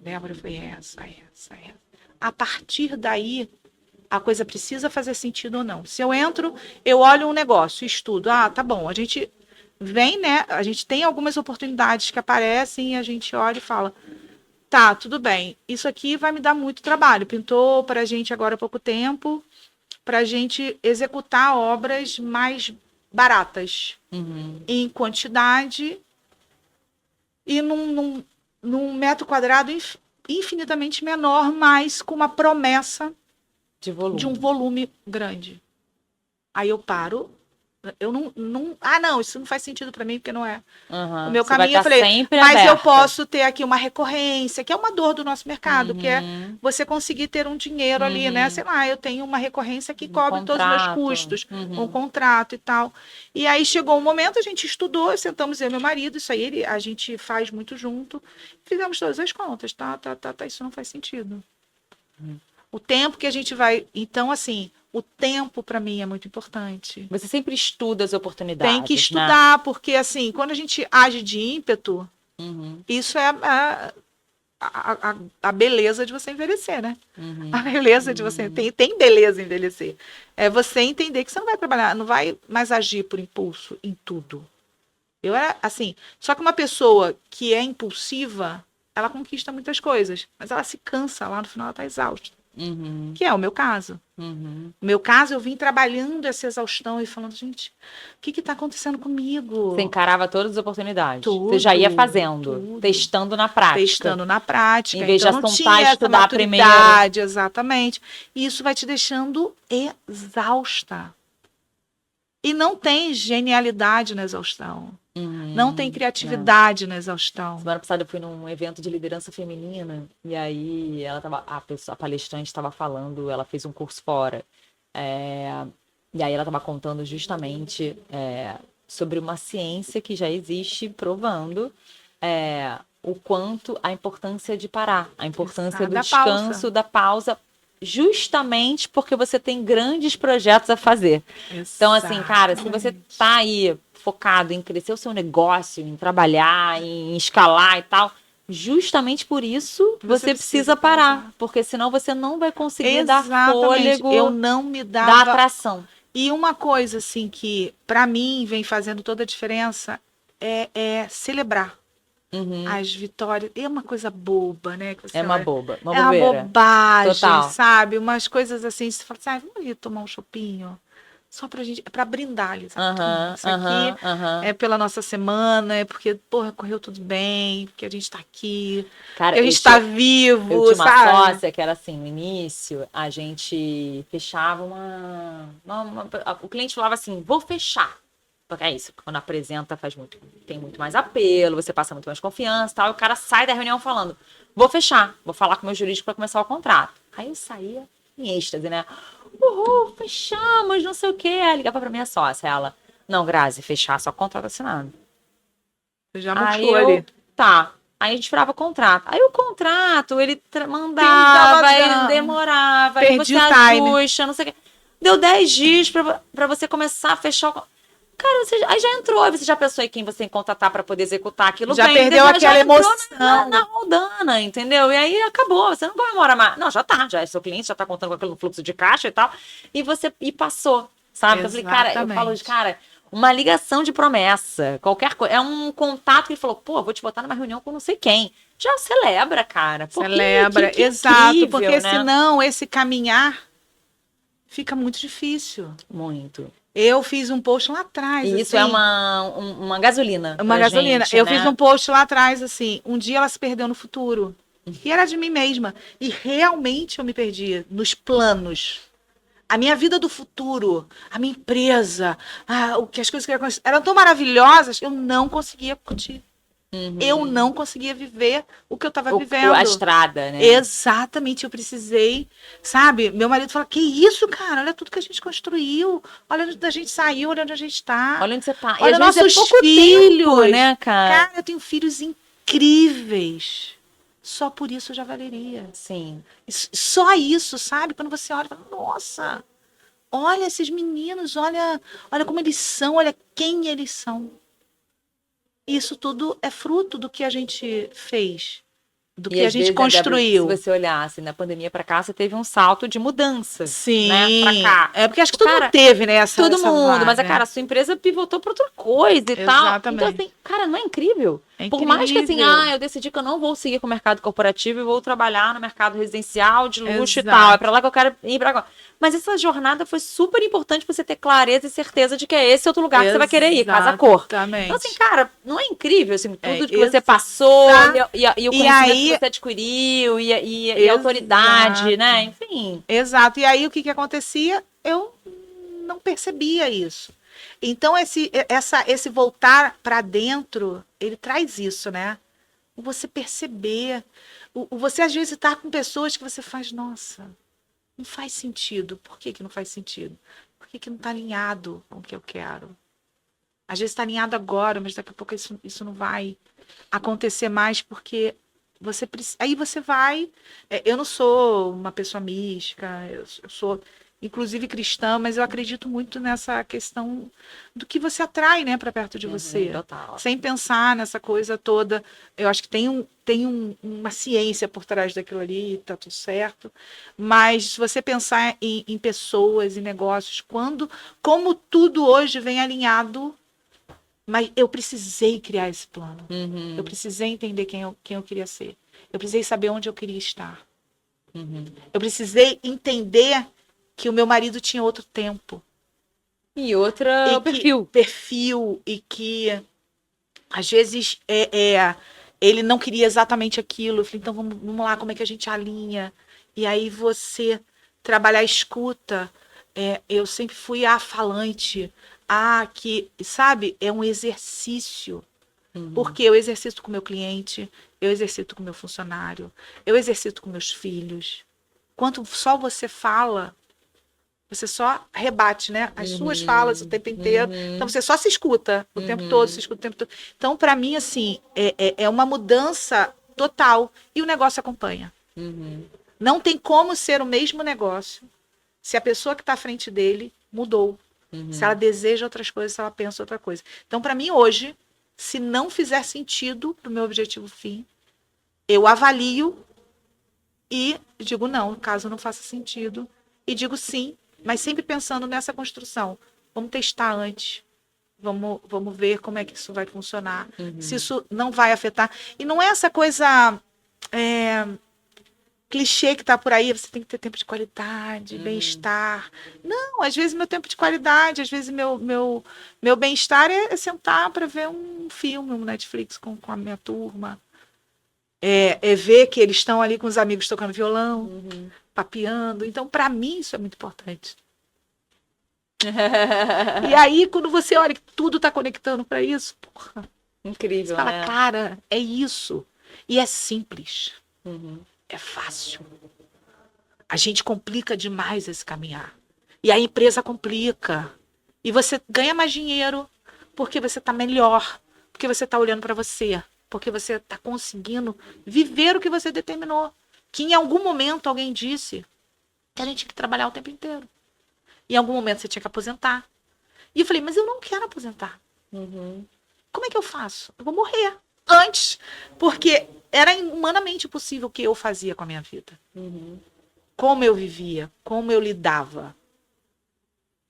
Débora foi essa. A partir daí, a coisa precisa fazer sentido ou não. Se eu entro, eu olho um negócio, estudo. Tá bom, a gente vem, né? A gente tem algumas oportunidades que aparecem e a gente olha e fala: tá, tudo bem, isso aqui vai me dar muito trabalho. Pintou para a gente agora há pouco tempo, para a gente executar obras mais baratas, Uhum. em quantidade e num metro quadrado infinitamente menor, mas com uma promessa De de um volume. volume grande. Aí eu paro. Eu não, isso não faz sentido para mim, porque não é o Uhum. meu Você vai caminho. Eu estar falei, sempre mas eu aberta. posso ter aqui uma recorrência, que é uma dor do nosso mercado, que é Uhum. você conseguir ter um dinheiro ali, né? Uhum. Sei lá, eu tenho uma recorrência que Um cobre todos os meus contrato. custos, um Uhum. contrato e tal. E aí chegou um momento, a gente estudou, sentamos eu e meu marido, isso aí a gente faz muito junto, fizemos todas as contas, tá, isso não faz sentido. O tempo que a gente vai. Então, assim, o tempo para mim é muito importante. Você sempre estuda as Tem que oportunidades, né? estudar, porque, assim, quando a gente age de ímpeto, Uhum. isso é a beleza de você envelhecer, né? A Uhum. beleza de você. Uhum. Tem beleza em envelhecer. É você entender que você não vai trabalhar, não vai mais agir por impulso em tudo. Eu era assim. Só que uma pessoa que é impulsiva, ela conquista muitas coisas, mas ela se cansa lá no final, ela tá exausta. Uhum. que é o meu caso. Uhum. No meu caso, eu vim trabalhando essa exaustão e falando, gente, o que está acontecendo comigo? Você encarava todas as oportunidades. Você Tudo, já ia fazendo, tudo. testando na prática. Testando na prática. Em vez de Então, não assuntar e tinha essa estudar primeiro. maturidade, exatamente. E isso vai te deixando exausta. E não tem genialidade na exaustão. Não tem criatividade na exaustão. Semana passada eu fui num evento de liderança feminina e aí a palestrante estava falando, ela fez um curso fora. E aí ela estava contando justamente sobre uma ciência que já existe provando o quanto a importância de parar, a importância do descanso, da pausa, justamente porque você tem grandes projetos a fazer. Então, assim, cara, se você tá aí focado em crescer o seu negócio, em trabalhar, em escalar e tal, justamente por isso você precisa parar, porque senão você não vai conseguir dar fôlego, eu não me dava da atração. E uma coisa assim que para mim vem fazendo toda a diferença é celebrar as vitórias. É uma coisa boba, né? Que você uma olha, boba, uma é uma bobeira. bobagem, Total. sabe? Umas coisas assim, você fala assim, vamos ali tomar um chopinho. Só pra gente, pra brindar ali, sabe? Isso aqui é pela nossa semana, é porque, porra, correu tudo bem, porque a gente tá aqui, cara, porque a gente tá vivo, eu tinha uma sabe? sócia que era assim, no início, a gente fechava o cliente falava assim, vou fechar. Porque é isso, quando apresenta tem muito mais apelo, você passa muito mais confiança e tal, e o cara sai da reunião falando, vou fechar, vou falar com o meu jurídico para começar o contrato. Aí eu saía em êxtase, né? Uhul, fechamos, não sei o quê. Aí ligava pra minha sócia, ela, não, Grazi, fechar só contrato assinado. Você já murchou ali. Tá. Aí a gente virava contrato. Aí o contrato, ele mandava, ele demorava, perdi aí você o time. ajusta, não sei o quê. Deu 10 dias pra você começar a fechar o... Cara, aí já entrou, aí você já pensou em quem você tem que contratar para poder executar aquilo já bem. Perdeu aquela emoção. Na rodana, entendeu? E aí acabou, você não comemora mais. Não, já é seu cliente, já tá contando com aquele fluxo de caixa e tal. E passou, sabe? Eu falei, cara, eu falo de cara, uma ligação de promessa, qualquer coisa. É um contato que ele falou, pô, vou te botar numa reunião com não sei quem. Já celebra, cara. Celebra, exato, incrível, porque né? Senão esse caminhar fica muito difícil. Muito. Eu fiz um post lá atrás. E isso assim, é uma gasolina. Uma gasolina. Gente, eu né? fiz um post lá atrás, assim, um dia ela se perdeu no futuro. E era de mim mesma. E realmente eu me perdi nos planos. A minha vida do futuro, a minha empresa, o que as coisas que eu ia acontecer, eram tão maravilhosas, eu não conseguia curtir. Eu não conseguia viver o que eu estava vivendo. A estrada, né? Exatamente, eu precisei, sabe? Meu marido fala, que isso, cara? Olha tudo que a gente construiu. Olha onde a gente saiu, olha onde a gente está. Olha onde você tá. Olha nossos filhos. Tempo, né, cara? Cara, eu tenho filhos incríveis. Só por isso já valeria. Sim. Só isso, sabe? Quando você olha, fala, nossa, olha esses meninos, olha como eles são, olha quem eles são. Isso tudo é fruto do que a gente fez, do que a gente construiu. Se você olhasse na pandemia para cá, você teve um salto de mudança. Sim. Né, pra cá. É porque acho que todo mundo teve, né? Todo mundo, mas cara, a sua empresa pivotou para outra coisa e tal. Então, assim, cara, não é incrível? Por mais que assim, eu decidi que eu não vou seguir com o mercado corporativo e vou trabalhar no mercado residencial, de luxo e tal. É para lá que eu quero ir para agora. Mas essa jornada foi super importante para você ter clareza e certeza de que é esse outro lugar que você vai querer ir, casa-cor. Então, assim, cara, não é incrível, assim, tudo que você passou e o conhecimento que você adquiriu e a autoridade, né? Enfim. Exato. E aí, o que acontecia? Eu não percebia isso. Então, esse voltar para dentro, ele traz isso, né? Você perceber. Você, às vezes, está com pessoas que você faz, nossa... Não faz sentido. Por que não faz sentido? Porque não está alinhado com o que eu quero. Às vezes está alinhado agora, mas daqui a pouco isso não vai acontecer mais, porque você precisa. Aí você vai. Eu não sou uma pessoa mística, eu sou, inclusive, cristã, mas eu acredito muito nessa questão do que você atrai, né, para perto de você. Total. Sem pensar nessa coisa toda. Eu acho que tem uma ciência por trás daquilo ali, tá tudo certo. Mas se você pensar em pessoas, em negócios, como tudo hoje vem alinhado, mas eu precisei criar esse plano. Eu precisei entender quem eu queria ser. Eu precisei saber onde eu queria estar. Eu precisei entender que o meu marido tinha outro tempo. E outra, Perfil, e que às vezes ele não queria exatamente aquilo. Eu falei, então vamos lá, como é que a gente alinha? E aí você trabalhar a escuta. Eu sempre fui a falante, que, sabe, é um exercício. Porque eu exercito com o meu cliente, eu exercito com o meu funcionário, eu exercito com meus filhos. Quando só você fala, você só rebate, né? As suas falas o tempo inteiro. Então, você só se escuta o tempo todo, se escuta o tempo todo. Então, para mim, assim, é uma mudança total. E o negócio acompanha. Não tem como ser o mesmo negócio se a pessoa que está à frente dele mudou. Se ela deseja outras coisas, se ela pensa outra coisa. Então, para mim, hoje, se não fizer sentido para o meu objetivo fim, eu avalio e digo não, caso não faça sentido. E digo sim, mas sempre pensando nessa construção. Vamos testar antes. Vamos ver como é que isso vai funcionar. Se isso não vai afetar. E não é essa coisa clichê que está por aí, você tem que ter tempo de qualidade, bem-estar. Não, às vezes meu tempo de qualidade, às vezes meu bem-estar é sentar para ver um filme, um Netflix com a minha turma. É ver que eles estão ali com os amigos tocando violão, papeando. Então, para mim, isso é muito importante. E aí, quando você olha que tudo está conectando para isso, porra, incrível, você fala, né? cara, é isso. E é simples. É fácil. A gente complica demais esse caminhar. E a empresa complica. E você ganha mais dinheiro porque você está melhor, porque você está olhando para você, porque você está conseguindo viver o que você determinou. Que em algum momento alguém disse que a gente tinha que trabalhar o tempo inteiro. Em algum momento você tinha que aposentar. E eu falei, mas eu não quero aposentar. Como é que eu faço? Eu vou morrer antes. Porque era humanamente possível o que eu fazia com a minha vida. Como eu vivia, como eu lidava.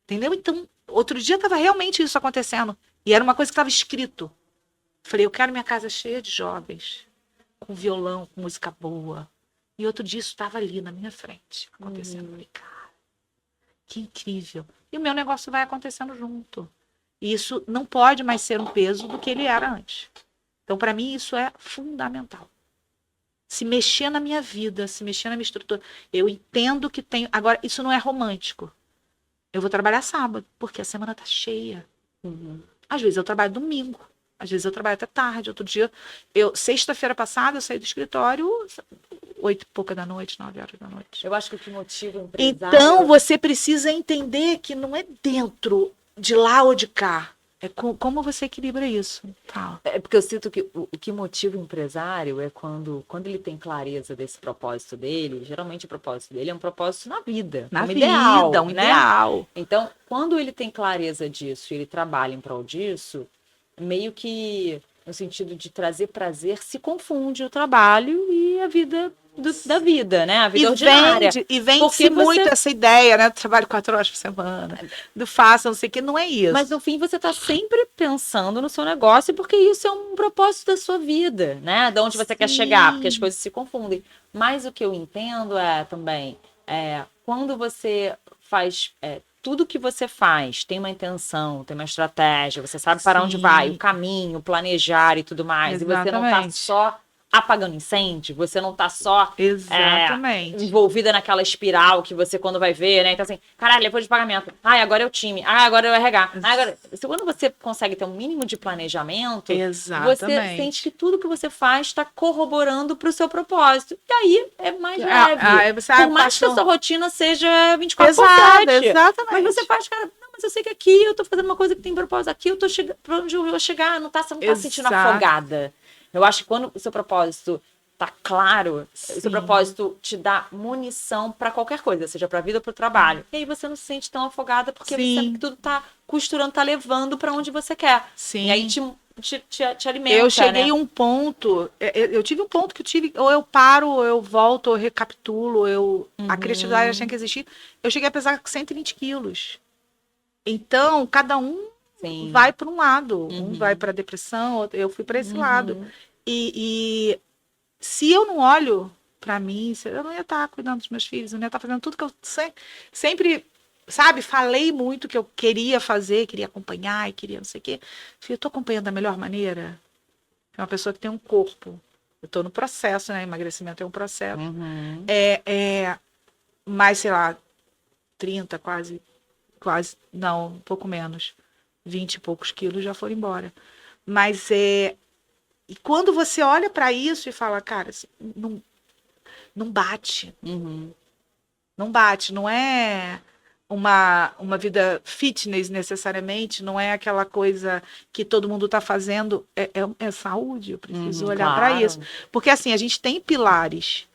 Entendeu? Então, outro dia estava realmente isso acontecendo. E era uma coisa que estava escrito. Falei, eu quero minha casa cheia de jovens, com violão, com música boa. E outro dia isso estava ali na minha frente, acontecendo. Falei, cara, que incrível. E o meu negócio vai acontecendo junto. E isso não pode mais ser um peso do que ele era antes. Então, para mim, isso é fundamental. Se mexer na minha vida, se mexer na minha estrutura. Eu entendo que tenho... Agora, isso não é romântico. Eu vou trabalhar sábado, porque a semana tá cheia. Às vezes eu trabalho domingo. Às vezes eu trabalho até tarde. Outro dia, sexta-feira passada, eu saí do escritório 8 e pouca da noite, 9 horas da noite. Eu acho que o que motiva o empresário... Então, você precisa entender que não é dentro de lá ou de cá. É como você equilibra isso. Fala. É porque eu sinto que o que motiva o empresário é quando ele tem clareza desse propósito dele. Geralmente o propósito dele é um propósito na vida. Na um vida, ideal, um né? ideal. Então, quando ele tem clareza disso e ele trabalha em prol disso, meio que no sentido de trazer prazer, se confunde o trabalho e a vida da vida, né? A vida ordinária. E vende muito essa ideia, né? Do trabalho 4 horas por semana, do faça, não sei o que, não é isso. Mas no fim você está sempre pensando no seu negócio, porque isso é um propósito da sua vida, né? De onde você quer chegar, porque as coisas se confundem. Mas o que eu entendo também, quando você faz... tudo que você faz tem uma intenção, tem uma estratégia, você sabe para onde vai, o caminho, planejar e tudo mais. Exatamente. E você não está só apagando incêndio, você não tá só envolvida naquela espiral que você quando vai ver, né? Então assim, caralho, depois de pagamento, agora é o time, agora é o RH. Agora, quando você consegue ter um mínimo de planejamento, você sente que tudo que você faz está corroborando para o seu propósito. E aí é mais leve. Por mais que a sua rotina seja 24 por 7. Exatamente. Mas você faz, cara, não, mas eu sei que aqui eu tô fazendo uma coisa que tem propósito, aqui eu tô chegando, pra onde eu vou chegar, você não tá se sentindo afogada. Eu acho que quando o seu propósito tá claro, o seu propósito te dá munição para qualquer coisa, seja para a vida ou para o trabalho. E aí você não se sente tão afogada porque você sabe que tudo tá costurando, tá levando para onde você quer. Sim. E aí te alimenta. Eu cheguei a um ponto, eu tive um ponto que eu tive, ou eu paro, ou eu volto, ou eu recapitulo, a criatividade tinha que existir. Eu cheguei a pesar 120 quilos. Então, cada um vai para um lado. Um vai para depressão, eu fui para esse lado. E se eu não olho para mim, eu não ia estar cuidando dos meus filhos, eu não ia estar fazendo tudo que eu sempre, sabe, falei muito que eu queria fazer, queria acompanhar e queria não sei o quê. Eu estou acompanhando da melhor maneira. É uma pessoa que tem um corpo. Eu estou no processo, né? Emagrecimento é um processo. Mais, sei lá, 30, quase, não, um pouco menos. 20 e poucos quilos já foram embora. Mas e quando você olha para isso e fala, cara, não bate. Não bate, não é uma vida fitness necessariamente, não é aquela coisa que todo mundo está fazendo, é saúde, eu preciso olhar para isso. Porque assim, a gente tem pilares.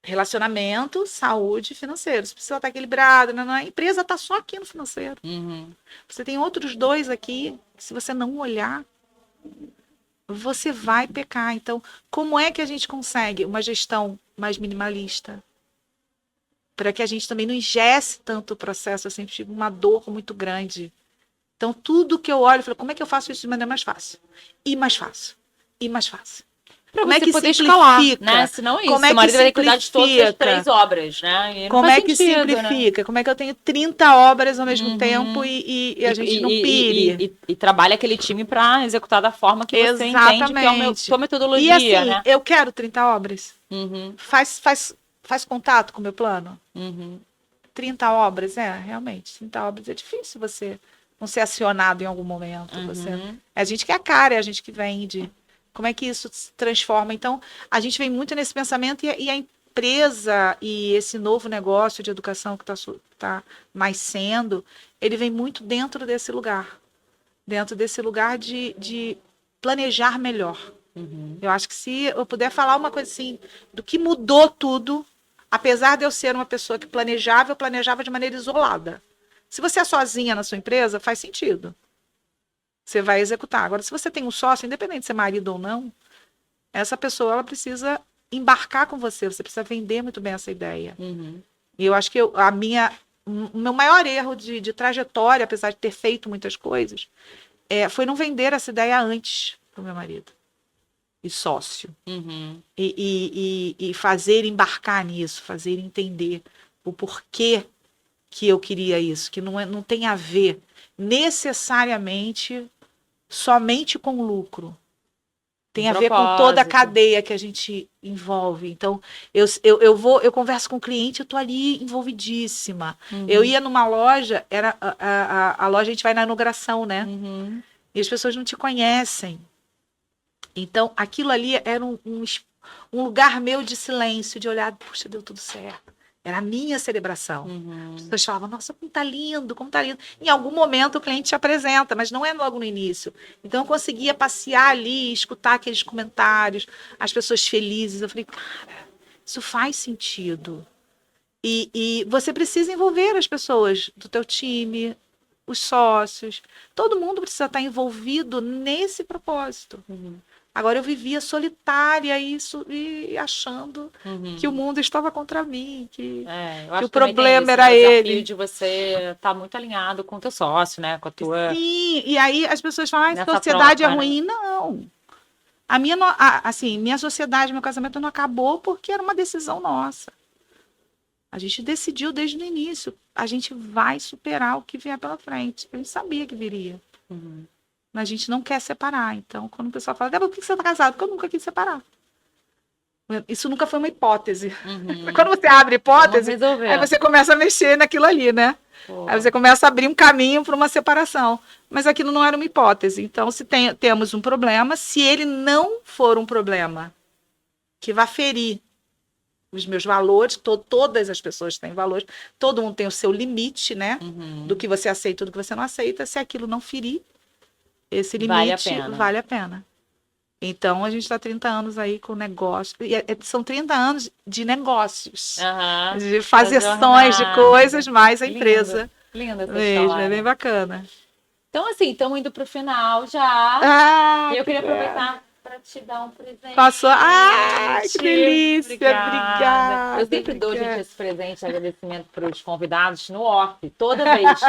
Relacionamento, saúde e financeiro. Você precisa estar equilibrado. A empresa está só aqui no financeiro. Você tem outros 2 aqui, que se você não olhar, você vai pecar. Então, como é que a gente consegue uma gestão mais minimalista? Para que a gente também não ingesse tanto o processo. Eu sempre tive uma dor muito grande. Então, tudo que eu olho, eu falo, como é que eu faço isso de maneira mais fácil? E mais fácil. E mais fácil. Como é que poder escalar, né? Senão isso, como é o marido que vai ter que cuidar de todas as 3 obras, né? Como é que simplifica? Né? Como é que eu tenho 30 obras ao mesmo tempo e a gente não pire? E trabalha aquele time para executar da forma que você entende que é a sua metodologia, e assim, né? Eu quero 30 obras. Faz contato com o meu plano? 30 obras, realmente. 30 obras é difícil você não ser acionado em algum momento. A gente que é a cara, é a gente que vende. Como é que isso se transforma? Então, a gente vem muito nesse pensamento e a empresa e esse novo negócio de educação que está nascendo, ele vem muito dentro desse lugar. Dentro desse lugar de planejar melhor. Eu acho que se eu puder falar uma coisa assim, do que mudou tudo, apesar de eu ser uma pessoa que planejava, eu planejava de maneira isolada. Se você é sozinha na sua empresa, faz sentido. Você vai executar. Agora, se você tem um sócio, independente de ser marido ou não, essa pessoa ela precisa embarcar com você. Você precisa vender muito bem essa ideia. E eu acho que o meu maior erro de trajetória, apesar de ter feito muitas coisas, foi não vender essa ideia antes para o meu marido. E sócio. E fazer embarcar nisso, fazer entender o porquê que eu queria isso, que não tem a ver necessariamente somente com lucro. Tem a ver com toda a cadeia que a gente envolve. Então, eu converso com o cliente, eu estou ali envolvidíssima. Eu ia numa loja, a loja a gente vai na inauguração, né? E as pessoas não te conhecem. Então, aquilo ali era um lugar meu de silêncio, de olhar, puxa, deu tudo certo. Era a minha celebração. As pessoas falavam, nossa, como tá lindo, como tá lindo. Em algum momento o cliente te apresenta, mas não é logo no início. Então eu conseguia passear ali, escutar aqueles comentários, as pessoas felizes. Eu falei, cara, isso faz sentido. E você precisa envolver as pessoas do teu time, os sócios. Todo mundo precisa estar envolvido nesse propósito. Agora eu vivia solitária e achando que o mundo estava contra mim, que o problema era ele. O desafio de você estar muito alinhado com o teu sócio, né? Com a tua... Sim, e aí as pessoas falam, a sociedade é ruim. Né? Não. Minha sociedade, meu casamento não acabou porque era uma decisão nossa. A gente decidiu desde o início. A gente vai superar o que vier pela frente. A gente sabia que viria. Mas a gente não quer separar. Então, quando o pessoal fala, Débora, por que você está casado? Porque eu nunca quis separar. Isso nunca foi uma hipótese. Quando você abre hipótese, aí você começa a mexer naquilo ali, né? Aí você começa a abrir um caminho para uma separação. Mas aquilo não era uma hipótese. Então, se temos um problema, se ele não for um problema que vá ferir os meus valores, todas as pessoas têm valores, todo mundo tem o seu limite, né? Do que você aceita e do que você não aceita. Se aquilo não ferir, esse limite vale a pena. Então, a gente está 30 anos aí com negócio. São 30 anos de negócios. De fazeções, de coisas, mais a empresa. Linda essa história. É bem bacana. Então, assim, estamos indo para o final já. E eu queria aproveitar para te dar um presente. Passou. Ai, que delícia. Obrigada. Eu sempre dou, gente, esse presente de agradecimento para os convidados no off, toda vez.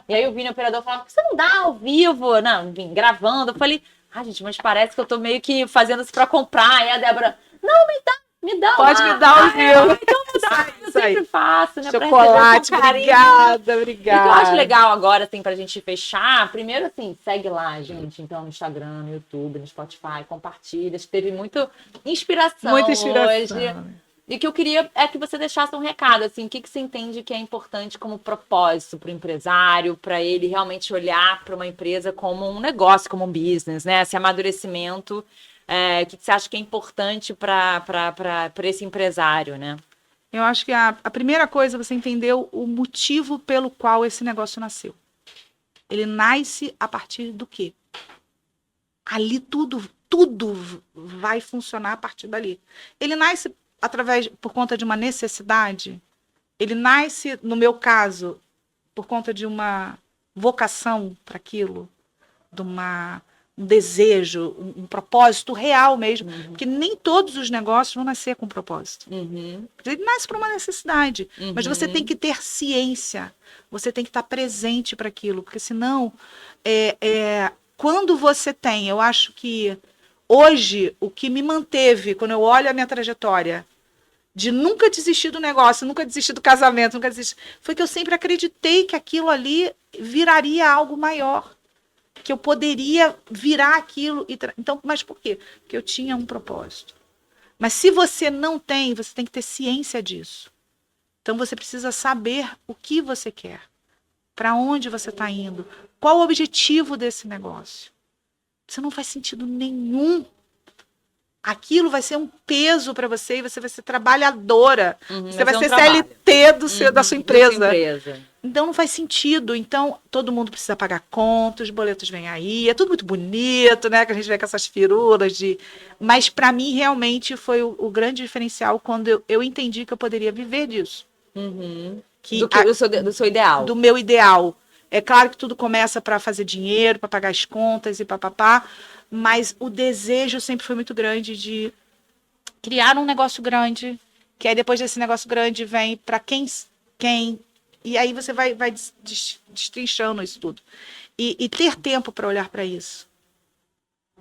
E aí eu vi no operador falando, por que você não dá ao vivo? Não, vim gravando. Eu falei, gente, mas parece que eu tô meio que fazendo isso para comprar. Aí a Débora, não, me dá. Me dá Pode lá. me dar o meu. Então me dá, eu sempre faço, né? Chocolate, pra receber com obrigada, carinho. E o que eu acho obrigada. legal agora, assim, pra gente fechar, primeiro, assim, segue lá, gente, então, no Instagram, no YouTube, no Spotify, compartilha, acho que teve muita inspiração Muita hoje. inspiração. E o que eu queria é que você deixasse um recado, assim, o que você entende que é importante como propósito para o empresário, para ele realmente olhar para uma empresa como um negócio, como um business, né? Esse amadurecimento, o que você acha que é importante para esse empresário, né? Eu acho que a primeira coisa é você entender o motivo pelo qual esse negócio nasceu. Ele nasce a partir do quê? Ali tudo vai funcionar a partir dali. Ele nasce por conta de uma necessidade. Ele nasce, no meu caso, por conta de uma vocação para aquilo, de um desejo, um propósito real mesmo. Porque nem todos os negócios vão nascer com propósito. Ele nasce por uma necessidade. Mas você tem que ter ciência. Você tem que estar presente para aquilo. Porque senão, quando você tem, eu acho que hoje, o que me manteve, quando eu olho a minha trajetória, de nunca desistir do negócio, nunca desistir do casamento, nunca desistir, foi que eu sempre acreditei que aquilo ali viraria algo maior, que eu poderia virar aquilo. Então, mas por quê? Porque eu tinha um propósito. Mas se você não tem, você tem que ter ciência disso. Então você precisa saber o que você quer, para onde você está indo, qual o objetivo desse negócio. Isso não faz sentido nenhum. Aquilo vai ser um peso para você e você vai ser trabalhadora. Você vai ser CLT da sua empresa. Então não faz sentido. Então todo mundo precisa pagar contas, os boletos vêm aí, é tudo muito bonito, né? Que a gente vê com essas firulas de. Mas para mim realmente foi o grande diferencial quando eu entendi que eu poderia viver disso. Do seu ideal. Do meu ideal. É claro que tudo começa para fazer dinheiro, para pagar as contas e papapá. Mas o desejo sempre foi muito grande de criar um negócio grande, que aí depois desse negócio grande vem para quem, e aí você vai destrinchando isso tudo. E ter tempo para olhar para isso.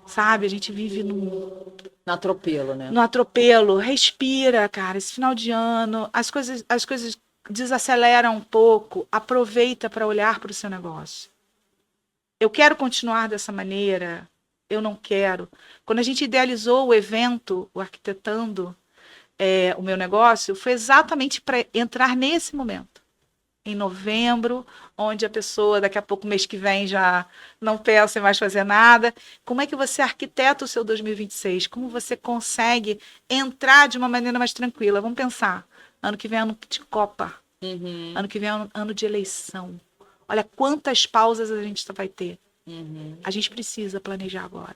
Sabe? A gente vive no atropelo, né? No atropelo. Respira, cara. Esse final de ano, as coisas desaceleram um pouco. Aproveita para olhar para o seu negócio. Eu quero continuar dessa maneira. Eu não quero. Quando a gente idealizou o evento, o Arquitetando o meu negócio, foi exatamente para entrar nesse momento. Em novembro, onde a pessoa, daqui a pouco, mês que vem, já não pensa em mais fazer nada. Como é que você arquiteta o seu 2026? Como você consegue entrar de uma maneira mais tranquila? Vamos pensar. Ano que vem é ano de Copa. Ano que vem é ano de eleição. Olha quantas pausas a gente vai ter. A gente precisa planejar agora.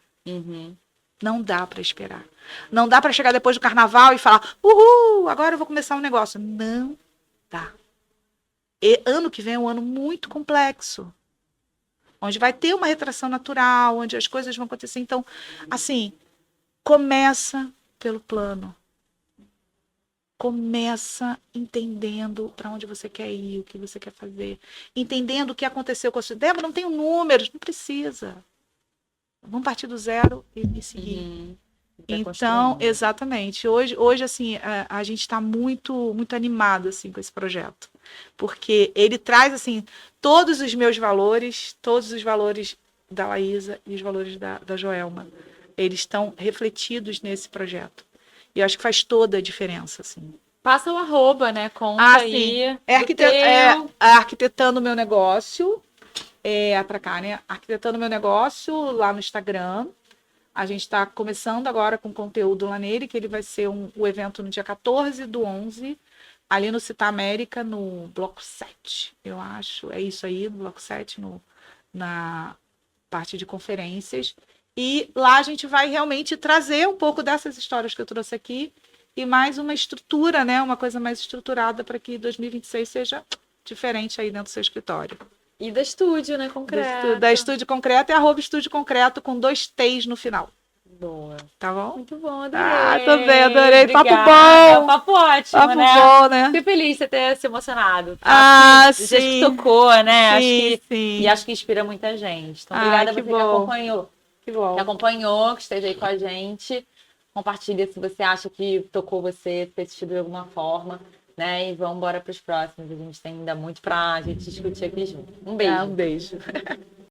Não dá para esperar. Não dá para chegar depois do carnaval e falar, uhul, agora eu vou começar um negócio. Não dá. E ano que vem é um ano muito complexo. Onde vai ter uma retração natural, onde as coisas vão acontecer. Então, assim, começa pelo plano. Começa entendendo para onde você quer ir, o que você quer fazer. Entendendo o que aconteceu com a sua ideia. Não tenho números, não precisa. Vamos partir do zero e seguir. Então, exatamente. Hoje assim, a gente está muito, muito animado assim, com esse projeto. Porque ele traz assim, todos os meus valores, todos os valores da Laísa e os valores da Joelma. Eles estão refletidos nesse projeto. E eu acho que faz toda a diferença, assim. Passa o arroba, né? Conta aí. Arquitetando meu negócio. Pra cá, né? Arquitetando meu negócio lá no Instagram. A gente está começando agora com conteúdo lá nele, que ele vai ser o evento no dia 14/11, ali no Citar América, no Bloco 7, eu acho. É isso aí, no Bloco 7, na parte de conferências. E lá a gente vai realmente trazer um pouco dessas histórias que eu trouxe aqui e mais uma estrutura, né? Uma coisa mais estruturada para que 2026 seja diferente aí dentro do seu escritório. E da Estúdio, né? Concreto. Da Estúdio Concreto é @Estúdio Concreto com 2 T's no final. Boa. Tá bom? Muito bom, adorei. Também, adorei. Obrigada. Papo bom. Papo ótimo, Papo né? bom, né? Fiquei feliz de você ter se emocionado. Tá? Sim. Do jeito que tocou, né? Sim. E acho que inspira muita gente. Então, obrigada a você que acompanhou. Que bom. Que acompanhou, que esteja aí com a gente. Compartilha se você acha que tocou você, ter assistido de alguma forma, né? E vamos embora para os próximos. A gente tem ainda muito para a gente discutir aqui junto. Um beijo. Um beijo.